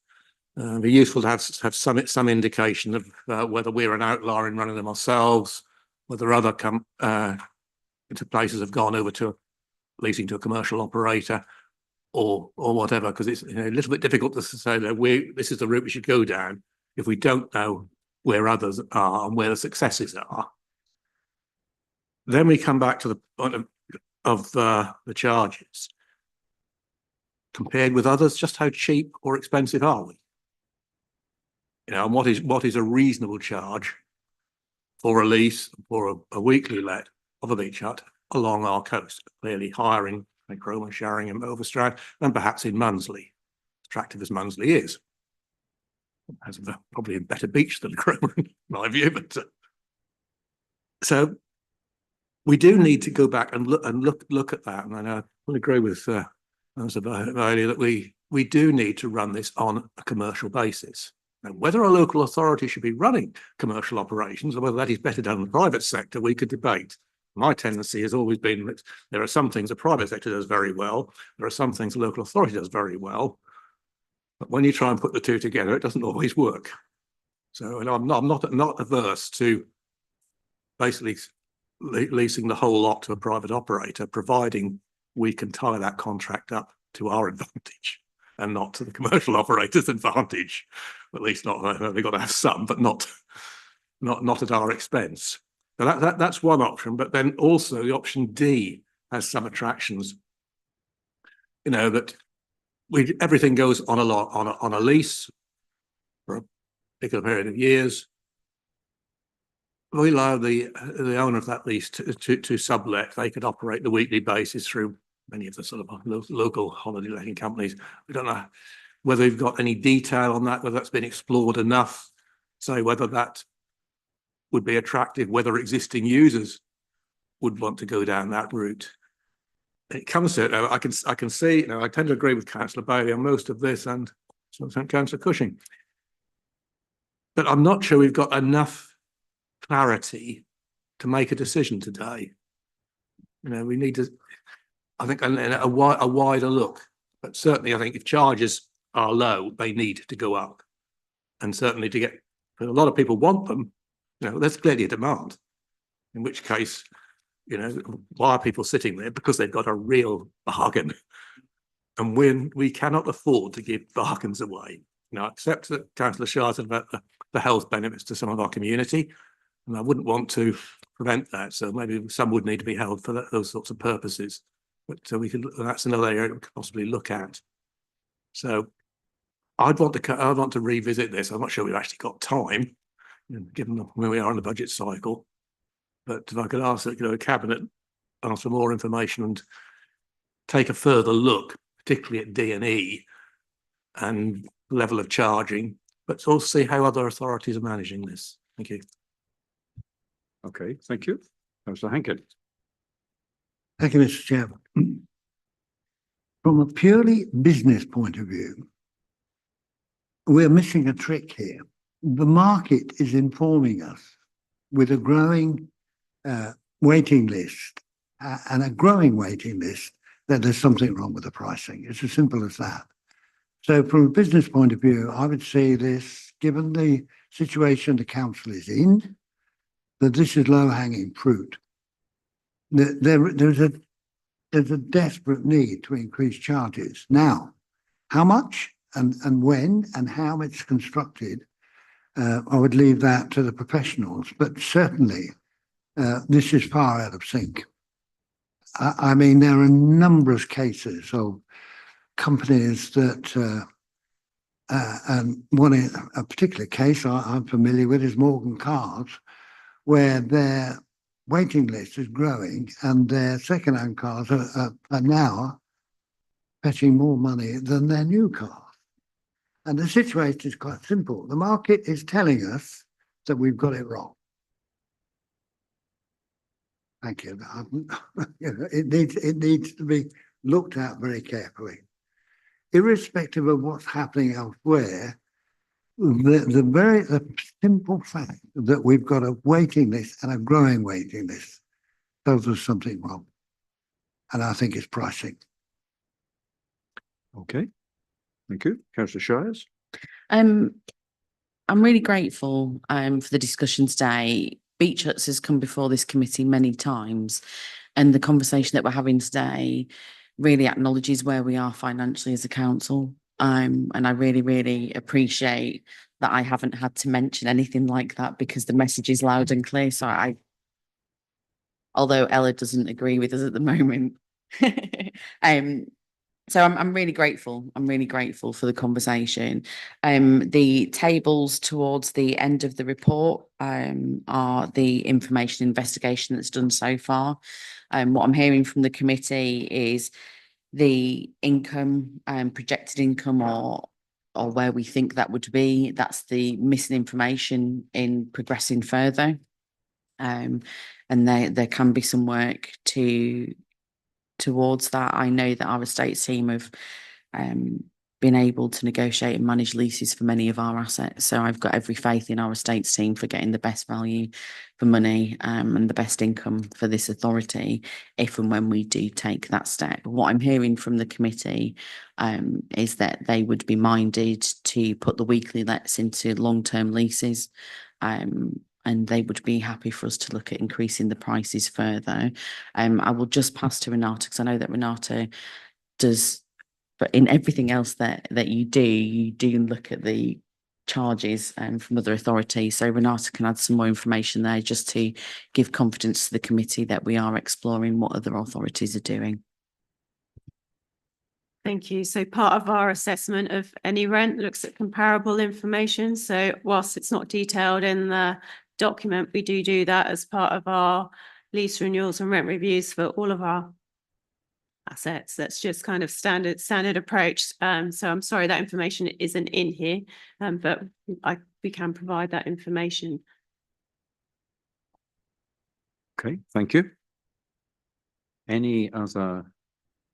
It'd be useful to have some indication of whether we're an outlier in running them ourselves, whether other places have gone over to leasing to a commercial operator, or whatever, because it's a little bit difficult to say that this is the route we should go down if we don't know where others are and where the successes are. Then we come back to the point of the charges. Compared with others, just how cheap or expensive are we? And what is a reasonable charge for a lease, for a weekly let of a beach hut along our coast? Clearly higher in Cromer, Sheringham, Overstrand, and perhaps in Munsley. Attractive as Munsley is, has probably a better beach than Cromer, in my view. But so we do need to go back and look at that. And I will agree with earlier that we do need to run this on a commercial basis. And whether a local authority should be running commercial operations or whether that is better done in the private sector, we could debate. My tendency has always been that there are some things the private sector does very well. There are some things the local authority does very well. But when you try and put the two together, it doesn't always work. So I'm not averse to basically leasing the whole lot to a private operator, providing we can tie that contract up to our advantage and not to the commercial operator's advantage. At least not, they've got to have some, but not at our expense. So that's one option, but then also the option D has some attractions. That everything goes on a lease for a particular period of years. We allow the owner of that lease to sublet. They could operate the weekly basis through many of the sort of local holiday letting companies. We don't know whether we've got any detail on that, whether that's been explored enough, say whether that would be attractive, whether existing users would want to go down that route. It comes to it, I can see, I tend to agree with Councillor Bailey on most of this and Councillor Cushing. But I'm not sure we've got enough clarity to make a decision today. We need to, I think, a wider look. But certainly, I think if charges are low, they need to go up. And certainly a lot of people want them, there's clearly a demand. In which case, why are people sitting there? Because they've got a real bargain. And when we cannot afford to give bargains away. Now, except that Councillor Shah said about the health benefits to some of our community, and I wouldn't want to prevent that. So maybe some would need to be held for those sorts of purposes. But that's another area we could possibly look at. So I'd want to revisit this. I'm not sure we've actually got time, given where we are in the budget cycle. But if I could ask that, a cabinet ask for more information and take a further look, particularly at D&E and level of charging, but also see how other authorities are managing this. Thank you. Okay, thank you. Councillor Hankett. Thank you, Mr. Chairman. From a purely business point of view, we're missing a trick here. The market is informing us with a growing waiting list and a growing waiting list that there's something wrong with the pricing. It's as simple as that. So from a business point of view, I would say this, given the situation the council is in, that this is low-hanging fruit. There's a desperate need to increase charges. Now, how much and when and how it's constructed, I would leave that to the professionals, but certainly this is far out of sync. I mean, there are numerous cases of companies that, and one in a particular case I'm familiar with is Morgan Cars, where their waiting list is growing and their second-hand cars are now fetching more money than their new cars. And the situation is quite simple. The market is telling us that we've got it wrong. Thank you. It needs to be looked at very carefully. Irrespective of what's happening elsewhere, the simple fact that we've got a waiting list and a growing waiting list tells us something wrong. And I think it's pricing. Okay, thank you. Councillor Shires. I'm really grateful for the discussion today. Beach Huts has come before this committee many times, and the conversation that we're having today really acknowledges where we are financially as a council. And I really, really appreciate that I haven't had to mention anything like that because the message is loud and clear. So although Ella doesn't agree with us at the moment, so I'm really grateful. I'm really grateful for the conversation. The tables towards the end of the report are the information investigation that's done so far. What I'm hearing from the committee is the income, projected income, or where we think that would be. That's the missing information in progressing further. And there can be some work towards that. I know that our estates team have been able to negotiate and manage leases for many of our assets. So I've got every faith in our estates team for getting the best value for money and the best income for this authority if and when we do take that step. What I'm hearing from the committee is that they would be minded to put the weekly lets into long-term leases. And they would be happy for us to look at increasing the prices further. I will just pass to Renata because I know that Renata does, but in everything else that you do look at the charges from other authorities. So Renata can add some more information there just to give confidence to the committee that we are exploring what other authorities are doing. Thank you. So part of our assessment of any rent looks at comparable information. So whilst it's not detailed in the document, we do that as part of our lease renewals and rent reviews for all of our assets. That's just kind of standard approach. So I'm sorry that information isn't in here, but we can provide that information. Okay, thank you. Any other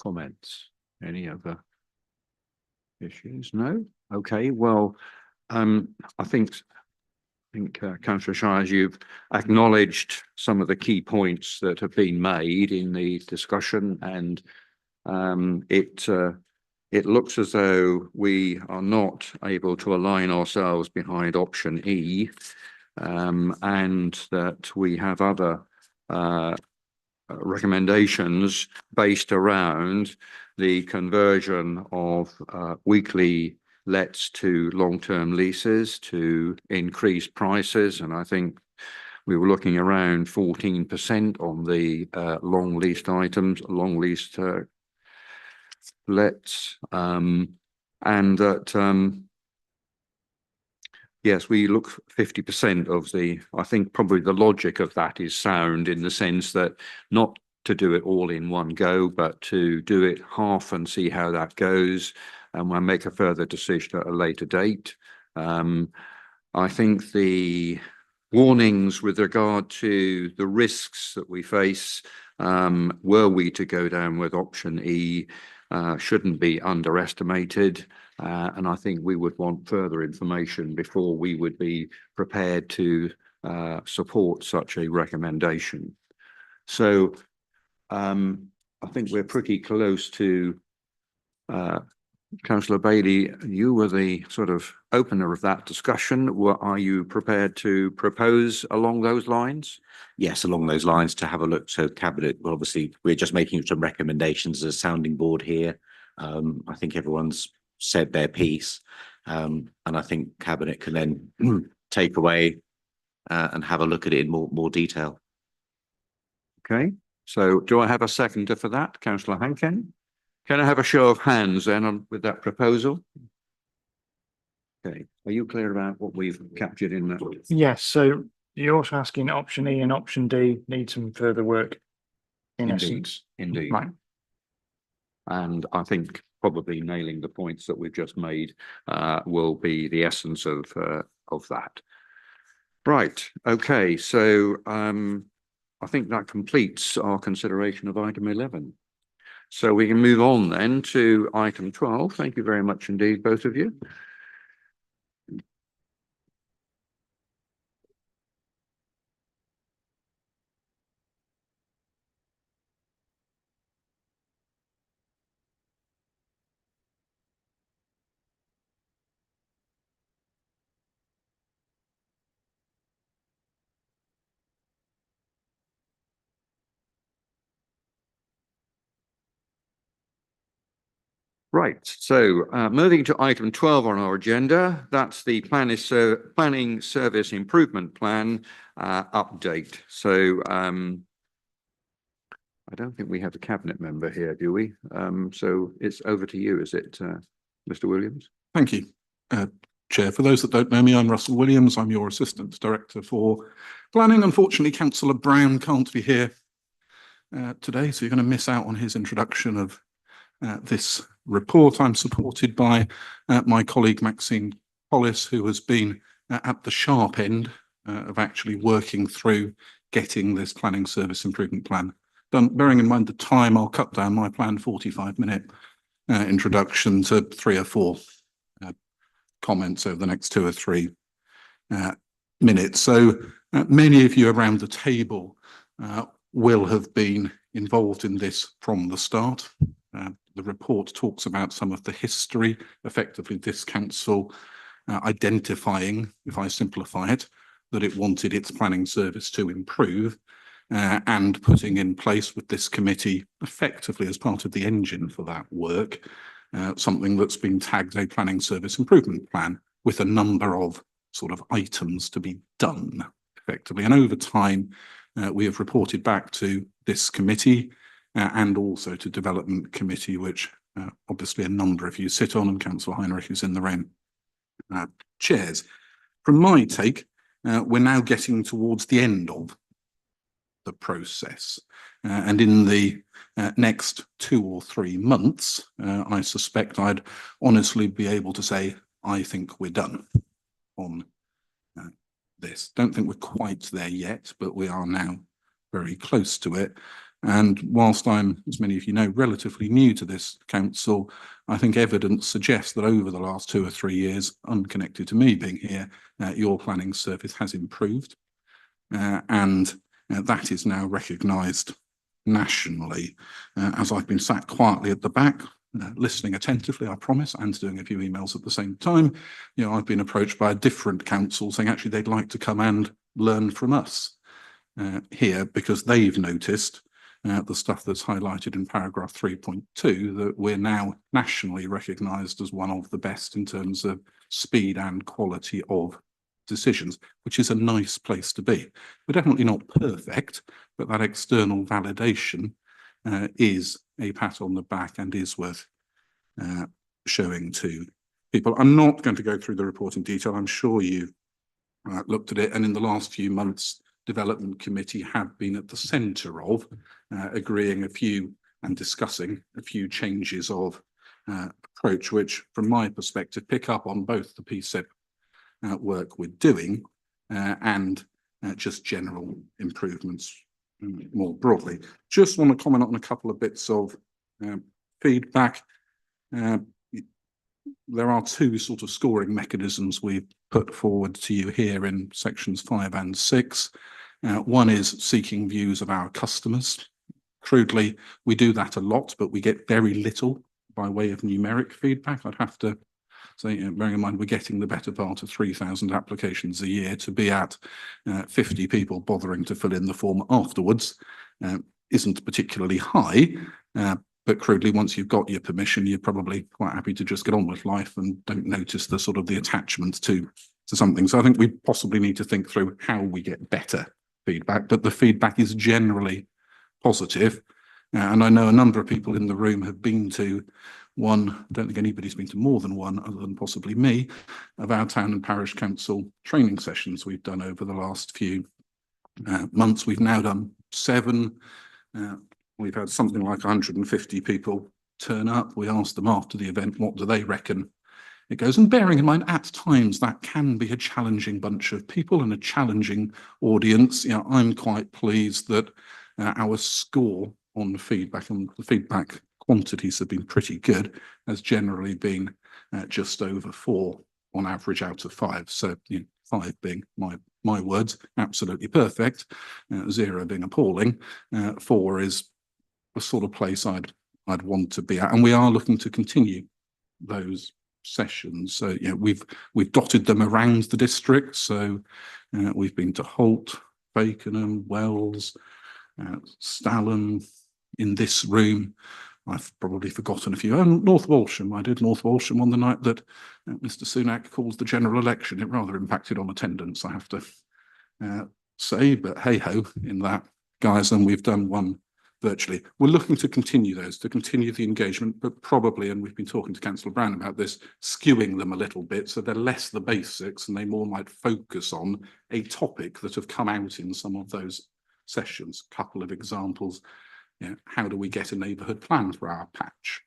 comments? Any other issues? No? Okay, well, I think Councillor Shires, you've acknowledged some of the key points that have been made in the discussion, and it looks as though we are not able to align ourselves behind option E, and that we have other recommendations based around the conversion of weekly lets to long-term leases to increase prices. And I think we were looking around 14% on the long leased items, long leased lets, and that yes, we look 50% of I think probably the logic of that is sound in the sense that not to do it all in one go, but to do it half and see how that goes. And we'll make a further decision at a later date. I think the warnings with regard to the risks that we face, were we to go down with option E, shouldn't be underestimated. And I think we would want further information before we would be prepared to support such a recommendation. So I think we're pretty close to Councillor Bailey. You were the sort of opener of that discussion. Are you prepared to propose along those lines? Yes, along those lines to have a look. So Cabinet, well, obviously, we're just making some recommendations as a sounding board here. I think everyone's said their piece. And I think Cabinet can then take away and have a look at it in more detail. Okay, so do I have a seconder for that? Councillor Hankin? Can I have a show of hands then with that proposal? Okay, are you clear about what we've captured in that? Yes, so you're also asking option E and option D need some further work in essence. Indeed. Right. And I think probably nailing the points that we've just made will be the essence of that. Right, okay, so I think that completes our consideration of item 11. So we can move on then to item 12. Thank you very much indeed, both of you. Right, so moving to item 12 on our agenda, that's the planning service improvement plan update. So I don't think we have a cabinet member here, do we? So it's over to you, is it, Mr. Williams? Thank you, Chair. For those that don't know me, I'm Russell Williams. I'm your Assistant Director for Planning. Unfortunately, Councillor Brown can't be here today, so you're going to miss out on his introduction of this report. I'm supported by my colleague Maxine Hollis, who has been at the sharp end of actually working through getting this planning service improvement plan done. Bearing in mind the time, I'll cut down my planned 45-minute introduction to 3 or 4 comments over the next 2 or 3 minutes. So many of you around the table will have been involved in this from the start. The report talks about some of the history, effectively this council identifying, if I simplify it, that it wanted its planning service to improve and putting in place with this committee effectively as part of the engine for that work, something that's been tagged a planning service improvement plan with a number of sort of items to be done effectively. And over time, we have reported back to this committee and also to Development Committee, which obviously a number of you sit on, and Councillor Heinrich is in the round chairs. From my take, we're now getting towards the end of the process. And in the next 2 or 3 months, I suspect I'd honestly be able to say, I think we're done on this. Don't think we're quite there yet, but we are now very close to it. And whilst I'm, as many of you know, relatively new to this council, I think evidence suggests that over the last 2 or 3 years, unconnected to me being here, your planning service has improved. And that is now recognised nationally. As I've been sat quietly at the back, listening attentively, I promise, and doing a few emails at the same time, you know, I've been approached by a different council saying actually they'd like to come and learn from us here, because they've noticed the stuff that's highlighted in paragraph 3.2, that we're now nationally recognised as one of the best in terms of speed and quality of decisions, which is a nice place to be. We're definitely not perfect, but that external validation is a pat on the back and is worth showing to people. I'm not going to go through the report in detail. I'm sure you've looked at it, and in the last few months, Development Committee have been at the centre of agreeing a few and discussing a few changes of approach, which from my perspective pick up on both the PSEP work we're doing and just general improvements more broadly. Just want to comment on a couple of bits of feedback. There are two sort of scoring mechanisms we've put forward to you here in sections 5 and 6. One is seeking views of our customers. Crudely, we do that a lot, but we get very little by way of numeric feedback. I'd have to say, bearing in mind we're getting the better part of 3,000 applications a year, to be at 50 people bothering to fill in the form afterwards isn't particularly high. But crudely, once you've got your permission, you're probably quite happy to just get on with life and don't notice the sort of the attachment to something. So I think we possibly need to think through how we get better feedback, but the feedback is generally positive. And I know a number of people in the room have been to one, I don't think anybody's been to more than one other than possibly me, of our town and parish council training sessions we've done over the last few months. We've now done 7. We've had something like 150 people turn up. We asked them after the event, what do they reckon it goes? And bearing in mind, at times that can be a challenging bunch of people and a challenging audience. You know, I'm quite pleased that our score on feedback and the feedback quantities have been pretty good, has generally been just over 4 on average out of 5. So 5 being my words, absolutely perfect, 0 being appalling, 4 is the sort of place I'd want to be at, and we are looking to continue those sessions. So we've dotted them around the district. So we've been to Holt, Fakenham, Wells, Stalham. In this room, I've probably forgotten a few. And North Walsham, I did North Walsham on the night that Mr. Sunak calls the general election. It rather impacted on attendance, I have to say, but hey ho, in that, guys, and we've done one virtually. We're looking to continue those, to continue the engagement, but probably, and we've been talking to Councillor Brown about this, skewing them a little bit so they're less the basics and they more might focus on a topic that have come out in some of those sessions. Couple of examples. How do we get a neighbourhood plan for our patch?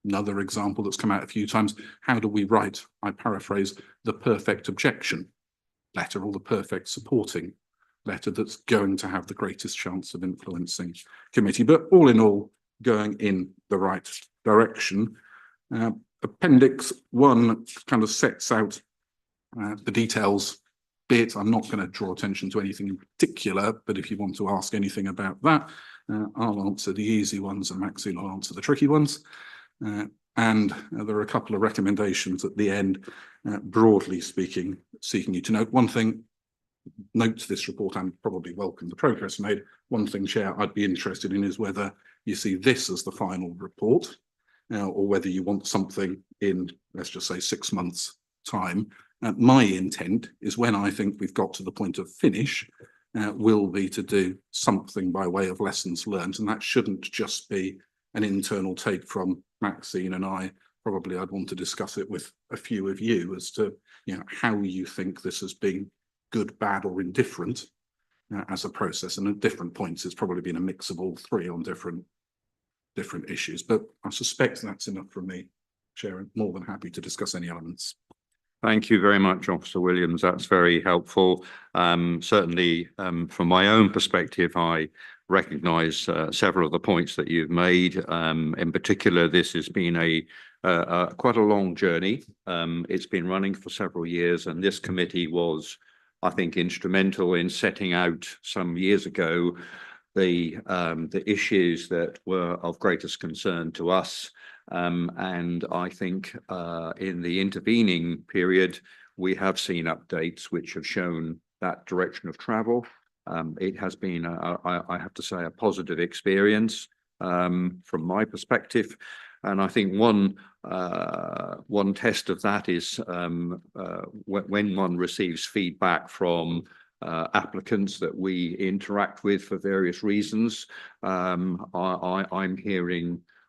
Another example that's come out a few times, how do we write, I paraphrase, the perfect objection letter or the perfect supporting letter that's going to have the greatest chance of influencing committee, but all in all, going in the right direction. Appendix 1 kind of sets out the details bit. I'm not going to draw attention to anything in particular, but if you want to ask anything about that, I'll answer the easy ones and Maxine will answer the tricky ones. And there are a couple of recommendations at the end, broadly speaking, seeking you to note. One thing, note this report and probably welcome the progress made. One thing, Chair, I'd be interested in is whether you see this as the final report or whether you want something in, let's just say, 6 months' time. My intent is when I think we've got to the point of finish, will be to do something by way of lessons learned, and that shouldn't just be an internal take from Maxine and I. Probably I'd want to discuss it with a few of you as to how you think this has been good, bad or indifferent as a process, and at different points it's probably been a mix of all 3 on different issues, but I suspect that's enough from me, Chair, and more than happy to discuss any elements. Thank you very much, Officer Williams. That's very helpful. Certainly, from my own perspective, I recognise several of the points that you've made. In particular, this has been quite a long journey. It's been running for several years, and this committee was, I think, instrumental in setting out some years ago the issues that were of greatest concern to us. And I think in the intervening period, we have seen updates which have shown that direction of travel. It has been, I have to say, a positive experience from my perspective. And I think one test of that is when one receives feedback from applicants that we interact with for various reasons.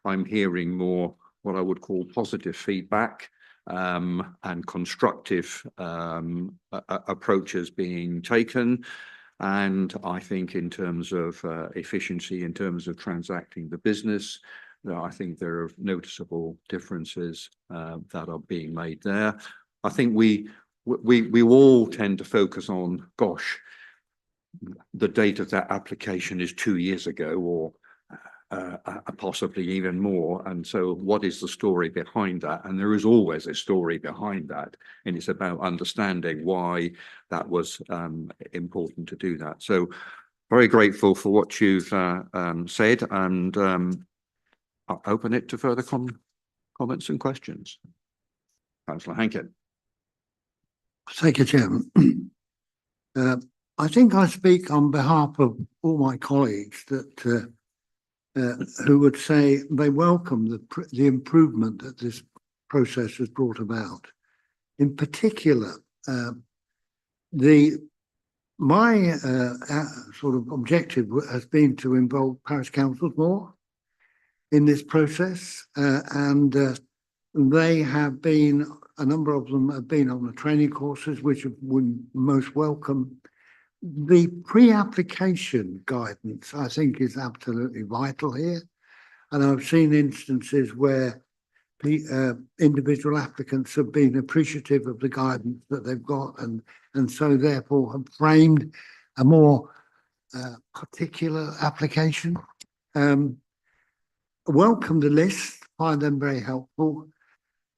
I'm hearing more what I would call positive feedback. and constructive approaches being taken. And I think in terms of efficiency, in terms of transacting the business, I think there are noticeable differences that are being made there. I think we all tend to focus on, gosh, the date of that application is 2 years ago, or possibly even more. And so what is the story behind that? And there is always a story behind that. And it's about understanding why that was important to do that. So very grateful for what you've said, and I'll open it to further comments and questions. Councillor Hankin. Thank you, Chairman. I think I speak on behalf of all my colleagues that who would say they welcome the improvement that this process has brought about. In particular, my sort of objective has been to involve parish councils more in this process, and they have been, a number of them have been on the training courses, which would most welcome. The pre-application guidance, I think, is absolutely vital here. And I've seen instances where individual applicants have been appreciative of the guidance that they've got, and so therefore have framed a more particular application. Welcome the list, find them very helpful.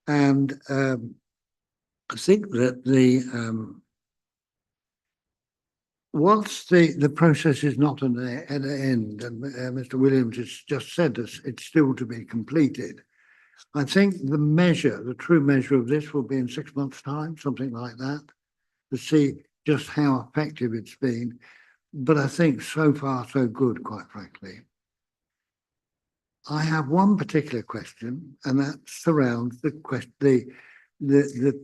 And I think that whilst the process is not at an end, and Mr. Williams has just said it's still to be completed, I think the true measure of this will be in 6 months' time, something like that, to see just how effective it's been. But I think so far so good, quite frankly. I have one particular question, and that surrounds the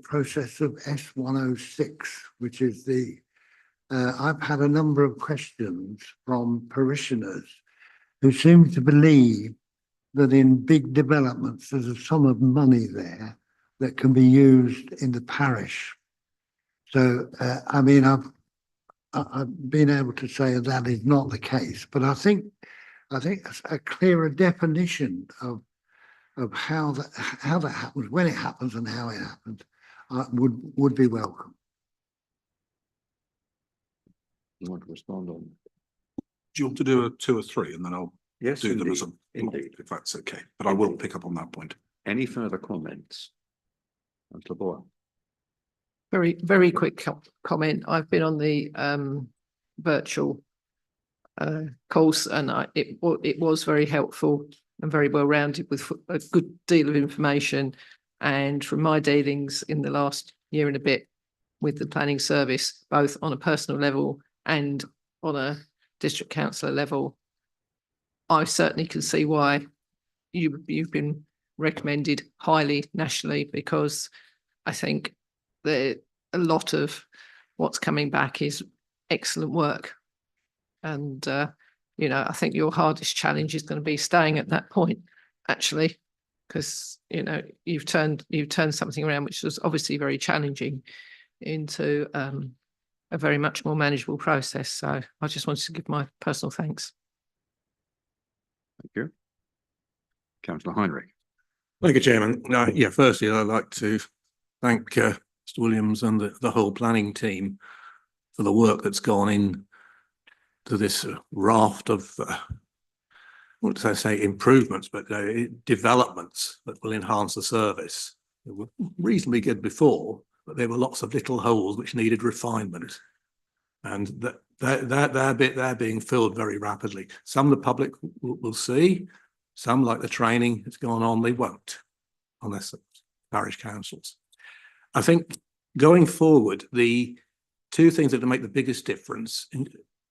process of S106, which is I've had a number of questions from parishioners who seem to believe that in big developments, there's a sum of money there that can be used in the parish. So, I mean, I've been able to say that is not the case, but I think a clearer definition of how that happens, when it happens, and how it happens would be welcome. You want to respond on? Do you want to do a 2 or 3, and then I'll do them as a block, indeed, if that's okay. But I will pick up on that point. Any further comments? Councillor Boyle. Very quick comment. I've been on the virtual course, and it was very helpful and very well rounded with a good deal of information. And from my dealings in the last year and a bit with the planning service, both on a personal level and on a district councillor level, I certainly can see why you've been recommended highly nationally, because I think that a lot of what's coming back is excellent work. And, you know, I think your hardest challenge is going to be staying at that point, actually, because, you know, you've turned something around, which was obviously very challenging, into a very much more manageable process. So I just wanted to give my personal thanks. Thank you. Councillor Heinrich. Thank you, Chairman. Yeah, firstly, I'd like to thank Mr. Williams and the whole planning team for the work that's gone in to this raft of, what did I say, improvements, but developments that will enhance the service. They were reasonably good before, but there were lots of little holes which needed refinement. And they're being filled very rapidly. Some the public will see, some, like the training that's gone on, they won't, unless it's parish councils. I think going forward, the 2 things that will make the biggest difference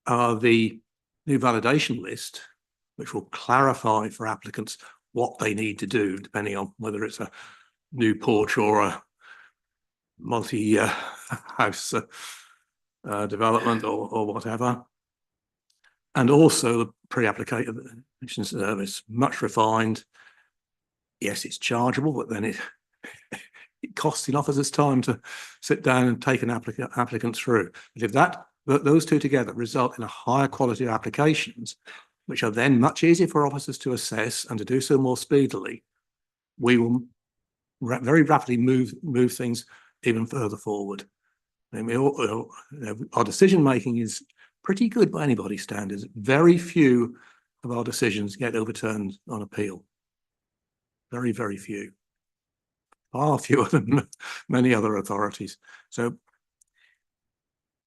are the new validation list, which will clarify for applicants what they need to do, depending on whether it's a new porch or a multi-house development or whatever. And also the pre-application service, much refined. Yes, it's chargeable, but then it costs the officers time to sit down and take an applicant through. But if those two together result in a higher quality of applications, which are then much easier for officers to assess and to do so more speedily, we will very rapidly move things even further forward. I mean, our decision making is pretty good by anybody's standards. Very few of our decisions get overturned on appeal. Very, very few. Far fewer than many other authorities. So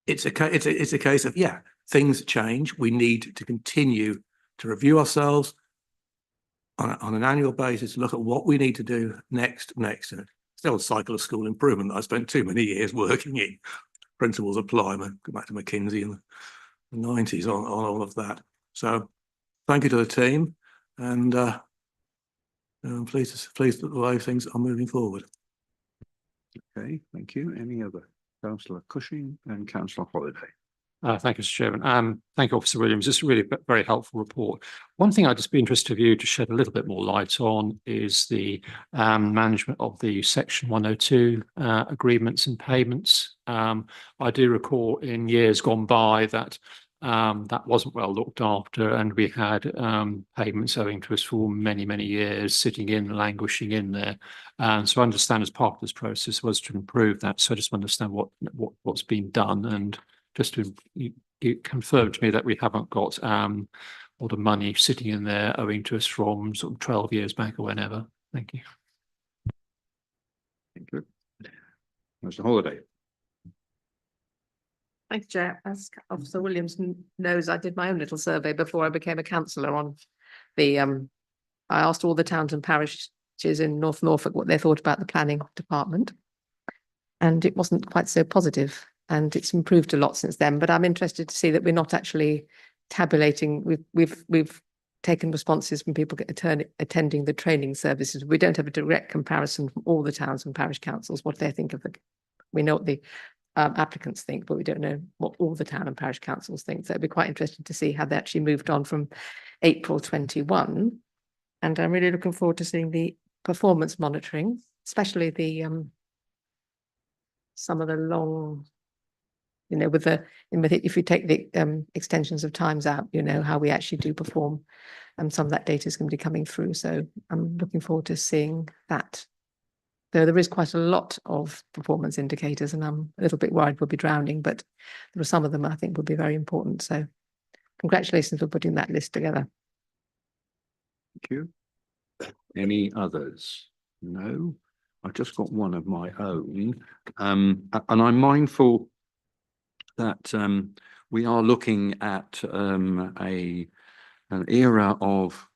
it's a case of, yeah, things change. We need to continue to review ourselves on an annual basis, look at what we need to do next. And still a cycle of school improvement that I spent too many years working in. Principles apply. Go back to McKinsey in the 90s on all of that. So thank you to the team, and I'm pleased that the way things are moving forward. Okay, thank you. Any other? Councillor Cushing and Councillor Holiday. Thank you, Mr. Chairman. Thank you, Officer Williams. This is really a very helpful report. One thing I'd just be interested of you to shed a little bit more light on is the management of the Section 102 agreements and payments. I do recall in years gone by that that wasn't well looked after, and we had payments owing to us for many, many years sitting in, languishing in there. So I understand as part of this process was to improve that. So I just understand what's been done, and just to you confirm to me that we haven't got all the money sitting in there owing to us from sort of 12 years back or whenever. Thank you. Thank you. Mr. Holiday. Thank you, Chair. As Officer Williams knows, I did my own little survey before I became a councillor on the I asked all the towns and parishes in North Norfolk what they thought about the planning department, and it wasn't quite so positive. And it's improved a lot since then, but I'm interested to see that we're not actually tabulating. We've taken responses from people attending the training services. We don't have a direct comparison from all the towns and parish councils, what they think of the, we know what the applicants think, but we don't know what all the town and parish councils think. So it'd be quite interesting to see how they actually moved on from April 21. And I'm really looking forward to seeing the performance monitoring, especially the some of the long, you know, if you take the extensions of times out, you know, how we actually do perform, and some of that data is going to be coming through. So I'm looking forward to seeing that. Though there is quite a lot of performance indicators, and I'm a little bit worried we'll be drowning, but there are some of them I think will be very important. So congratulations for putting that list together. Thank you. Any others? No, I've just got one of my own, and I'm mindful that we are looking at an era of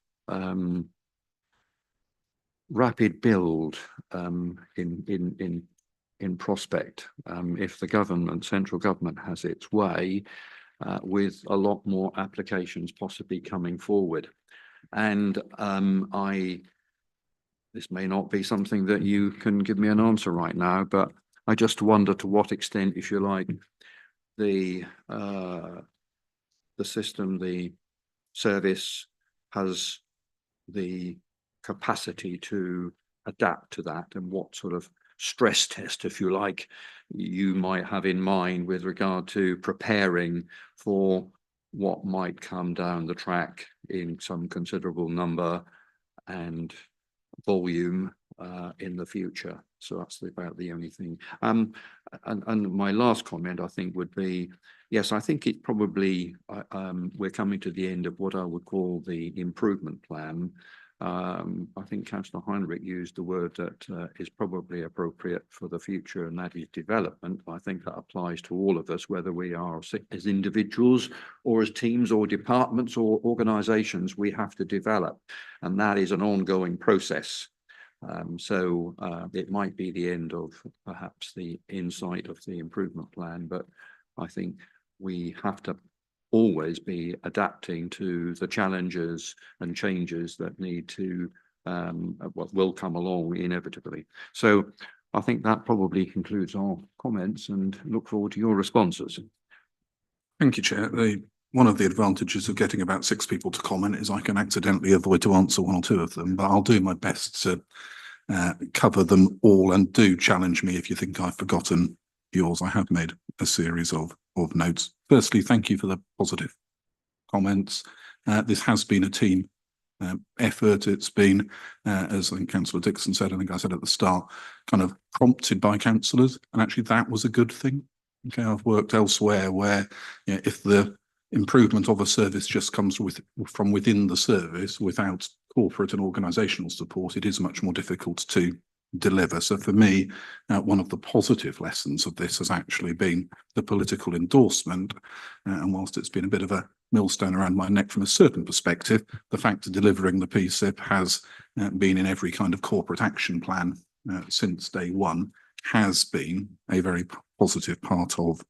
rapid build in prospect, if the central government has its way, with a lot more applications possibly coming forward. And this may not be something that you can give me an answer right now, but I just wonder to what extent, if you like, the system, the service has the capacity to adapt to that, and what sort of stress test, if you like, you might have in mind with regard to preparing for what might come down the track in some considerable number and volume in the future. So that's about the only thing. And my last comment, I think, would be, yes, I think it probably, we're coming to the end of what I would call the improvement plan. I think Councillor Heinrich used the word that is probably appropriate for the future, and that is development. I think that applies to all of us, whether we are as individuals or as teams or departments or organisations. We have to develop, and that is an ongoing process. So it might be the end of perhaps the insight of the improvement plan, but I think we have to always be adapting to the challenges and changes that need to what will come along inevitably. So I think that probably concludes our comments, and look forward to your responses. Thank you, Chair. One of the advantages of getting about 6 people to comment is I can accidentally avoid to answer 1 or 2 of them, but I'll do my best to cover them all, and do challenge me if you think I've forgotten yours. I have made a series of notes. Firstly, thank you for the positive comments. This has been a team effort. It's been, as I think Councillor Dixon said, I think I said at the start, kind of prompted by councillors, and actually that was a good thing. Okay, I've worked elsewhere where, you know, if the improvement of a service just comes from within the service without corporate and organisational support, it is much more difficult to deliver. So for me, one of the positive lessons of this has actually been the political endorsement, and whilst it's been a bit of a millstone around my neck from a certain perspective, the fact of delivering the PSIP has been in every kind of corporate action plan since day one has been a very positive part of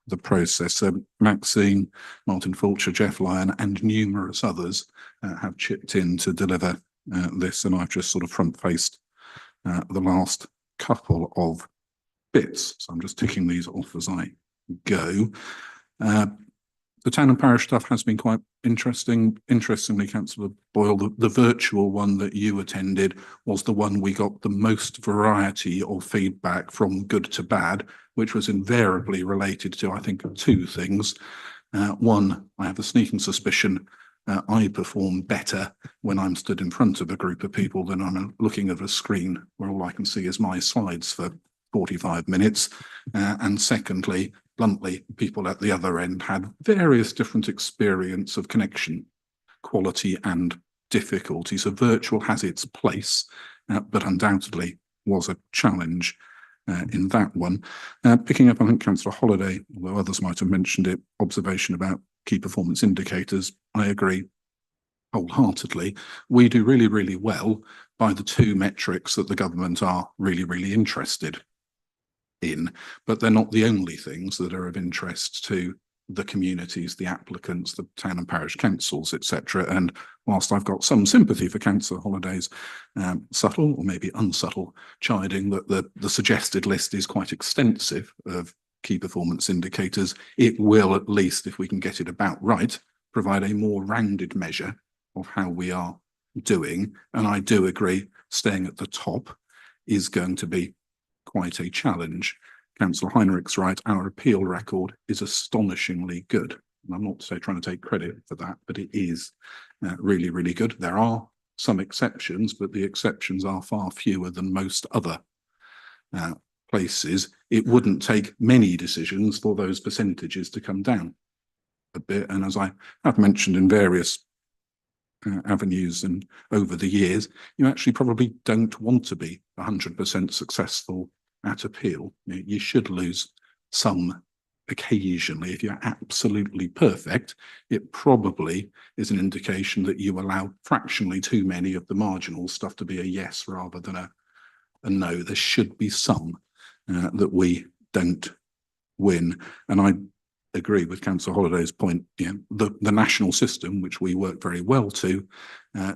the process. So Maxine, Martin Fulcher, Jeff Lyon and numerous others have chipped in to deliver this, and I've just sort of front-faced the last couple of bits. So I'm just ticking these off as I go. The town and parish stuff has been quite interesting. Interestingly, Councillor Boyle, the virtual one that you attended was the one we got the most variety of feedback from good to bad, which was invariably related to, I think, two things. One, I have a sneaking suspicion I perform better when I'm stood in front of a group of people than I'm looking at a screen where all I can see is my slides for 45 minutes. And secondly, bluntly, people at the other end had various different experience of connection, quality and difficulty. So virtual has its place, but undoubtedly was a challenge in that one. Picking up, I think, Councillor Holliday, although others might have mentioned it, observation about key performance indicators, I agree wholeheartedly. We do really, really well by the two metrics that the government are really, really interested in, but they're not the only things that are of interest to the communities, the applicants, the town and parish councils, etc. And whilst I've got some sympathy for Councillor Holliday's subtle or maybe unsubtle chiding that the suggested list is quite extensive of key performance indicators, it will, at least if we can get it about right, provide a more rounded measure of how we are doing. And I do agree, staying at the top is going to be quite a challenge. Councillor Heinrich's right, our appeal record is astonishingly good. And I'm not trying to take credit for that, but it is really, really good. There are some exceptions, but the exceptions are far fewer than most other places. It wouldn't take many decisions for those percentages to come down a bit. And as I have mentioned in various avenues and over the years, you actually probably don't want to be 100% successful at appeal. You should lose some occasionally. If you're absolutely perfect, it probably is an indication that you allow fractionally too many of the marginal stuff to be a yes rather than a no. There should be some that we don't win. And I agree with Councillor Holliday's point. You know, the national system, which we work very well to,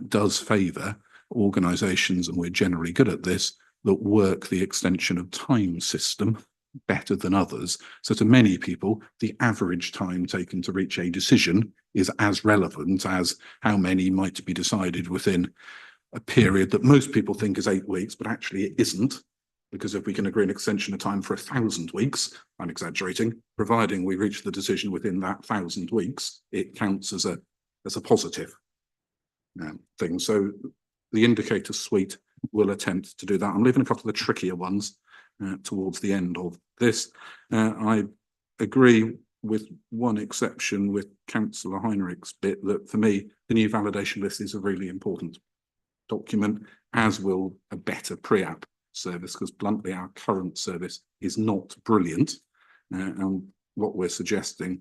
does favour organisations, and we're generally good at this, that work the extension of time system better than others. So to many people, the average time taken to reach a decision is as relevant as how many might be decided within a period that most people think is 8 weeks, but actually it isn't. Because if we can agree an extension of time for 1,000 weeks, I'm exaggerating, providing we reach the decision within that 1,000 weeks, it counts as a positive thing. So the indicator suite will attempt to do that. I'm leaving a couple of the trickier ones towards the end of this. I agree with one exception with Councillor Heinrich's bit that for me, the new validation list is a really important document, as will a better pre-app service, because bluntly our current service is not brilliant, and what we're suggesting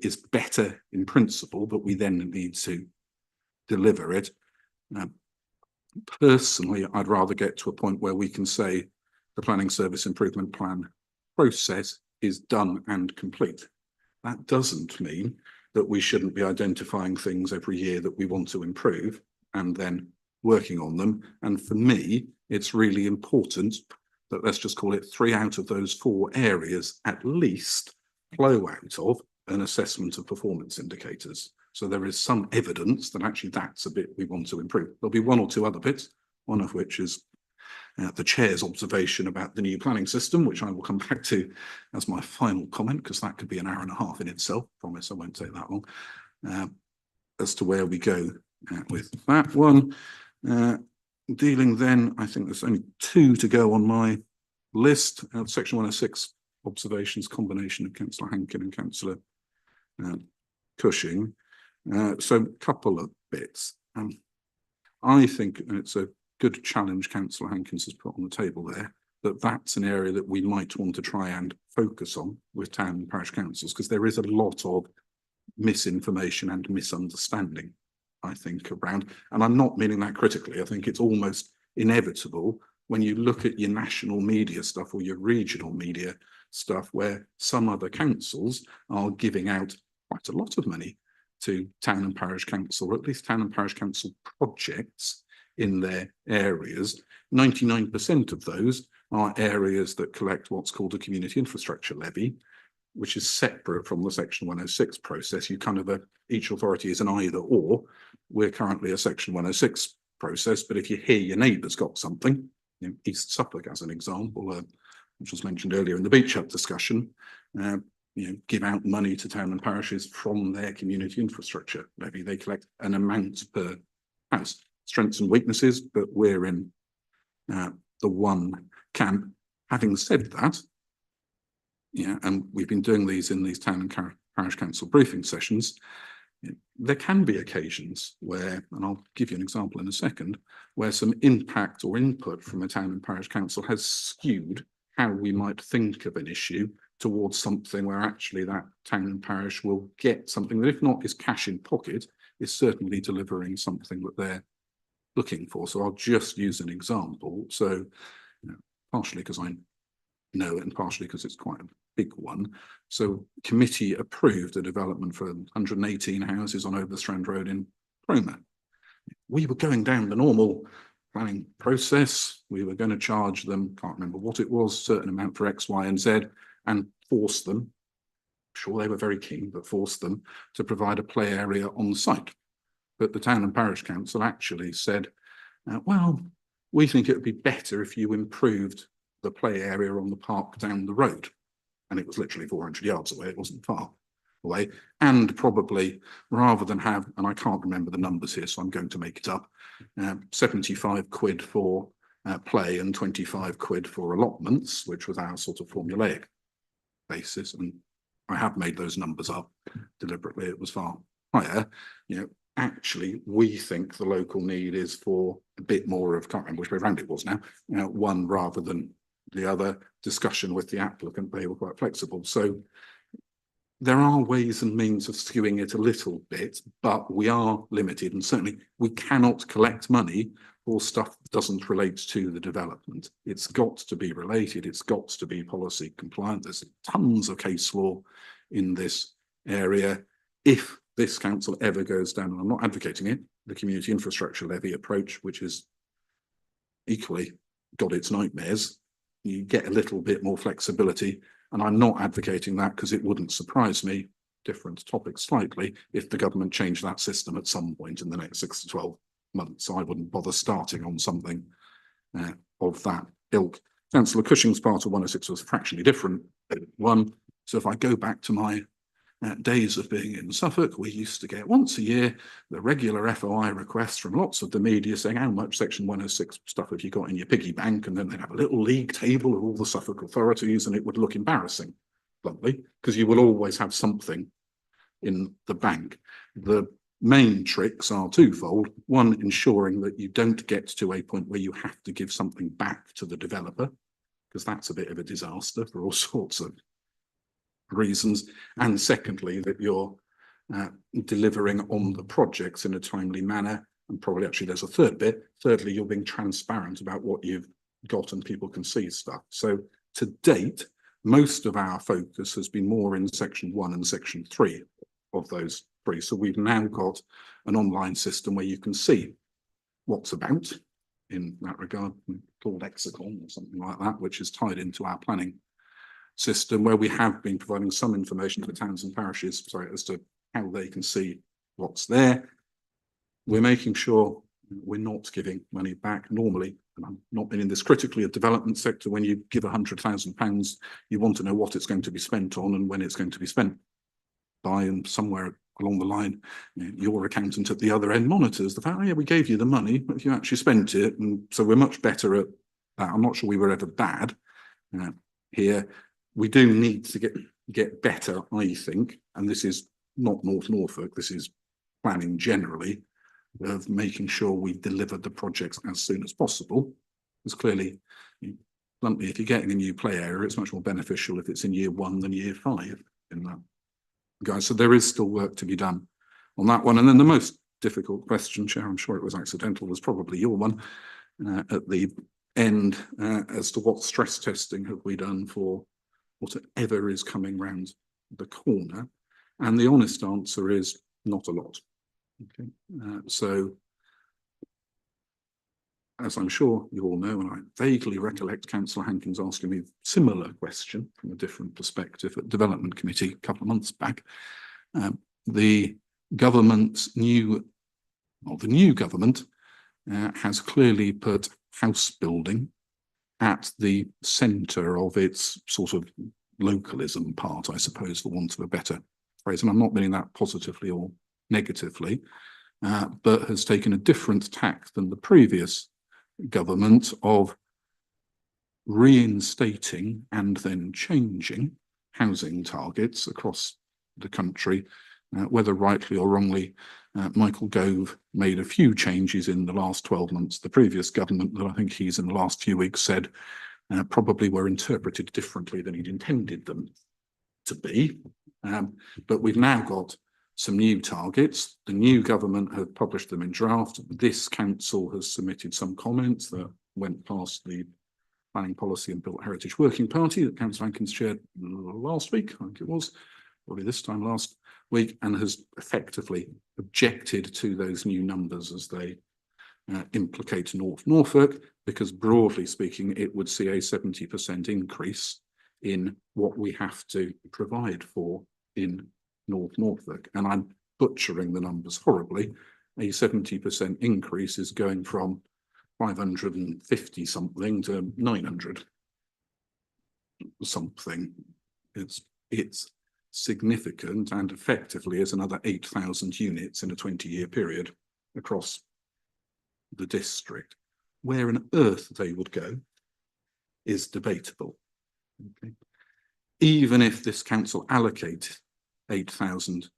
is better in principle, but we then need to deliver it. Personally, I'd rather get to a point where we can say the planning service improvement plan process is done and complete. That doesn't mean that we shouldn't be identifying things every year that we want to improve and then working on them. And for me, it's really important that, let's just call it 3 out of those 4 areas at least flow out of an assessment of performance indicators. So there is some evidence that actually that's a bit we want to improve. There'll be 1 or 2 other bits, one of which is the chair's observation about the new planning system, which I will come back to as my final comment, because that could be an hour and a half in itself. Promise I won't take that long. As to where we go with that one. Dealing then, I think there's only 2 to go on my list. Section 106 observations, combination of Councillor Hankin and Councillor Cushing. So a couple of bits. I think it's a good challenge Councillor Hankins has put on the table there, that's an area that we might want to try and focus on with town and parish councils, because there is a lot of misinformation and misunderstanding, I think, around. And I'm not meaning that critically. I think it's almost inevitable when you look at your national media stuff or your regional media stuff, where some other councils are giving out quite a lot of money to town and parish council, or at least town and parish council projects in their areas. 99% of those are areas that collect what's called a community infrastructure levy, which is separate from the Section 106 process. You kind of, each authority is an either or. We're currently a Section 106 process, but if you hear your neighbour's got something, you know, East Suffolk as an example, which was mentioned earlier in the Beach Hut discussion, you know, give out money to town and parishes from their community infrastructure levy. They collect an amount per house. Strengths and weaknesses, but we're in the one camp. Having said that, yeah, and we've been doing these in these town and parish council briefing sessions, there can be occasions where, and I'll give you an example in a second, where some impact or input from a town and parish council has skewed how we might think of an issue towards something where actually that town and parish will get something that, if not is cash in pocket, is certainly delivering something that they're looking for. So I'll just use an example. So, you know, partially because I know it and partially because it's quite a big one. So committee approved a development for 118 houses on Overstrand Road in Cromer. We were going down the normal planning process. We were going to charge them, can't remember what it was, certain amount for X, Y, and Z, and force them, sure they were very keen, but force them to provide a play area on site. But the town and parish council actually said, well, we think it would be better if you improved the play area on the park down the road. And it was literally 400 yards away, it wasn't far away. And probably rather than have, and I can't remember the numbers here, so I'm going to make it up, 75 quid for play and 25 quid for allotments, which was our sort of formulaic basis. And I have made those numbers up deliberately, it was far higher. You know, actually, we think the local need is for a bit more of, can't remember which way around it was now, one rather than the other. Discussion with the applicant, they were quite flexible. So there are ways and means of skewing it a little bit, but we are limited, and certainly we cannot collect money for stuff that doesn't relate to the development. It's got to be related, it's got to be policy compliant. There's tons of case law in this area. If this council ever goes down, and I'm not advocating it, the community infrastructure levy approach, which is equally got its nightmares, you get a little bit more flexibility. And I'm not advocating that because it wouldn't surprise me, different topic slightly, if the government changed that system at some point in the next 6 to 12 months. So I wouldn't bother starting on something of that ilk. Councillor Cushing's part of 106 was fractionally different one. So if I go back to my days of being in Suffolk, we used to get once a year the regular FOI requests from lots of the media saying, how much Section 106 stuff have you got in your piggy bank? And then they'd have a little league table of all the Suffolk authorities, and it would look embarrassing, bluntly, because you will always have something in the bank. The main tricks are twofold. One, ensuring that you don't get to a point where you have to give something back to the developer, because that's a bit of a disaster for all sorts of reasons. And secondly, that you're delivering on the projects in a timely manner. And probably actually there's a third bit. Thirdly, you're being transparent about what you've got and people can see stuff. So to date, most of our focus has been more in Section 1 and Section 3 of those three. So we've now got an online system where you can see what's about in that regard, called Lexicon or something like that, which is tied into our planning system, where we have been providing some information to towns and parishes, as to how they can see what's there. We're making sure we're not giving money back. Normally, and I'm not being in this critically, a development sector, when you give £100,000, you want to know what it's going to be spent on and when it's going to be spent by, and somewhere along the line, your accountant at the other end monitors the fact, oh yeah, we gave you the money, but if you actually spent it, and so we're much better at that. I'm not sure we were ever bad here. We do need to get better, I think, and this is not North Norfolk, this is planning generally, of making sure we deliver the projects as soon as possible. Because clearly, bluntly, if you're getting a new play area, it's much more beneficial if it's in year 1 than year 5 in that. Guys, so there is still work to be done on that one. And then the most difficult question, Chair, I'm sure it was accidental, was probably your one at the end as to what stress testing have we done for whatever is coming round the corner. And the honest answer is not a lot. Okay, so as I'm sure you all know, and I vaguely recollect Councillor Hankins asking me a similar question from a different perspective at Development Committee a couple of months back, the government's the new government has clearly put house building at the centre of its sort of localism part, I suppose, for want of a better phrase. And I'm not meaning that positively or negatively, but has taken a different tack than the previous government of reinstating and then changing housing targets across the country, whether rightly or wrongly. Michael Gove made a few changes in the last 12 months. The previous government that I think he's in the last few weeks said probably were interpreted differently than he'd intended them to be. But we've now got some new targets. The new government have published them in draft. This council has submitted some comments that went past the Planning Policy and Built Heritage Working Party that Councillor Hankins chaired last week, I think it was, probably this time last week, and has effectively objected to those new numbers as they implicate North Norfolk, because broadly speaking, it would see a 70% increase in what we have to provide for in North Norfolk. And I'm butchering the numbers horribly. A 70% increase is going from 550 something to 900 something. It's significant, and effectively is another 8,000 units in a 20-year period across the district. Where on earth they would go is debatable. Okay. Even if this council allocate 8,000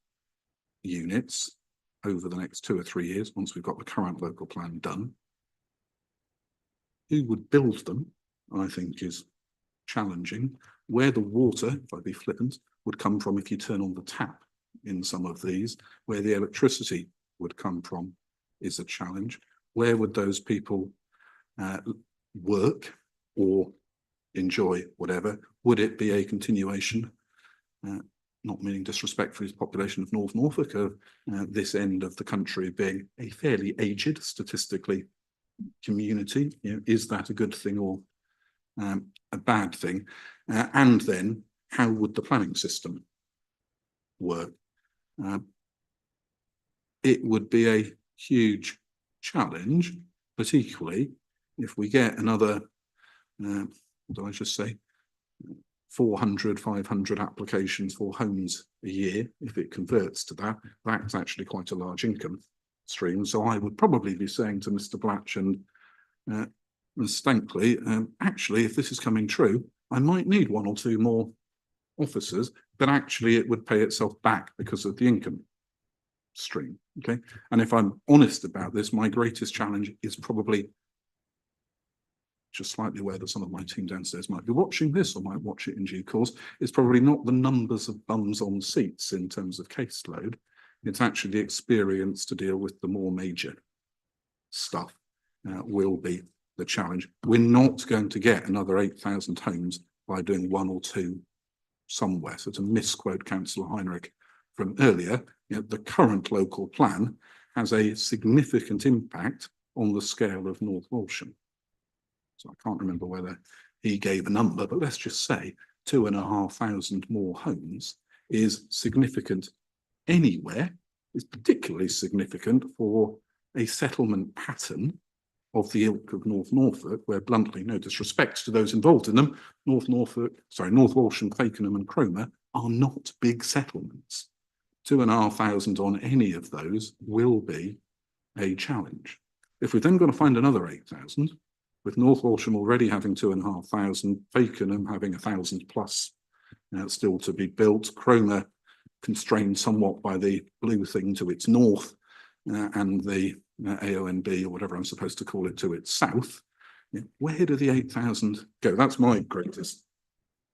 units over the next 2 or 3 years, once we've got the current local plan done, who would build them, I think, is challenging. Where the water, if I be flippant, would come from if you turn on the tap in some of these, where the electricity would come from is a challenge. Where would those people work or enjoy whatever? Would it be a continuation, not meaning disrespect for his population of North Norfolk, of this end of the country being a fairly aged, statistically, community? You know, is that a good thing or a bad thing? And then how would the planning system work? It would be a huge challenge, but equally, if we get another, what do I just say, 400, 500 applications for homes a year, if it converts to that, that's actually quite a large income stream. So I would probably be saying to Mr. Blatch and Ms. Stankley, actually, if this is coming true, I might need 1 or 2 more officers, but actually it would pay itself back because of the income stream. Okay. And if I'm honest about this, my greatest challenge is probably just slightly aware that some of my team downstairs might be watching this or might watch it in due course. It's probably not the numbers of bums on seats in terms of caseload. It's actually the experience to deal with the more major stuff will be the challenge. We're not going to get another 8,000 homes by doing 1 or 2 somewhere. So to misquote Councillor Heinrich from earlier, you know, the current local plan has a significant impact on the scale of North Walsham. So I can't remember whether he gave a number, but let's just say 2,500 more homes is significant anywhere. It's particularly significant for a settlement pattern of the ilk of North Norfolk, where bluntly, no disrespect to those involved in them, North Walsham, Fakenham and Cromer are not big settlements. 2,500 on any of those will be a challenge. If we're then going to find another 8,000, with North Walsham already having 2,500, Fakenham having 1,000 plus still to be built, Cromer constrained somewhat by the blue thing to its north and the AONB or whatever I'm supposed to call it to its south. Where do the 8,000 go? That's my greatest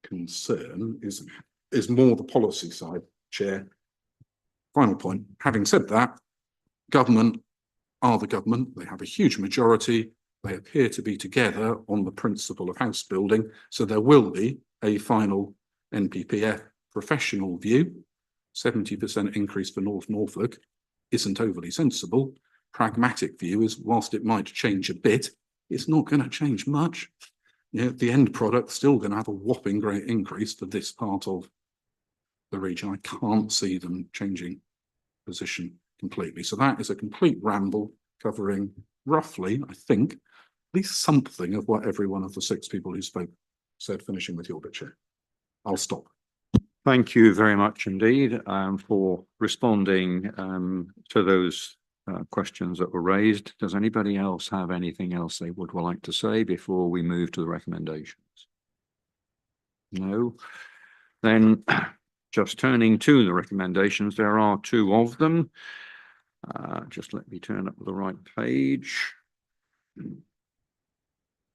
concern is more the policy side, Chair. Final point, having said that, government are the government. They have a huge majority. They appear to be together on the principle of house building. So there will be a final NPPF professional view. 70% increase for North Norfolk isn't overly sensible. Pragmatic view is, whilst it might change a bit, it's not going to change much. The end product's still going to have a whopping great increase for this part of the region. I can't see them changing position completely. So that is a complete ramble covering roughly, I think, at least something of what every one of the 6 people who spoke said, finishing with your bit, Chair. I'll stop. Thank you very much indeed for responding to those questions that were raised. Does anybody else have anything else they would like to say before we move to the recommendations? No? Then just turning to the recommendations, there are 2 of them. Just let me turn up the right page.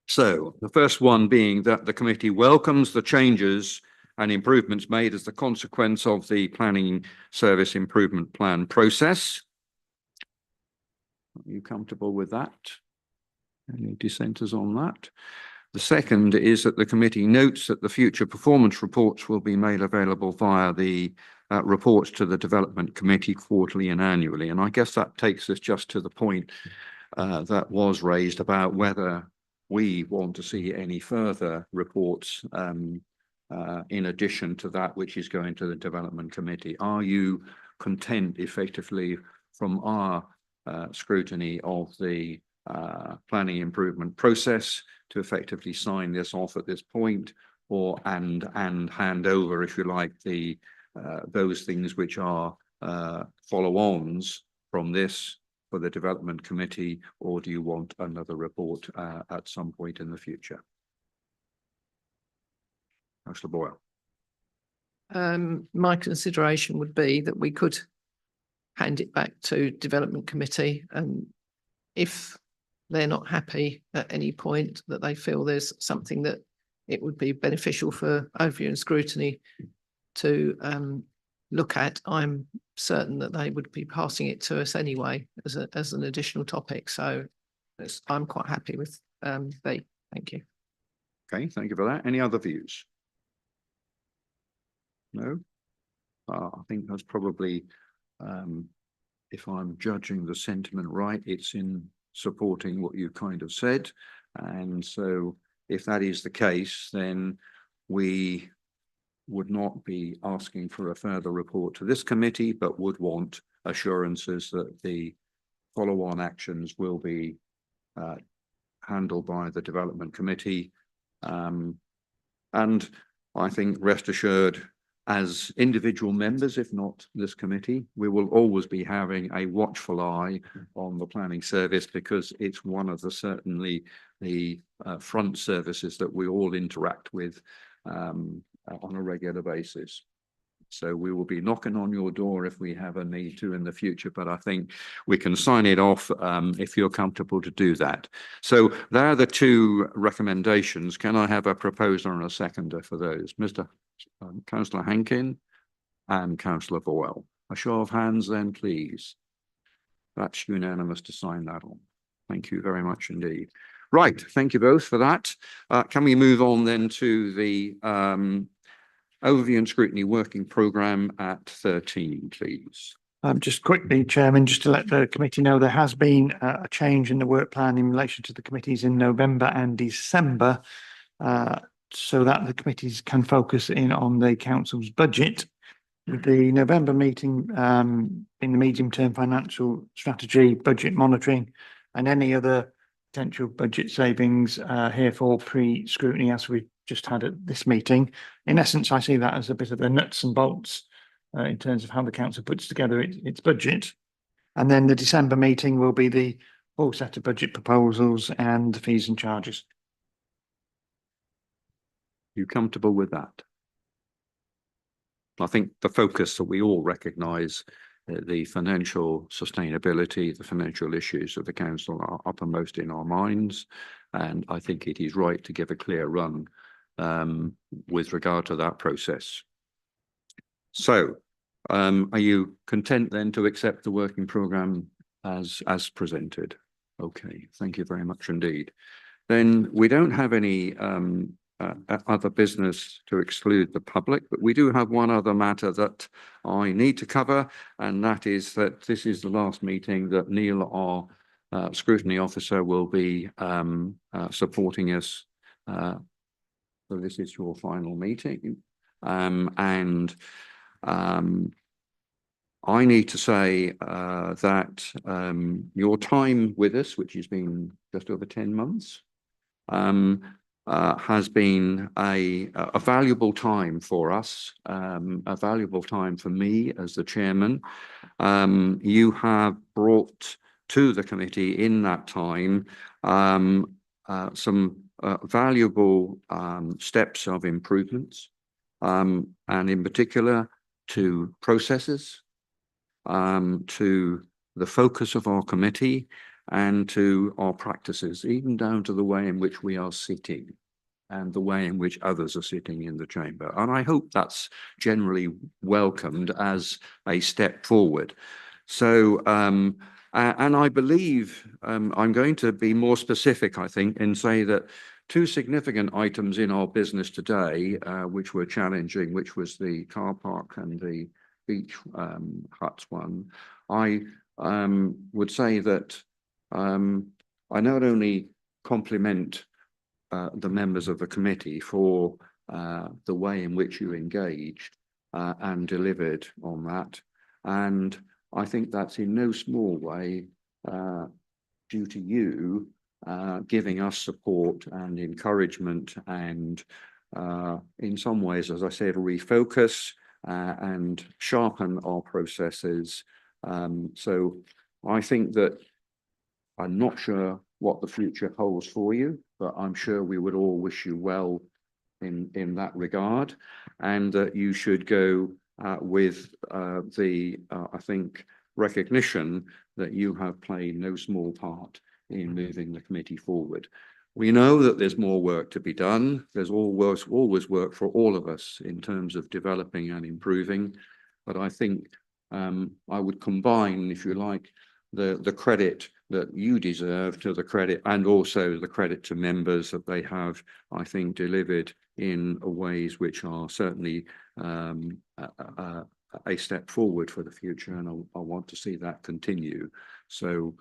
So the first one being that the committee welcomes the changes and improvements made as the consequence of the planning service improvement plan process. Are you comfortable with that? Any dissenters on that? The second is that the committee notes that the future performance reports will be made available via the reports to the development committee quarterly and annually. And I guess that takes us just to the point that was raised about whether we want to see any further reports in addition to that which is going to the development committee. Are you content effectively from our scrutiny of the planning improvement process to effectively sign this off at this point, or and hand over, if you like, the those things which are follow-ons from this for the development committee, or do you want another report at some point in the future? Councillor Boyle. My consideration would be that we could hand it back to development committee, and if they're not happy at any point that they feel there's something that it would be beneficial for overview and scrutiny to look at, I'm certain that they would be passing it to us anyway as an additional topic. So I'm quite happy with B. Thank you. Okay, thank you for that. Any other views? No? I think that's probably, if I'm judging the sentiment right, it's in supporting what you kind of said. And so if that is the case, then we would not be asking for a further report to this committee, but would want assurances that the follow-on actions will be handled by the development committee. And I think, rest assured, as individual members, if not this committee, we will always be having a watchful eye on the planning service, because it's one of the certainly the front services that we all interact with on a regular basis. So we will be knocking on your door if we have a need to in the future, but I think we can sign it off if you're comfortable to do that. So there are the 2 recommendations. Can I have a proposer and a seconder for those? Mr. Councillor Hankin and Councillor Boyle. A show of hands then, please. That's unanimous to sign that on. Thank you very much indeed. Right, thank you both for that. Can we move on then to the overview and scrutiny working programme at 13, please? Just quickly, Chairman, just to let the committee know, there has been a change in the work plan in relation to the committees in November and December, so that the committees can focus in on the council's budget. With the November meeting in the medium-term financial strategy, budget monitoring, and any other potential budget savings here for pre-scrutiny as we just had at this meeting. In essence, I see that as a bit of the nuts and bolts in terms of how the council puts together its budget. And then the December meeting will be the full set of budget proposals and the fees and charges. You comfortable with that? I think the focus that we all recognise, the financial sustainability, the financial issues of the council are uppermost in our minds, and I think it is right to give a clear run with regard to that process. So, are you content then to accept the working programme as presented? Okay, thank you very much indeed. Then we don't have any other business to exclude the public, but we do have one other matter that I need to cover, and that is that this is the last meeting that Neil, our scrutiny officer, will be supporting us. So this is your final meeting, and I need to say that your time with us, which has been just over 10 months, has been a valuable time for us, a valuable time for me as the chairman. You have brought to the committee in that time some valuable steps of improvements, and in particular to processes, to the focus of our committee, and to our practices, even down to the way in which we are sitting and the way in which others are sitting in the chamber. And I hope that's generally welcomed as a step forward. So, and I believe I'm going to be more specific, I think, and say that two significant items in our business today, which were challenging, which was the car park and the beach huts one, I would say that I not only compliment the members of the committee for the way in which you engaged and delivered on that, and I think that's in no small way due to you giving us support and encouragement, and in some ways, as I said, refocus and sharpen our processes. So I think that I'm not sure what the future holds for you, but I'm sure we would all wish you well in that regard, and that you should go with I think, recognition that you have played no small part in moving the committee forward. We know that there's more work to be done. There's always work for all of us in terms of developing and improving, but I think I would combine, if you like, the credit that you deserve to the credit, and also the credit to members that they have, I think, delivered in ways which are certainly a step forward for the future, and I want to see that continue. So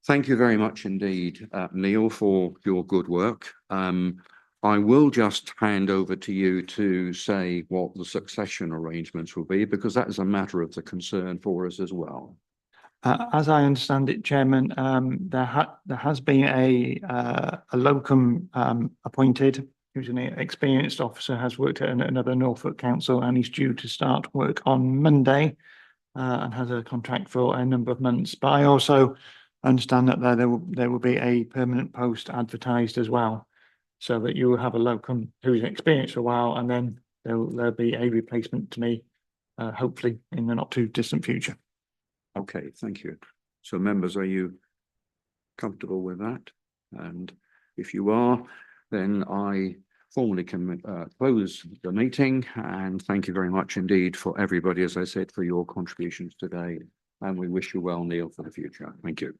thank you very much indeed, Neil, for your good work. I will just hand over to you to say what the succession arrangements will be, because that is a matter of the concern for us as well. As I understand it, Chairman, there has been a locum appointed, who's an experienced officer, has worked at another Norfolk council, and he's due to start work on Monday and has a contract for a number of months. But I also understand that there will be a permanent post advertised as well, so that you will have a locum who's experienced for a while, and then there'll be a replacement to me, hopefully in the not too distant future. Okay, thank you. So members, are you comfortable with that? And if you are, then I formally can close the meeting, and thank you very much indeed for everybody, as I said, for your contributions today. And we wish you well, Neil, for the future. Thank you.